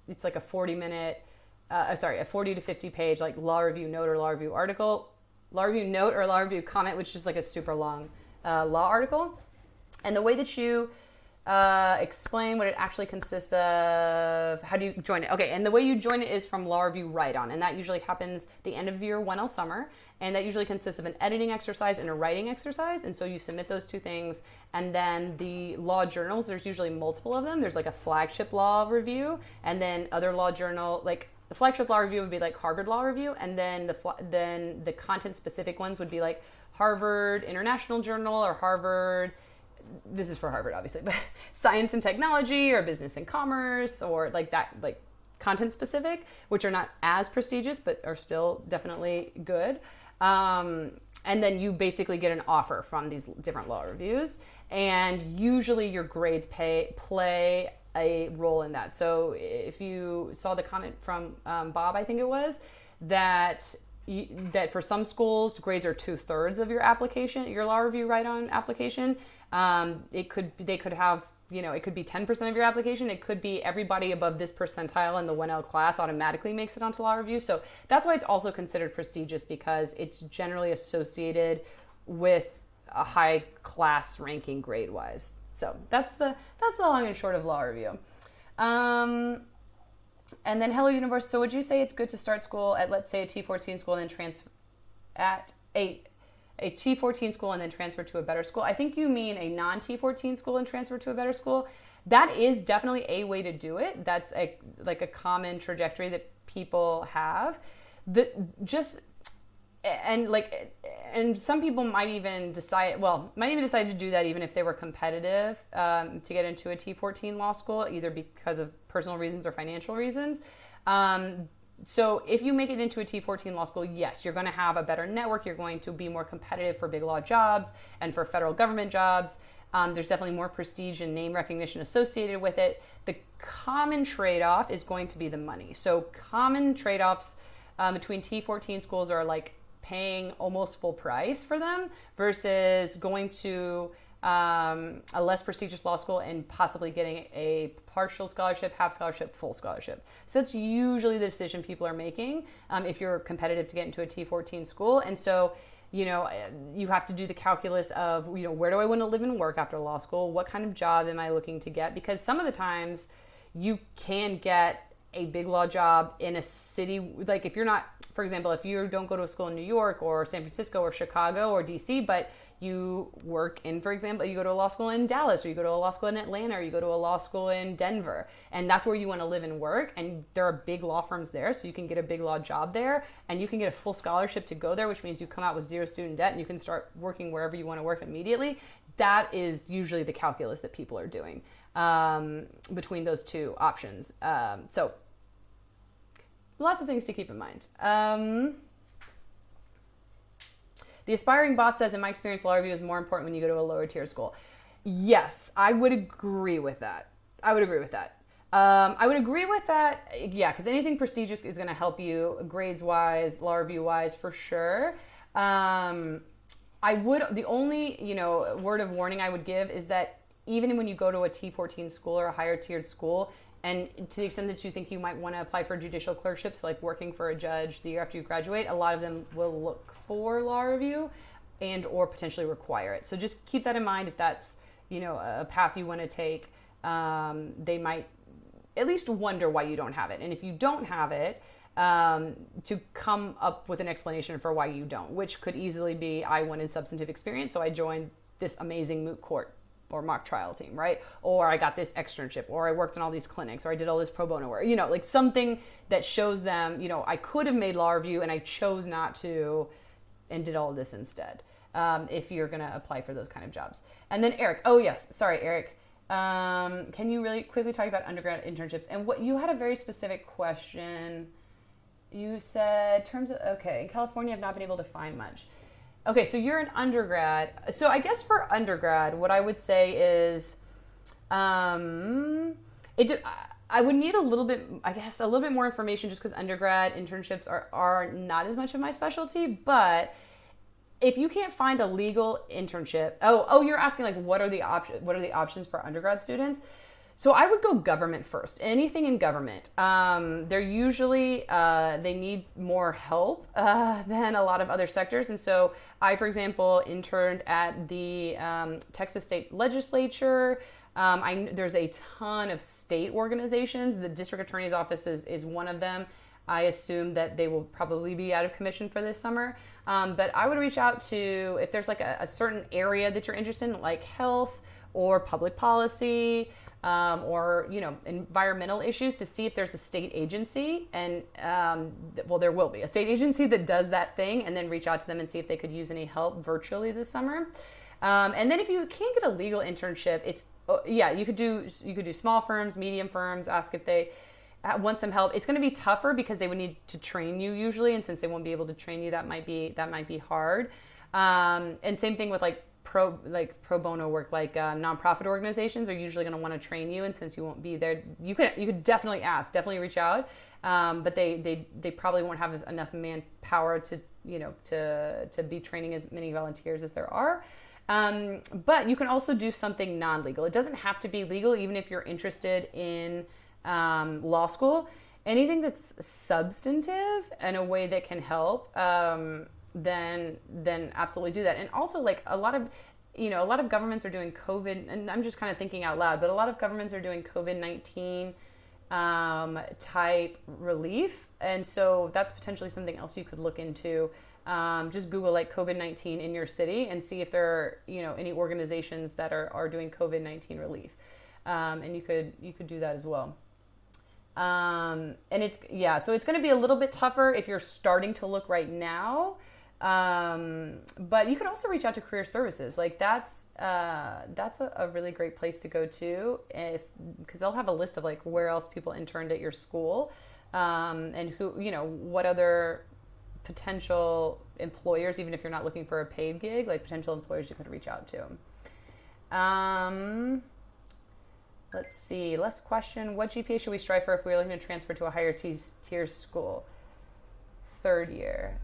it's like a 40-minute, a 40 to 50 page like law review note or law review article, law review note or law review comment, which is like a super long law article. And the way that you explain what it actually consists of, how do you join it? Okay, and the way you join it is from law review write-on, and that usually happens the end of your 1L summer, and that usually consists of an editing exercise and a writing exercise, and so you submit those two things, and then the law journals, there's usually multiple of them. There's like a flagship law review, and then other law journal, like the flagship law review would be like Harvard Law Review, and then the content-specific ones would be like Harvard International Journal or Harvard, this is for Harvard obviously, but Science and Technology or Business and Commerce or like that, like content specific, which are not as prestigious but are still definitely good. And then you basically get an offer from these different law reviews, and usually your grades play a role in that. So if you saw the comment from Bob, I think it was, that for some schools grades are 2/3 of your application, your law review write-on application. They could have, it could be 10% of your application. It could be everybody above this percentile in the 1L class automatically makes it onto law review. So that's why it's also considered prestigious, because it's generally associated with a high class ranking grade wise. So that's the long and short of law review. And then Hello Universe. So would you say it's good to start school at, let's say, a T14 school and then transfer at a T14 school and then transfer to a better school? I think you mean a non-T14 school and transfer to a better school. That is definitely a way to do it. That's a common trajectory that people have. And some people might even decide to do that even if they were competitive to get into a T14 law school, either because of personal reasons or financial reasons. So if you make it into a T14 law school, yes, you're going to have a better network. You're going to be more competitive for big law jobs and for federal government jobs. There's definitely more prestige and name recognition associated with it. The common trade-off is going to be the money. So common trade-offs between T14 schools are like paying almost full price for them versus going to a less prestigious law school and possibly getting a partial scholarship, half scholarship, full scholarship. So that's usually the decision people are making if you're competitive to get into a T14 school. And so, you have to do the calculus of, where do I want to live and work after law school? What kind of job am I looking to get? Because some of the times you can get a big law job in a city, like if you're not, for example, if you don't go to a school in New York or San Francisco or Chicago or DC, but you work in, for example, you go to a law school in Dallas, or you go to a law school in Atlanta, or you go to a law school in Denver, and that's where you want to live and work, and there are big law firms there, so you can get a big law job there, and you can get a full scholarship to go there, which means you come out with zero student debt, and you can start working wherever you want to work immediately. That is usually the calculus that people are doing between those two options. So lots of things to keep in mind. The aspiring boss says, in my experience, law review is more important when you go to a lower tier school. Yes, I would agree with that. I would agree with that, yeah, because anything prestigious is going to help you grades-wise, law review-wise, for sure. The only, word of warning I would give is that even when you go to a T14 school or a higher tiered school, and to the extent that you think you might want to apply for judicial clerkships, like working for a judge the year after you graduate, a lot of them will look for law review and or potentially require it. So just keep that in mind if that's, a path you want to take. They might at least wonder why you don't have it. And if you don't have it, to come up with an explanation for why you don't, which could easily be, I wanted substantive experience, so I joined this amazing moot court or mock trial team, right? Or I got this externship, or I worked in all these clinics, or I did all this pro bono work, like something that shows them, I could have made law review and I chose not to and did all of this instead, if you're gonna apply for those kind of jobs. And then Eric, Eric, can you really quickly talk about undergrad internships? And what you had a very specific question. You said, in California I've not been able to find much. Okay, so you're an undergrad. So I guess for undergrad, what I would say is, I would need a little bit more information, just because undergrad internships are not as much of my specialty. But if you can't find a legal internship, oh, you're asking like what are the options for undergrad students? So I would go government first. Anything in government, they're usually they need more help than a lot of other sectors. And so I, for example, interned at the Texas State Legislature. There's a ton of state organizations. The district attorney's office is one of them. I assume that they will probably be out of commission for this summer. But I would reach out to, if there's like a certain area that you're interested in, like health or public policy, or environmental issues, to see if there's a state agency, and there will be a state agency that does that thing, and then reach out to them and see if they could use any help virtually this summer. And then if you can't get a legal internship, you could do small firms, medium firms. Ask if they want some help. It's going to be tougher because they would need to train you usually, and since they won't be able to train you, that might be hard. And same thing with like pro bono work, like nonprofit organizations are usually going to want to train you, and since you won't be there, you could definitely reach out, but they probably won't have enough manpower to be training as many volunteers as there are. But you can also do something non-legal. It doesn't have to be legal, even if you're interested in law school. Anything that's substantive in a way that can help, then absolutely do that. And also, like a lot of governments are doing COVID, and I'm just kind of thinking out loud, but a lot of governments are doing COVID-19 type relief, and so that's potentially something else you could look into. Just Google like COVID-19 in your city and see if there are any organizations that are doing COVID-19 relief, and you could do that as well. And so it's going to be a little bit tougher if you're starting to look right now. But you can also reach out to career services. Like that's a really great place to go to, because they'll have a list of like where else people interned at your school, and who, what other potential employers, even if you're not looking for a paid gig, like potential employers you could reach out to. Let's see. Last question. What GPA should we strive for if we're looking to transfer to a higher tier school? Third year.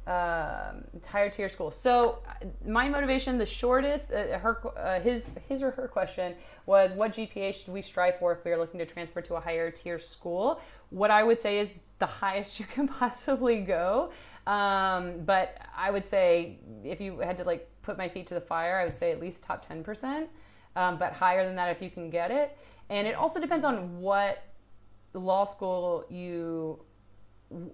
Higher tier school. So my motivation, the shortest, his or her question was, what GPA should we strive for if we are looking to transfer to a higher tier school? What I would say is the highest you can possibly go. But I would say if you had to like put my feet to the fire, I would say at least top 10%, but higher than that if you can get it. And it also depends on what law school you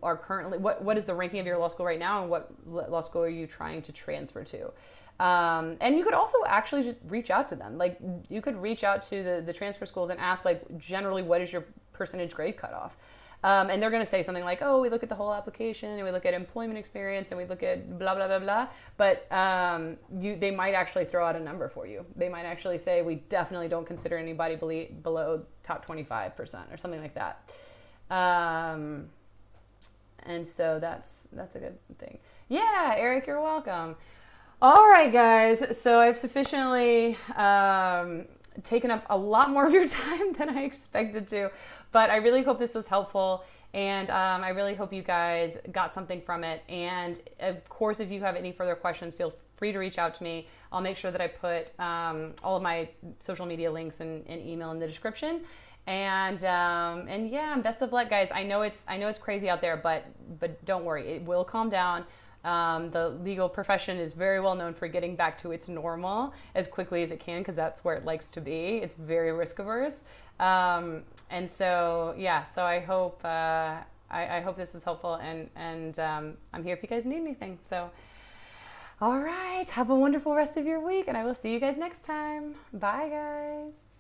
are currently, what is the ranking of your law school right now, and what law school are you trying to transfer to. And you could also actually just reach out to them. Like you could reach out to the transfer schools and ask like generally what is your percentage grade cutoff. And they're going to say something like, oh, we look at the whole application, and we look at employment experience, and we look at blah, blah, blah, blah. But they might actually throw out a number for you. They might actually say, we definitely don't consider anybody below top 25% or something like that. And so that's a good thing. Yeah, Eric, you're welcome. All right, guys. So I've sufficiently taken up a lot more of your time than I expected to. But I really hope this was helpful, and I really hope you guys got something from it. And of course, if you have any further questions, feel free to reach out to me. I'll make sure that I put all of my social media links and email in the description. And yeah, best of luck, guys. I know it's crazy out there, but don't worry, it will calm down. The legal profession is very well known for getting back to its normal as quickly as it can, because that's where it likes to be. It's very risk averse. And so, yeah, so I hope this is helpful, and I'm here if you guys need anything. So, all right, have a wonderful rest of your week, and I will see you guys next time. Bye, guys.